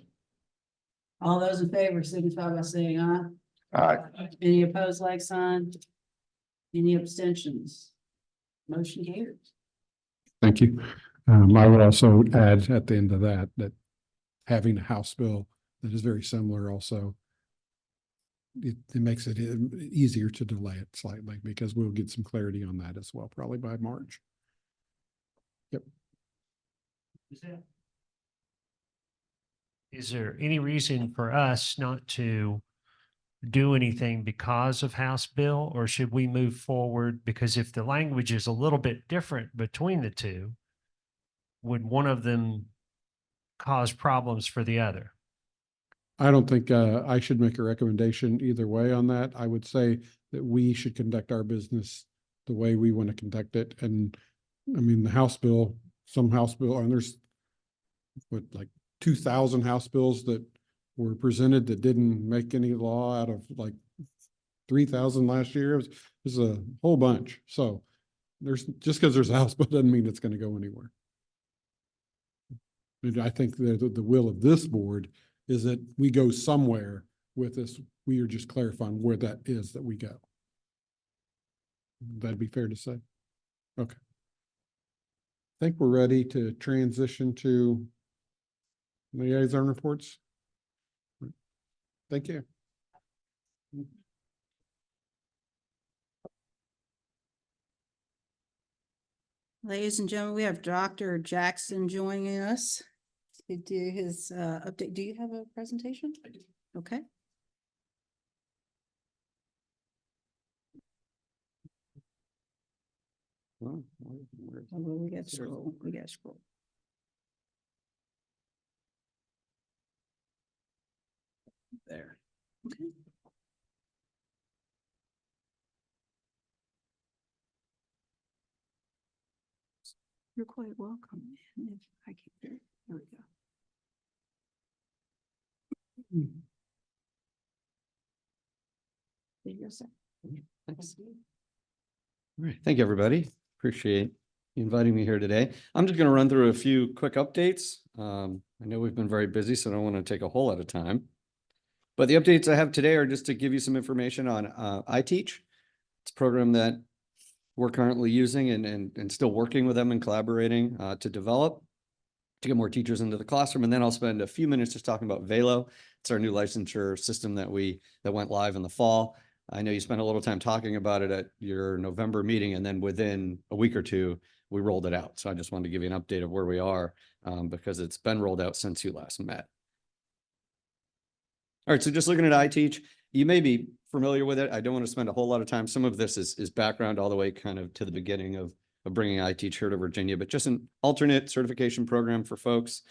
All those in favor signify by saying aye. Aye. Any opposed, like sign? Any abstentions? Motion carries. Thank you. I would also add at the end of that, that having a House bill that is very similar also, it makes it easier to delay it slightly because we'll get some clarity on that as well, probably by March. Yep. Is there any reason for us not to do anything because of House bill, or should we move forward? Because if the language is a little bit different between the two, would one of them cause problems for the other? I don't think I should make a recommendation either way on that. I would say that we should conduct our business the way we want to conduct it. And I mean, the House bill, some House bill, and there's what, like 2,000 House bills that were presented that didn't make any law out of like 3,000 last year. It was a whole bunch. So there's, just because there's a House bill doesn't mean it's going to go anywhere. And I think the will of this board is that we go somewhere with this. We are just clarifying where that is that we go. That'd be fair to say. Okay. I think we're ready to transition to liaison reports. Thank you. Ladies and gentlemen, we have Dr. Jackson joining us to do his update. Do you have a presentation? I do. Okay. Well, We got scroll. We got scroll. There. Okay. You're quite welcome. And if I can, here we go. There you go, sir. Thanks. All right. Thank you, everybody. Appreciate you inviting me here today. I'm just going to run through a few quick updates. I know we've been very busy, so I don't want to take a whole lot of time. But the updates I have today are just to give you some information on iTeach. It's a program that we're currently using and still working with them and collaborating to develop to get more teachers into the classroom. And then I'll spend a few minutes just talking about Velo. It's our new licensure system that went live in the fall. I know you spent a little time talking about it at your November meeting, and then within a week or two, we rolled it out. So I just wanted to give you an update of where we are because it's been rolled out since you last met. All right, so just looking at iTeach, you may be familiar with it. I don't want to spend a whole lot of time. Some of this is background all the way kind of to the beginning of bringing iTeach here to Virginia, but just an alternate certification program for folks.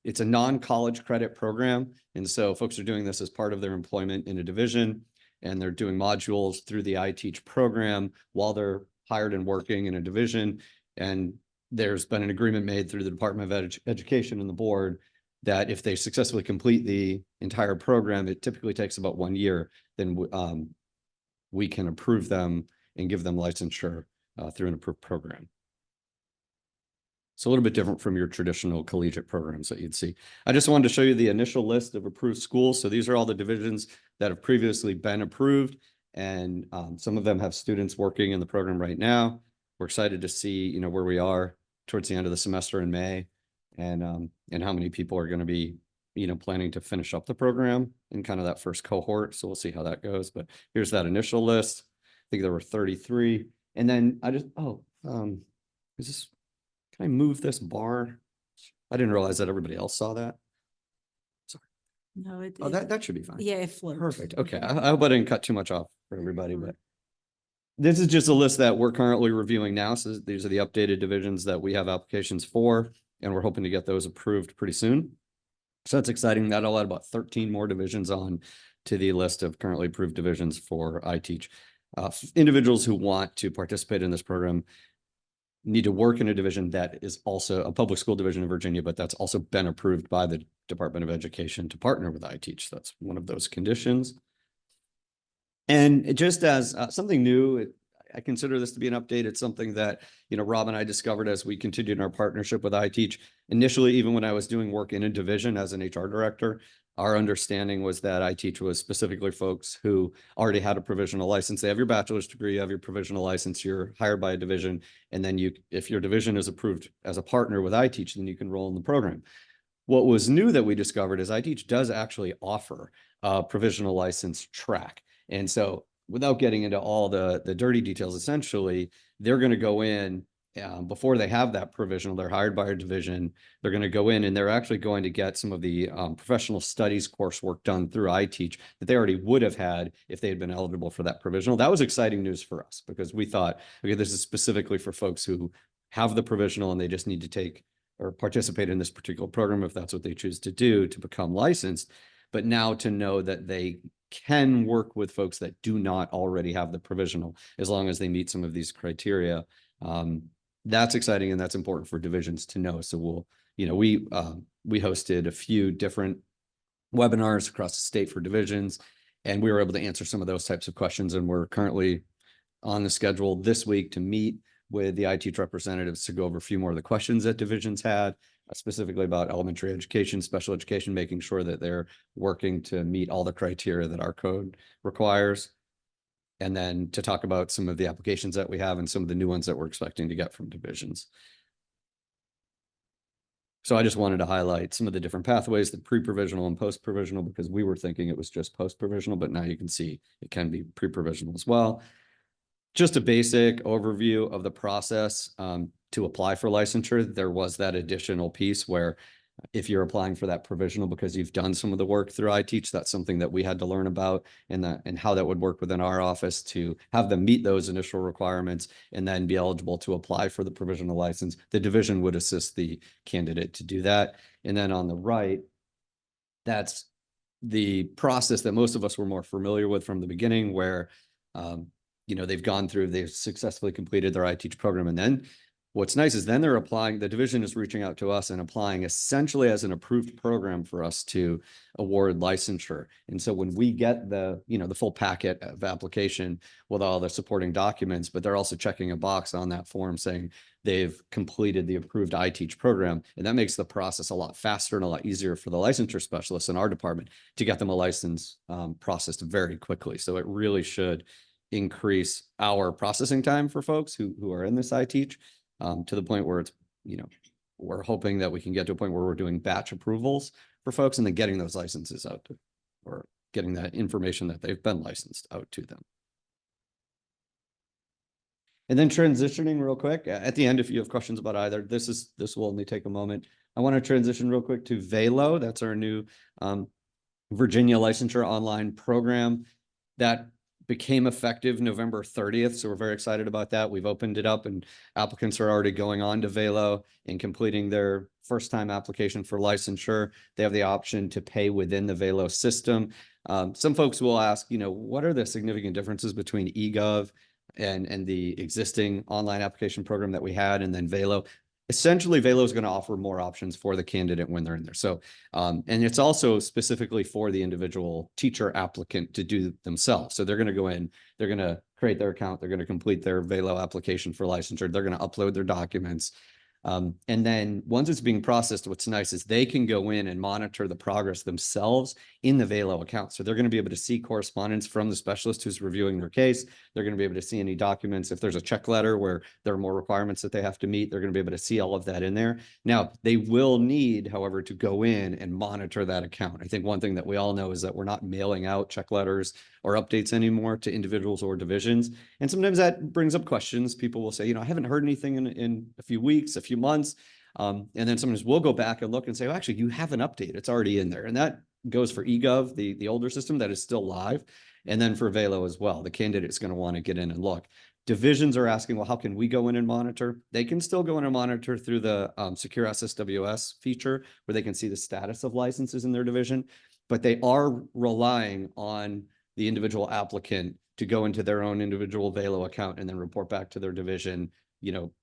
It's a non-college credit program. And so folks are doing this as part of their employment in a division, and they're doing modules through the iTeach program while they're hired and working in a division. And there's been an agreement made through the Department of Education and the board that if they successfully complete the entire program, it typically takes about 1 year, then we can approve them and give them licensure through an approved program. It's a little bit different from your traditional collegiate programs that you'd see. I just wanted to show you the initial list of approved schools. So these are all the divisions that have previously been approved, and some of them have students working in the program right now. We're excited to see, where we are towards the end of the semester in May, and how many people are going to be, planning to finish up the program in kind of that first cohort. So we'll see how that goes. But here's that initial list. I think there were 33. And then I just, is this, can I move this bar? I didn't realize that everybody else saw that. Sorry. No, Oh, that should be fine. Yeah, it floats. Perfect. Okay. I hope I didn't cut too much off for everybody, but this is just a list that we're currently reviewing now. So these are the updated divisions that we have applications for, and we're hoping to get those approved pretty soon. So that's exciting. That'll add about 13 more divisions on to the list of currently approved divisions for iTeach. Individuals who want to participate in this program need to work in a division that is also a public school division in Virginia, but that's also been approved by the Department of Education to partner with iTeach. That's one of those conditions. And just as something new, I consider this to be an update. It's something that, Rob and I discovered as we continued our partnership with iTeach. Initially, even when I was doing work in a division as an HR director, Our understanding was that iTeach was specifically folks who already had a provisional license. They have your bachelor's degree, you have your provisional license, you're hired by a division, and then if your division is approved as a partner with iTeach, then you can roll in the program. What was new that we discovered is iTeach does actually offer a provisional license track. And so without getting into all the dirty details, essentially, they're going to go in before they have that provisional, they're hired by a division. They're going to go in and they're actually going to get some of the professional studies coursework done through iTeach that they already would have had if they had been eligible for that provisional. That was exciting news for us because we thought, okay, this is specifically for folks who have the provisional and they just need to take or participate in this particular program if that's what they choose to do to become licensed. But now to know that they can work with folks that do not already have the provisional as long as they meet some of these criteria. That's exciting and that's important for divisions to know. So we'll, we hosted a few different webinars across the state for divisions, and we were able to answer some of those types of questions. And we're currently on the schedule this week to meet with the iTeach representatives to go over a few more of the questions that divisions had, specifically about elementary education, special education, making sure that they're working to meet all the criteria that our code requires. And then to talk about some of the applications that we have and some of the new ones that we're expecting to get from divisions. So I just wanted to highlight some of the different pathways, the pre-provisional and post-provisional, because we were thinking it was just post-provisional, but now you can see it can be pre-provisional as well. Just a basic overview of the process to apply for licensure. There was that additional piece where if you're applying for that provisional because you've done some of the work through iTeach, that's something that we had to learn about and how that would work within our office to have them meet those initial requirements and then be eligible to apply for the provisional license. The division would assist the candidate to do that. And then on the right, that's the process that most of us were more familiar with from the beginning where, they've successfully completed their iTeach program. And then what's nice is then they're applying, the division is reaching out to us and applying essentially as an approved program for us to award licensure. And so when we get the full packet of application with all the supporting documents, but they're also checking a box on that form saying they've completed the approved iTeach program. And that makes the process a lot faster and a lot easier for the licensure specialists in our department to get them a license processed very quickly. So it really should increase our processing time for folks who are in this iTeach. To the point where it's, we're hoping that we can get to a point where we're doing batch approvals for folks and then getting those licenses out to, or getting that information that they've been licensed out to them. And then transitioning real quick at the end, if you have questions about either, this will only take a moment. I want to transition real quick to Velo. That's our new Virginia licensure online program that became effective November 30th. So we're very excited about that. We've opened it up and applicants are already going on to Velo and completing their first time application for licensure. They have the option to pay within the Velo system. Some folks will ask, what are the significant differences between eGov and the existing online application program that we had and then Velo? Essentially, Velo is going to offer more options for the candidate when they're in there. So, and it's also specifically for the individual teacher applicant to do themselves. So they're going to go in, they're going to create their account, they're going to complete their Velo application for licensure, they're going to upload their documents. And then once it's being processed, what's nice is they can go in and monitor the progress themselves in the Velo account. So they're going to be able to see correspondence from the specialist who's reviewing their case. They're going to be able to see any documents. If there's a check letter where there are more requirements that they have to meet, they're going to be able to see all of that in there. Now, they will need, however, to go in and monitor that account. I think one thing that we all know is that we're not mailing out check letters or updates anymore to individuals or divisions. And sometimes that brings up questions. People will say, I haven't heard anything in a few weeks, a few months. And then sometimes we'll go back and look and say, well, actually, you have an update. It's already in there. And that goes for eGov, the older system that is still live. And then for Velo as well, the candidate is going to want to get in and look. Divisions are asking, well, how can we go in and monitor? They can still go in and monitor through the secure SSWS feature where they can see the status of licenses in their division, but they are relying on the individual applicant to go into their own individual Velo account and then report back to their division,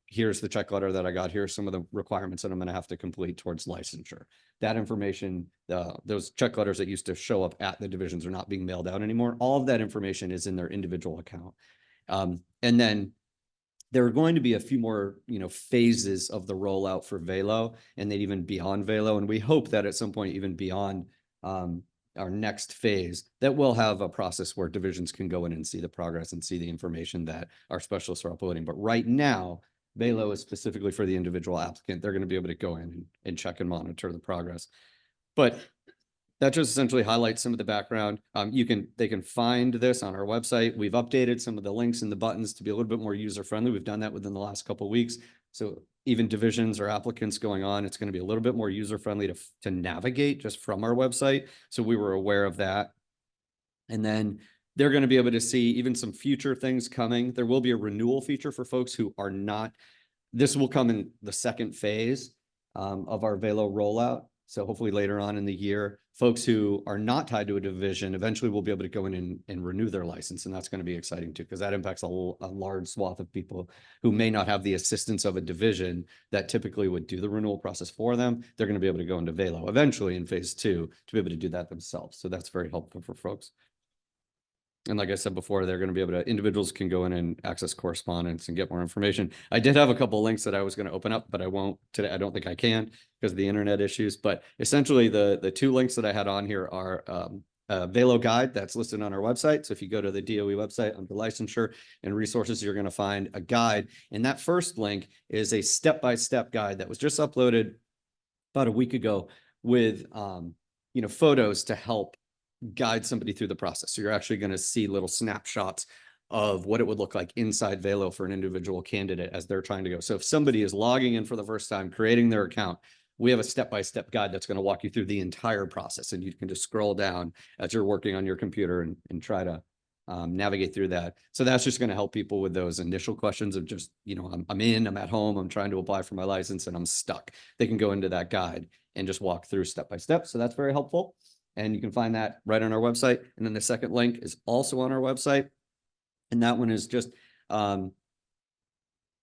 here's the check letter that I got, here's some of the requirements that I'm going to have to complete towards licensure. That information, those check letters that used to show up at the divisions are not being mailed out anymore. All of that information is in their individual account. And then there are going to be a few more, phases of the rollout for Velo and then even beyond Velo. And we hope that at some point, even beyond our next phase, that will have a process where divisions can go in and see the progress and see the information that our specialists are uploading. But right now, Velo is specifically for the individual applicant. They're going to be able to go in and check and monitor the progress. But that just essentially highlights some of the background. They can find this on our website. We've updated some of the links and the buttons to be a little bit more user-friendly. We've done that within the last couple of weeks. So even divisions or applicants going on, it's going to be a little bit more user-friendly to navigate just from our website. So we were aware of that. And then they're going to be able to see even some future things coming. There will be a renewal feature for folks who are not. This will come in the second phase of our Velo rollout. So hopefully later on in the year, folks who are not tied to a division eventually will be able to go in and renew their license. And that's going to be exciting too, because that impacts a large swath of people who may not have the assistance of a division that typically would do the renewal process for them. They're going to be able to go into Velo eventually in phase 2 to be able to do that themselves. So that's very helpful for folks. And like I said before, they're going to be able to, individuals can go in and access correspondence and get more information. I did have a couple of links that I was going to open up, but I won't today. I don't think I can because of the internet issues. But essentially the 2 links that I had on here are a Velo guide that's listed on our website. So if you go to the DOE website under licensure and resources, you're going to find a guide. And that first link is a step-by-step guide that was just uploaded about a week ago with, photos to help guide somebody through the process. So you're actually going to see little snapshots of what it would look like inside Velo for an individual candidate as they're trying to go. So if somebody is logging in for the first time, creating their account, we have a step-by-step guide that's going to walk you through the entire process. And you can just scroll down as you're working on your computer and try to navigate through that. So that's just going to help people with those initial questions of just, I'm at home, I'm trying to apply for my license and I'm stuck. They can go into that guide and just walk through step by step. So that's very helpful. And you can find that right on our website. And then the second link is also on our website. And that one is just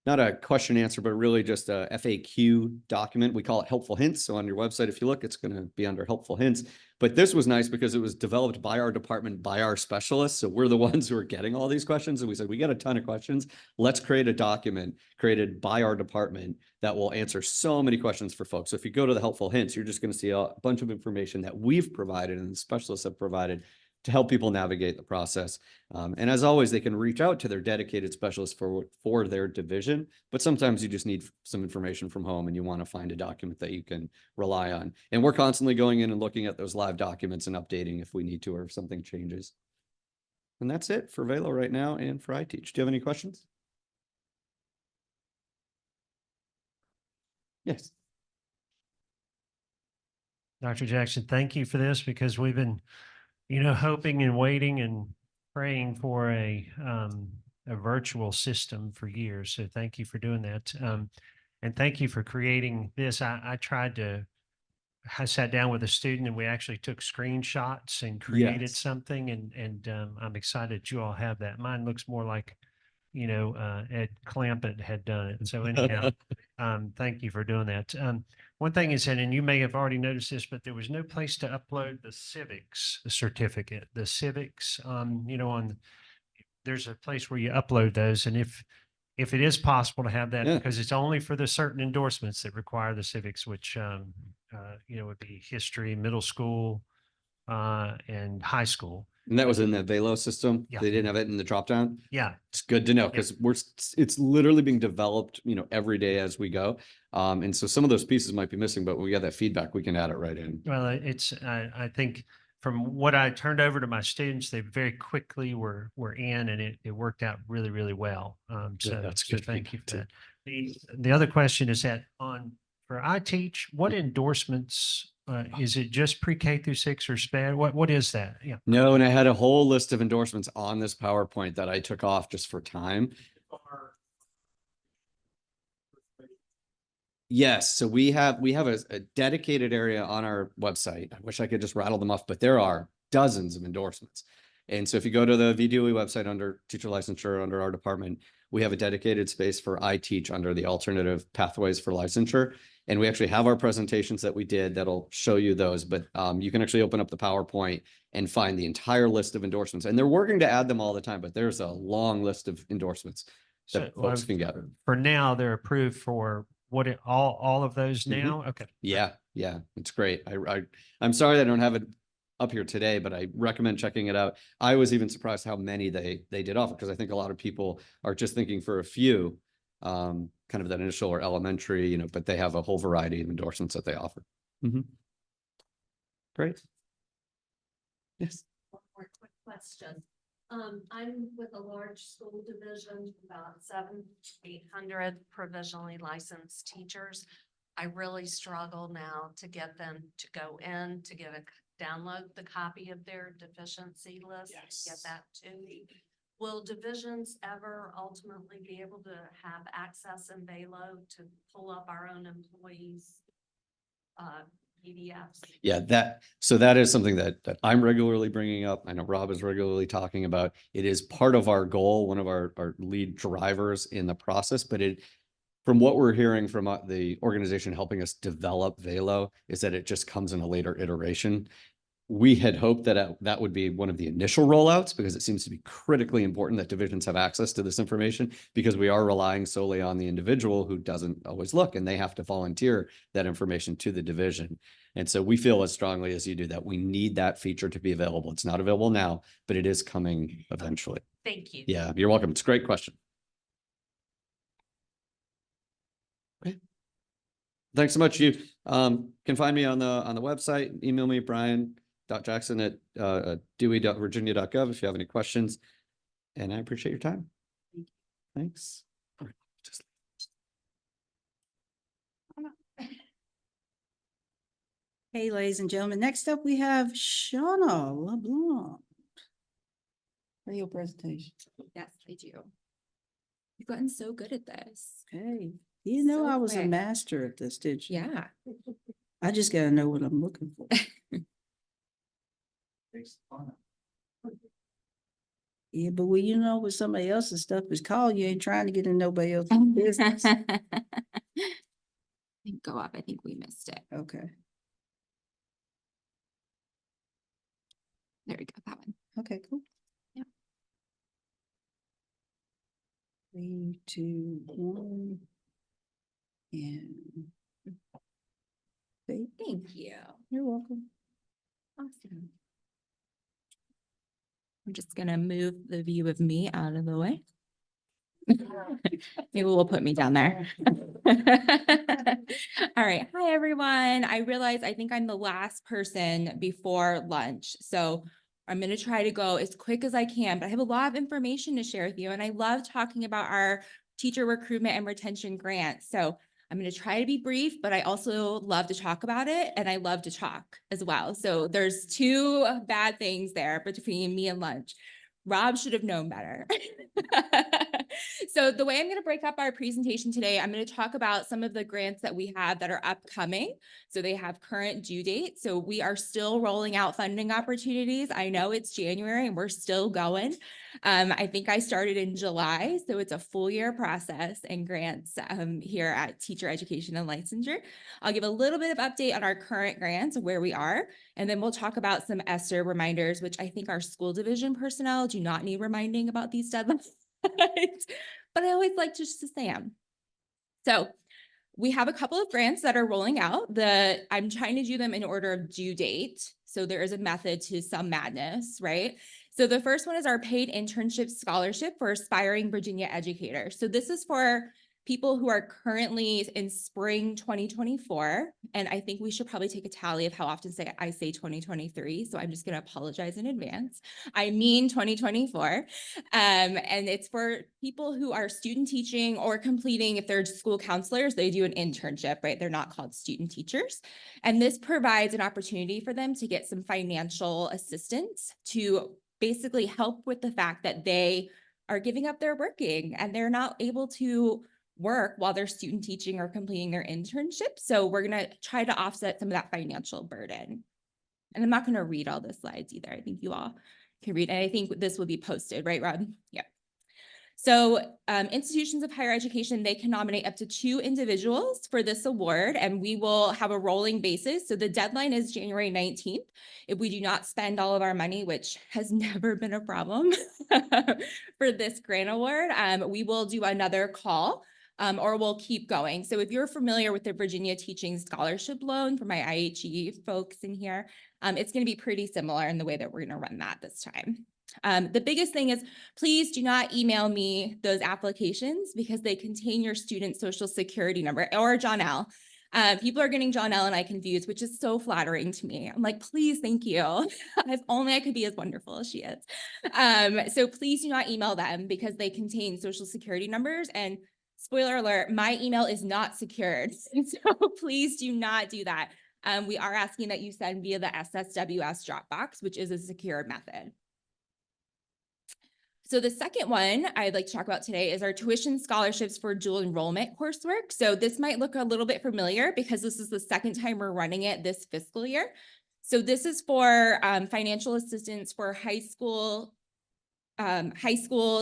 not a question answer, but really just a FAQ document. We call it helpful hints. So on your website, if you look, it's going to be under helpful hints. But this was nice because it was developed by our department, by our specialists. So we're the ones who are getting all these questions. And we said, we got a ton of questions. Let's create a document created by our department that will answer so many questions for folks. So if you go to the helpful hints, you're just going to see a bunch of information that we've provided and the specialists have provided to help people navigate the process. And as always, they can reach out to their dedicated specialist for their division, but sometimes you just need some information from home and you want to find a document that you can rely on. And we're constantly going in and looking at those live documents and updating if we need to or if something changes. And that's it for Velo right now and for iTeach. Do you have any questions? Yes. Dr. Jackson, thank you for this because we've been hoping and waiting and praying for a virtual system for years. So thank you for doing that. And thank you for creating this. I sat down with a student and we actually took screenshots and created Yes. something. And I'm excited you all have that. Mine looks more like, Ed Clampett had done it. So anyhow, thank you for doing that. One thing is that, and you may have already noticed this, but there was no place to upload the civics certificate, the civics, there's a place where you upload those. And if it is possible to have that, because it's only for the certain endorsements that require the civics, which, would be history, middle school, and high school. And that was in the Velo system. Yeah. They didn't have it in the dropdown. Yeah. It's good to know because it's literally being developed, every day as we go. And so some of those pieces might be missing, but when we got that feedback, we can add it right in. Well, I think from what I turned over to my students, they very quickly were in and it worked out really, really well. So that's good. Thank you for that. The other question is that for iTeach, what endorsements, is it just pre-K through 6 or SPED? What is that? Yeah. No, and I had a whole list of endorsements on this PowerPoint that I took off just for time. Yes, so we have a dedicated area on our website. I wish I could just rattle them off, but there are dozens of endorsements. And so if you go to the VDOE website under teacher licensure, under our department, we have a dedicated space for iTeach under the alternative pathways for licensure. And we actually have our presentations that we did that'll show you those, but you can actually open up the PowerPoint and find the entire list of endorsements. And they're working to add them all the time, but there's a long list of endorsements that folks can get. For now, they're approved for all of those now? Okay. Yeah, it's great. I'm sorry that I don't have up here today, but I recommend checking it out. I was even surprised how many they did offer, because I think a lot of people are just thinking for a few, kind of that initial or elementary, but they have a whole variety of endorsements that they offer. Great. Yes. One more quick question. I'm with a large school division, about 700-800 provisionally licensed teachers. I really struggle now to get them to go in to download the copy of their deficiency list, get that to me. Will divisions ever ultimately be able to have access in Velo to pull up our own employees' PDFs? Yeah, that is something that I'm regularly bringing up. I know Rob is regularly talking about. It is part of our goal, one of our lead drivers in the process, but from what we're hearing from the organization helping us develop Velo, is that it just comes in a later iteration. We had hoped that that would be one of the initial rollouts, because it seems to be critically important that divisions have access to this information, because we are relying solely on the individual who doesn't always look, and they have to volunteer that information to the division. And so we feel as strongly as you do that we need that feature to be available. It's not available now, but it is coming eventually. Thank you. Yeah, you're welcome. It's a great question. Okay. Thanks so much. You can find me on the website. Email me, brian.jackson@dewey.virginia.gov if you have any questions. And I appreciate your time. Thanks. All right, just Hey, ladies and gentlemen, next up we have Shauna LeBlanc for your presentation. Yes, I do. You've gotten so good at this. Hey, you know So I was a quick. master at this, did you? Yeah. I just gotta know what I'm looking for. Yeah, but when you know what somebody else's stuff is called, you ain't trying to get in nobody else's business. Go up. I think we missed it. Okay, There we go. That one. okay, cool. Yep. 3, 2, 1. And. Thank you. You're welcome. Awesome. I'm just gonna move the view of me out of the way. Maybe we'll put me down there. All right. Hi, everyone. I realize I think I'm the last person before lunch. So I'm going to try to go as quick as I can, but I have a lot of information to share with you. And I love talking about our teacher recruitment and retention grant. So I'm going to try to be brief, but I also love to talk about it. And I love to talk as well. So there's two bad things there between me and lunch. Rob should have known better. So the way I'm going to break up our presentation today, I'm going to talk about some of the grants that we have that are upcoming. So they have current due dates. So we are still rolling out funding opportunities. I know it's January and we're still going. I think I started in July, so it's a full year process and grants here at Teacher Education and Licensure. I'll give a little bit of update on our current grants, where we are, and then we'll talk about some ESSER reminders, which I think our school division personnel do not need reminding about these deadlines. But I always like just to say them. So we have a couple of grants that are rolling out. I'm trying to do them in order of due date. So there is a method to some madness, right? So the first one is our paid internship scholarship for aspiring Virginia educators. So this is for people who are currently in spring 2024. And I think we should probably take a tally of how often I say 2023. So I'm just going to apologize in advance. I mean 2024. And it's for people who are student teaching or completing, if they're school counselors, they do an internship, right? They're not called student teachers. And this provides an opportunity for them to get some financial assistance to basically help with the fact that they are giving up their working and they're not able to work while they're student teaching or completing their internship. So we're going to try to offset some of that financial burden. And I'm not going to read all the slides either. I think you all can read. And I think this will be posted, right, Rob? Yeah. So institutions of higher education, they can nominate up to 2 individuals for this award, and we will have a rolling basis. So the deadline is January 19th. If we do not spend all of our money, which has never been a problem for this grant award, we will do another call or we'll keep going. So if you're familiar with the Virginia Teaching Scholarship Loan for my IHE folks in here, it's going to be pretty similar in the way that we're going to run that this time. The biggest thing is, please do not email me those applications because they contain your student social security number or John L. People are getting John L and I confused, which is so flattering to me. I'm like, please, thank you. If only I could be as wonderful as she is. So please do not email them because they contain social security numbers, and spoiler alert, my email is not secured. So please do not do that. We are asking that you send via the SSWS Dropbox, which is a secured method. So the second one I'd like to talk about today is our tuition scholarships for dual enrollment coursework. So this might look a little bit familiar because this is the second time we're running it this fiscal year. So this is for financial assistance for high school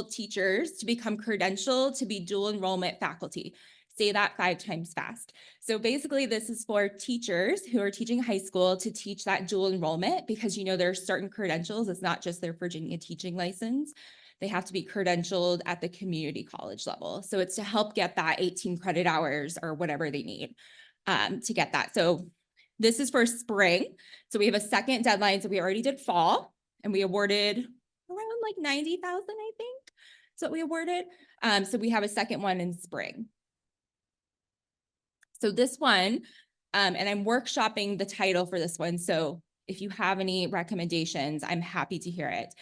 teachers to become credentialed to be dual enrollment faculty. Say that 5 times fast. So basically this is for teachers who are teaching high school to teach that dual enrollment, because there are certain credentials. It's not just their Virginia teaching license. They have to be credentialed at the community college level. So it's to help get that 18 credit hours or whatever they need to get that. So this is for spring. So we have a second deadline. So we already did fall and we awarded around like 90,000, I think. So we awarded. So we have a second one in spring. So this one, and I'm workshopping the title for this one. So if you have any recommendations, I'm happy to hear it.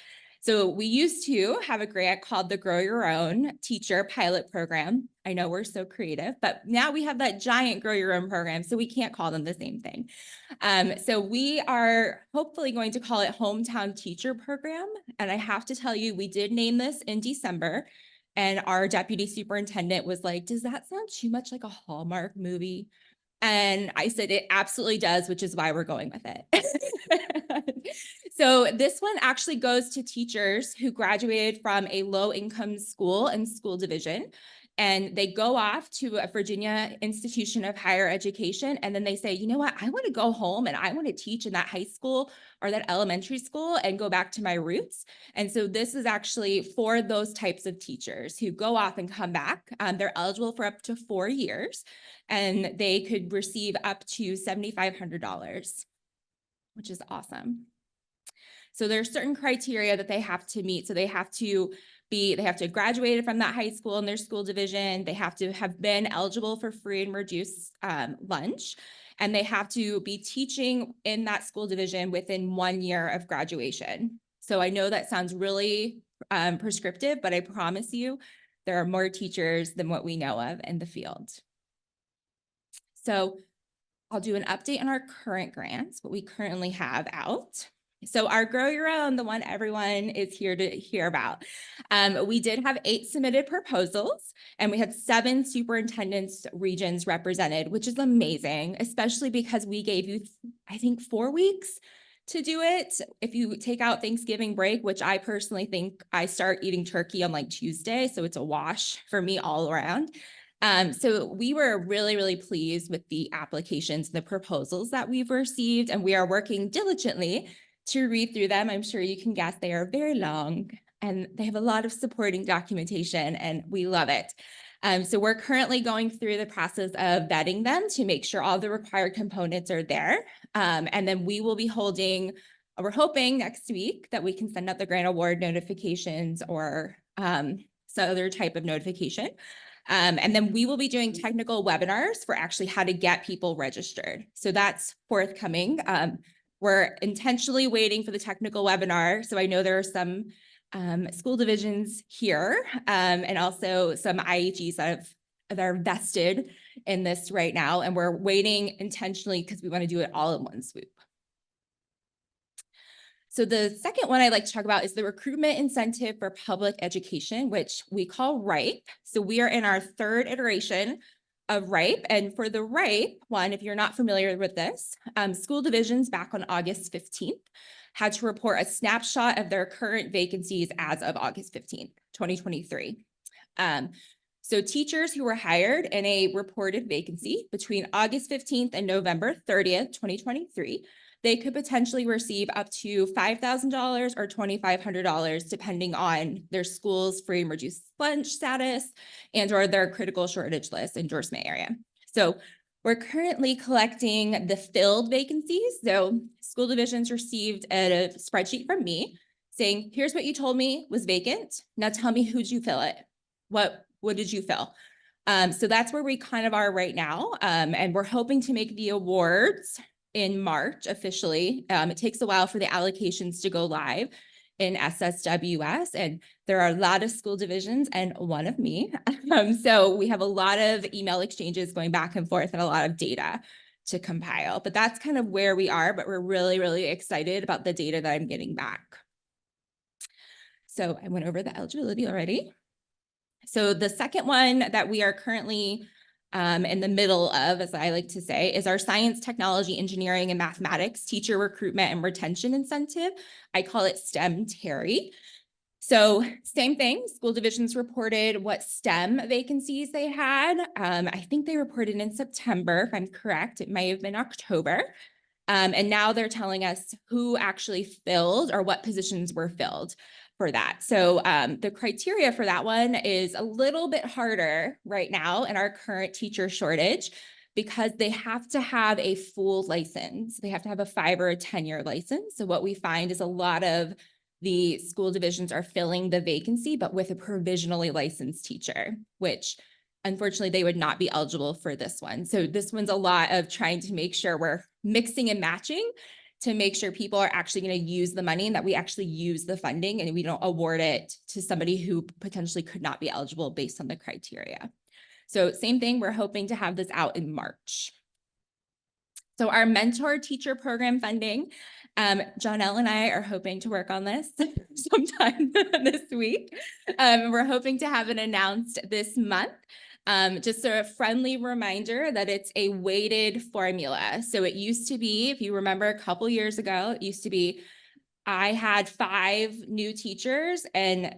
So we used to have a grant called the Grow Your Own Teacher Pilot Program. I know we're so creative, but now we have that giant Grow Your Own program, so we can't call them the same thing. So we are hopefully going to call it Hometown Teacher Program. And I have to tell you, we did name this in December. And our deputy superintendent was like, does that sound too much like a Hallmark movie? And I said, it absolutely does, which is why we're going with it. So this one actually goes to teachers who graduated from a low-income school and school division. And they go off to a Virginia institution of higher education. And then they say, you know what, I want to go home and I want to teach in that high school or that elementary school and go back to my roots. And so this is actually for those types of teachers who go off and come back. They're eligible for up to 4 years, and they could receive up to $7,500, which is awesome. So there's certain criteria that they have to meet. So they have to graduate from that high school in their school division. They have to have been eligible for free and reduced lunch. And they have to be teaching in that school division within 1 year of graduation. So I know that sounds really prescriptive, but I promise you, there are more teachers than what we know of in the field. So I'll do an update on our current grants, what we currently have out. So our Grow Your Own, the one everyone is here to hear about. We did have 8 submitted proposals, and we had 7 superintendents regions represented, which is amazing, especially because we gave you, I think, 4 weeks to do it. If you take out Thanksgiving break, which I personally think I start eating turkey on like Tuesday, so it's a wash for me all around. So we were really, really pleased with the applications, the proposals that we've received, and we are working diligently to read through them. I'm sure you can guess they are very long and they have a lot of supporting documentation, and we love it. So we're currently going through the process of vetting them to make sure all the required components are there. And then we will be we're hoping next week that we can send out the grant award notifications or some other type of notification. And then we will be doing technical webinars for actually how to get people registered. So that's forthcoming. We're intentionally waiting for the technical webinar. So I know there are some school divisions here and also some IHEs that are vested in this right now. And we're waiting intentionally because we want to do it all in one swoop. So the second one I'd like to talk about is the recruitment incentive for public education, which we call RIPE. So we are in our 3rd iteration of RIPE. And for the RIPE one, if you're not familiar with this, school divisions back on August 15th had to report a snapshot of their current vacancies as of August 15th, 2023. So teachers who were hired in a reported vacancy between August 15th and November 30th, 2023, they could potentially receive up to $5,000 or $2,500, depending on their school's free and reduced lunch status and or their critical shortage list endorsement area. So we're currently collecting the filled vacancies. So school divisions received a spreadsheet from me saying, here's what you told me was vacant. Now tell me, who'd you fill it? What did you fill? So that's where we kind of are right now. And we're hoping to make the awards in March officially. It takes a while for the allocations to go live in SSWS, and there are a lot of school divisions and one of me. So we have a lot of email exchanges going back and forth and a lot of data to compile, but that's kind of where we are, but we're really, really excited about the data that I'm getting back. So I went over the eligibility already. So the second one that we are currently in the middle of, as I like to say, is our science, technology, engineering, and mathematics teacher recruitment and retention incentive. I call it STEM Terry. So same thing, school divisions reported what STEM vacancies they had. I think they reported in September, if I'm correct. It may have been October. And now they're telling us who actually filled or what positions were filled for that. So the criteria for that one is a little bit harder right now in our current teacher shortage because they have to have a full license. They have to have a 5 or a 10-year license. So what we find is a lot of the school divisions are filling the vacancy, but with a provisionally licensed teacher, which unfortunately they would not be eligible for this one. So this one's a lot of trying to make sure we're mixing and matching to make sure people are actually going to use the money and that we actually use the funding and we don't award it to somebody who potentially could not be eligible based on the criteria. So same thing, we're hoping to have this out in March. So our mentor teacher program funding, Jonelle and I are hoping to work on this sometime this week. We're hoping to have it announced this month. Just a friendly reminder that it's a weighted formula. So it used to be, if you remember a couple years ago, it used to be, I had 5 new teachers and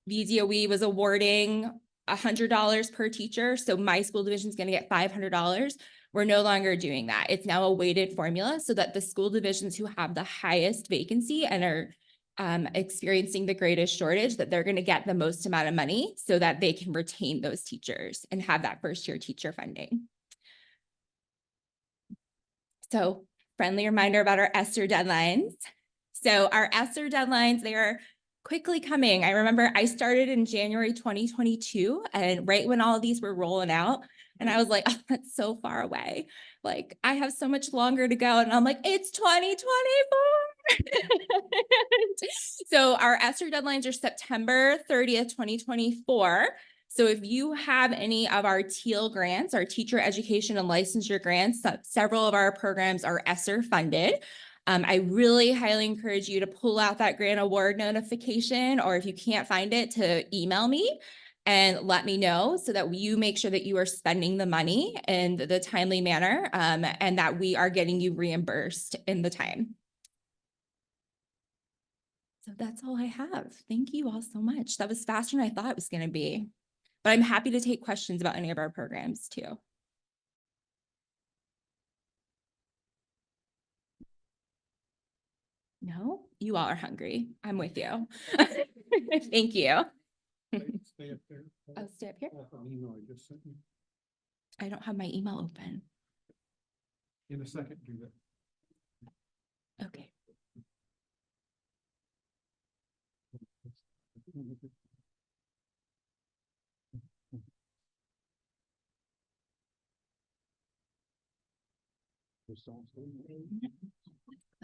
VDOE was awarding $100 per teacher. So my school division is going to get $500. We're no longer doing that. It's now a weighted formula so that the school divisions who have the highest vacancy and are experiencing the greatest shortage, that they're going to get the most amount of money so that they can retain those teachers and have that first year teacher funding. So friendly reminder about our ESSER deadlines. So our ESSER deadlines, they are quickly coming. I remember I started in January 2022 and right when all of these were rolling out, and I was like, oh, that's so far away. Like I have so much longer to go. And I'm like, it's 2024. So our ESSER deadlines are September 30th, 2024. So if you have any of our TEAL grants, our teacher education and licensure grants, several of our programs are ESSER funded. I really highly encourage you to pull out that grant award notification, or if you can't find it, to email me and let me know so that you make sure that you are spending the money in the timely manner and that we are getting you reimbursed in the time. So that's all I have. Thank you all so much. That was faster than I thought it was going to be, but I'm happy to take questions about any of our programs too. No, you all are hungry. I'm with you. Thank you. Stay up there. I'll stay up here. Email I just sent you. I don't have my email open. In a second, do that. Okay.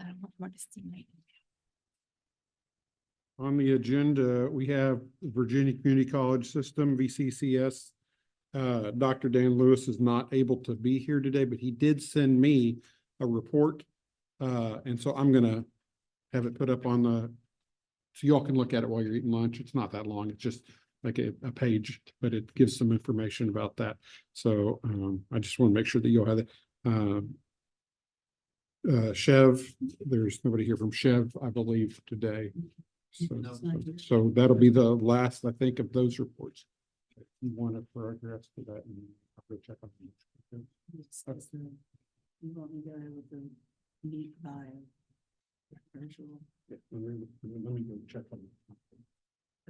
I don't want to see my. On the agenda, we have Virginia Community College System, VCCS. Dr. Dan Lewis is not able to be here today, but he did send me a report. And so I'm gonna have it put up on the, so y'all can look at it while you're eating lunch. It's not that long. It's just like a page, but it gives some information about that. So I just want to make sure that you'll have it. Chev, there's nobody here from Chev, I believe, today. So that'll be the last, I think, of those reports. You want to progress to that and I'll go check on them. Meet by virtual. Let me go check on.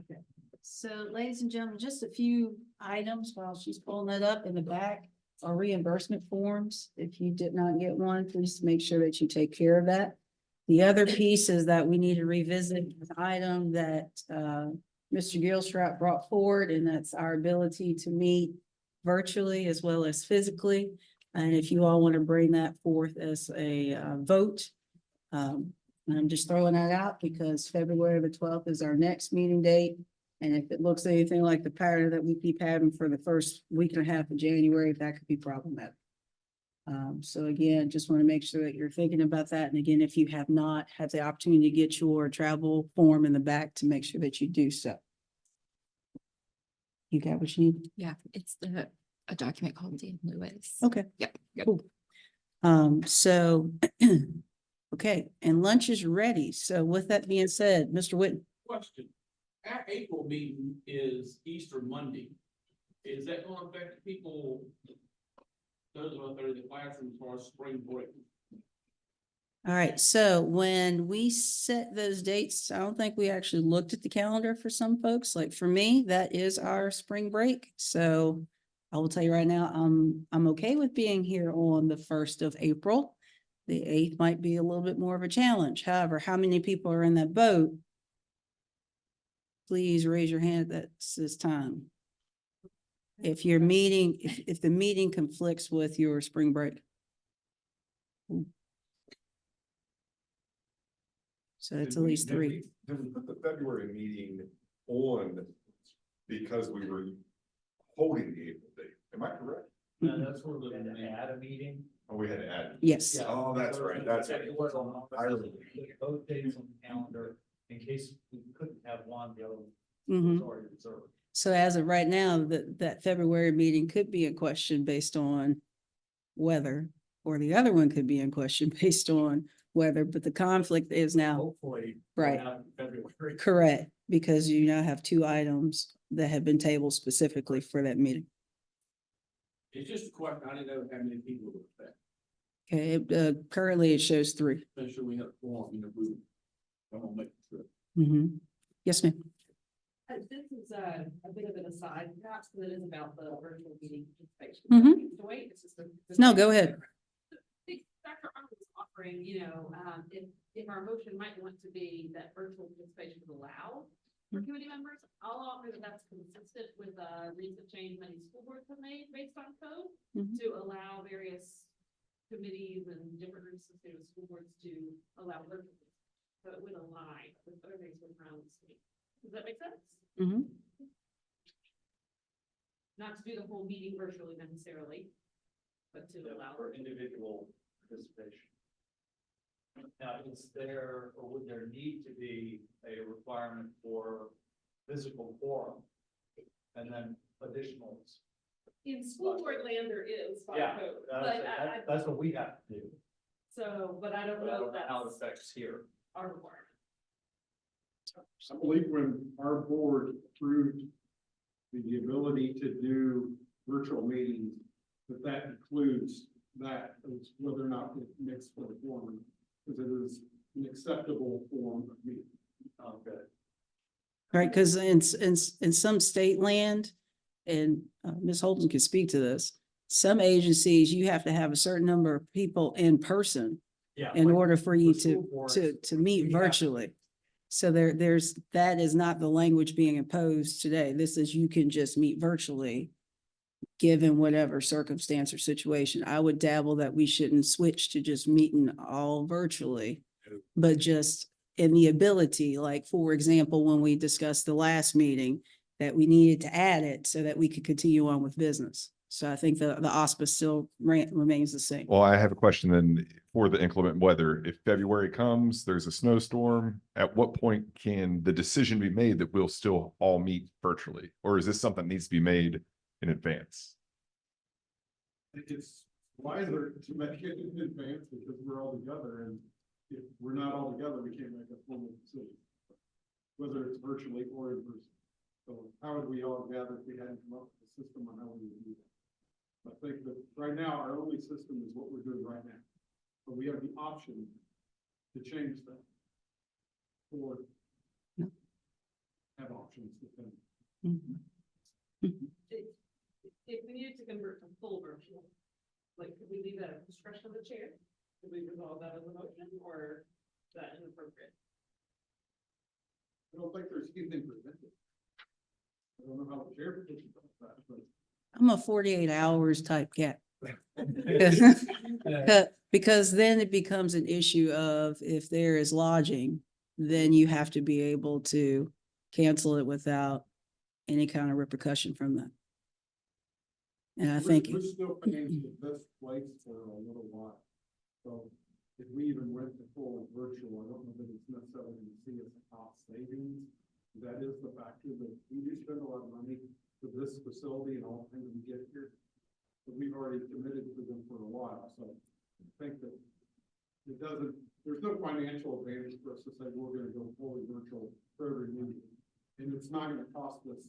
Okay, so ladies and gentlemen, just a few items while she's pulling that up in the back are reimbursement forms. If you did not get one, please make sure that you take care of that. The other piece is that we need to revisit an item that Mr. Gilstrap brought forward, and that's our ability to meet virtually as well as physically. And if you all want to bring that forth as a vote, and I'm just throwing that out because February the 12th is our next meeting date. And if it looks anything like the pattern that we keep having for the first week and a half of January, that could be problematic. So again, just want to make sure that you're thinking about that. And again, if you have not had the opportunity to get your travel form in the back, to make sure that you do so. You got what you need? Yeah, it's a document called Dan Lewis. Okay. Yep. Cool. So, okay, and lunch is ready. So with that being said, Mr. Whitten. Question, our April meeting is Easter Monday. Is that going to affect people, those of us that are in the classroom for spring break? All right, so when we set those dates, I don't think we actually looked at the calendar for some folks. Like for me, that is our spring break. So I will tell you right now, I'm okay with being here on the 1st of April. The 8th might be a little bit more of a challenge. However, how many people are in that boat? Please raise your hand at this time. If your meeting, if the meeting conflicts with your spring break. So it's at least three. Did we put the February meeting on because we were holding the April date? Am I correct? No, that's where we had to add a meeting. Oh, we had to add. Yes. Yeah. Oh, that's right, that's right. It was on, I remember. both days on the calendar, in case we couldn't have one, the other Mhm. was already reserved. So as of right now, that February meeting could be in question based on weather, or the other one could be in question based on weather, but the conflict is now Hopefully. Right. not in February. correct, because you now have two items that have been tabled specifically for that meeting. It's just a question, I didn't know how many people would affect, Okay, currently it shows three. especially we have a forum, we don't make the trip. Yes, ma'am. This is a bit of an aside, perhaps, but it is about the virtual meeting participation. Mhm. The way it's just No, go ahead. I think Dr. Arnold was offering, if our motion might want to be that virtual participation is allowed for committee members, I'll offer that that's consistent with a recent change many school boards have made based on code Mhm. to allow various committees and different groups of school boards to allow virtual. So it would align with other things around the state. Does that make sense? Mhm. Not to do the whole meeting virtually necessarily, but to allow. For individual participation. Now, is there, or would there need to be a requirement for physical forum? And then additionals? In school board land, there is by Yeah, code, but that's what we have to do. so, but I don't But I know don't if know how it that's affects here. our requirement. I believe when our board approved the ability to do virtual meetings, that includes that, is whether or not it makes for the form, because it is an acceptable form of meeting. Okay. Right, because in some state land, and Ms. Holden can speak to this, some agencies, you have to have a certain number of people in person Yeah. in like order for you for school to boards, meet we have- virtually. So there's, that is not the language being imposed today. This is you can just meet virtually, given whatever circumstance or situation. I would dabble that we shouldn't switch to just meeting all virtually, but just in the ability, like, for example, when we discussed the last meeting, that we needed to add it so that we could continue on with business. So I think the auspice still remains the same. Well, I have a question then for the inclement weather. If February comes, there's a snowstorm, at what point can the decision be made that we'll still all meet virtually? Or is this something that needs to be made in advance? I think it's wiser to make it in advance because we're all together, and if we're not all together, we can't make a formal decision. Whether it's virtually or in person. So how would we all gather if we hadn't come up with a system on how we would do that? I think that right now, our only system is what we're doing right now. but we have the option to change that. Or have options within. If we needed to convert to full virtual, like, could we leave that at discretion of the chair? Could we resolve that as a motion, or is that inappropriate? I don't think there's anything prevented. I don't know how the chair feels about that, but. I'm a 48 hours type cat. Because then it becomes an issue of if there is lodging, then you have to be able to cancel it without any kind of repercussion from that. And I think, We're still financially the best place for a little while. So if we even went to full virtual, I don't know that it's necessarily going to see as a cost savings. That is the factor that we do spend a lot of money for this facility and all the things we get here. But we've already committed to them for a while, so I think that it doesn't, there's no financial advantage for us to say we're gonna go fully virtual for every meeting. And it's not gonna cost us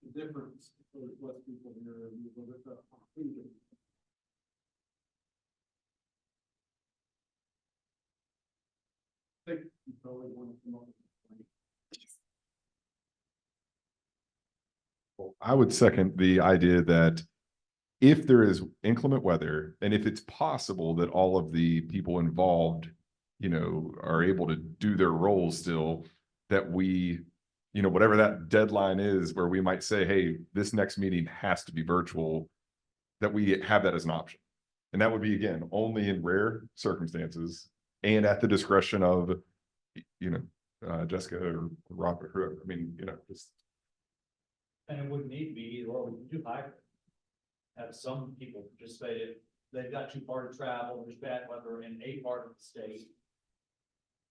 the difference if there's less people here and we'll look up. I think you probably want to come up with a plan. I would second the idea that if there is inclement weather and if it's possible that all of the people involved, are able to do their roles still, that we, whatever that deadline is where we might say, hey, this next meeting has to be virtual, that we have that as an option. And that would be, again, only in rare circumstances and at the discretion of, Jessica or Robert, whoever. I mean, just. And it wouldn't need to be either, or we could do hybrid. Have some people participate if they've got too far to travel, there's bad weather in a part of the state.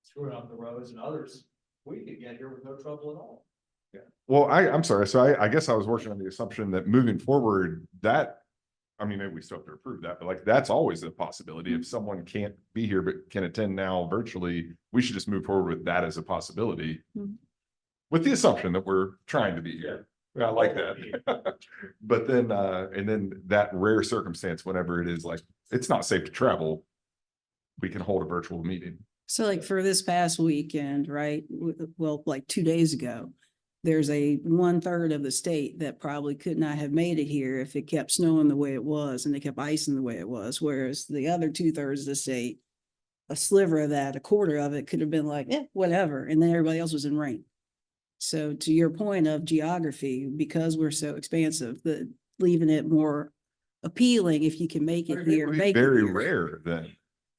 Screwing up the roads, and others, we could get here with no trouble at all. Yeah. Well, I'm sorry. So I guess I was working on the assumption that moving forward, maybe we still have to approve that, but like, that's always a possibility. If someone can't be here, but can attend now virtually, we should just move forward with that as a possibility. With the assumption that we're trying to be here. I like that. But then, and then that rare circumstance, whenever it is like, it's not safe to travel, we can hold a virtual meeting. so like for this past weekend, right? Well, like 2 days ago, there's a 1/3 of the state that probably could not have made it here if it kept snowing the way it was and they kept icing the way it was. Whereas the other 2/3 of the state, a sliver of that, a quarter of it could have been like, whatever. And then everybody else was in rain. So to your point of geography, because we're so expansive, leaving it more appealing if you can make it here. make it Very here. rare then.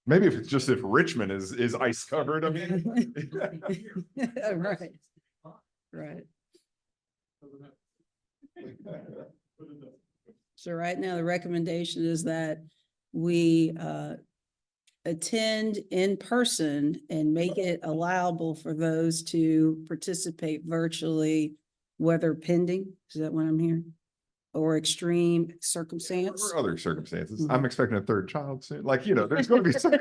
Maybe if it's just if Richmond is ice covered, I mean. Right. Right. So right now, the recommendation is that we attend in person and make it allowable for those to participate virtually, weather pending. Is that what I'm hearing? Or extreme circumstance? Or other circumstances. Mhm. I'm expecting a third child soon. Like, there's going to be some.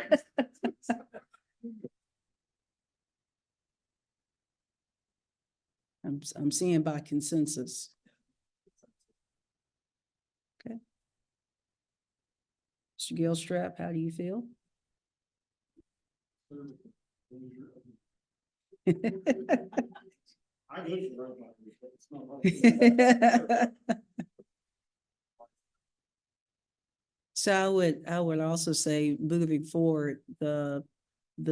I'm seeing by consensus. Okay. Mr. Gilstrap, how do you feel? I live around like this, but it's not hard. So I would also say moving forward, the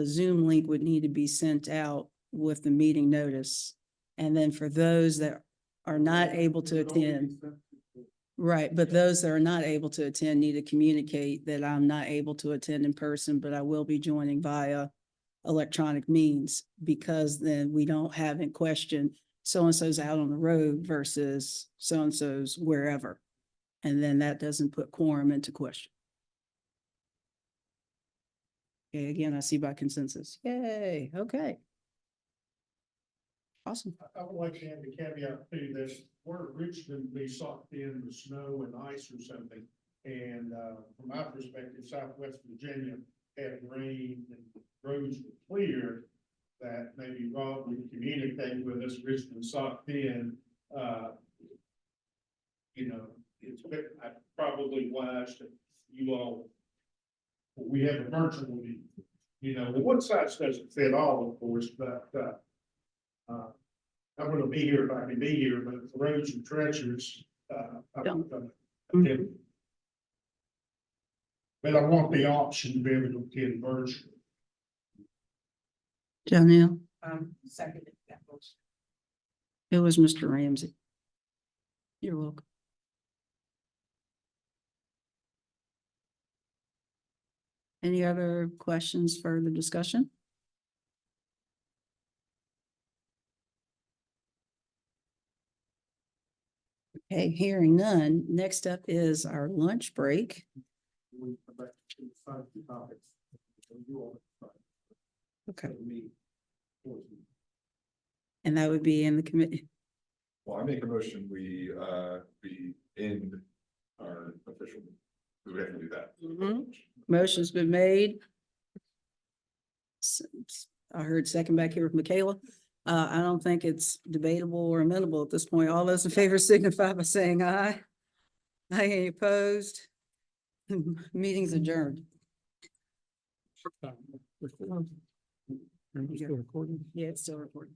Zoom link would need to be sent out with the meeting notice. And then for those that are not able to attend, right, but those that are not able to attend need to communicate that I'm not able to attend in person, but I will be joining via electronic means, because then we don't have in question so-and-so's out on the road versus so-and-so's wherever. And then that doesn't put quorum into question. Okay, again, I see by consensus. Yay, okay. Awesome. I would like to add the caveat to this, where Richmond be socked in the snow and ice or something. And from my perspective, Southwest Virginia had rain and roads were clear, that maybe Rob would communicate with us, Richmond socked in. It's probably wise to you all We have a virtual meeting. You know, one size doesn't fit all, of course, but, I'm gonna be here if I can be here, but the roads and treasures, I'm not gonna attend. But I want the option to be able to attend virtual. Janelle, Seconded that motion. it was Mr. Ramsey. You're welcome. Any other questions for the discussion? Okay, hearing none. Next up is our lunch break. Okay. And that would be in the committee. Well, I make a motion, we end our official, we have to do that. Motion's been made. I heard second back here with Michaela. I don't think it's debatable or amendable at this point. All those in favor signify by saying aye. Aye, any opposed? Meeting's adjourned. Still recording? Yeah, it's still recording.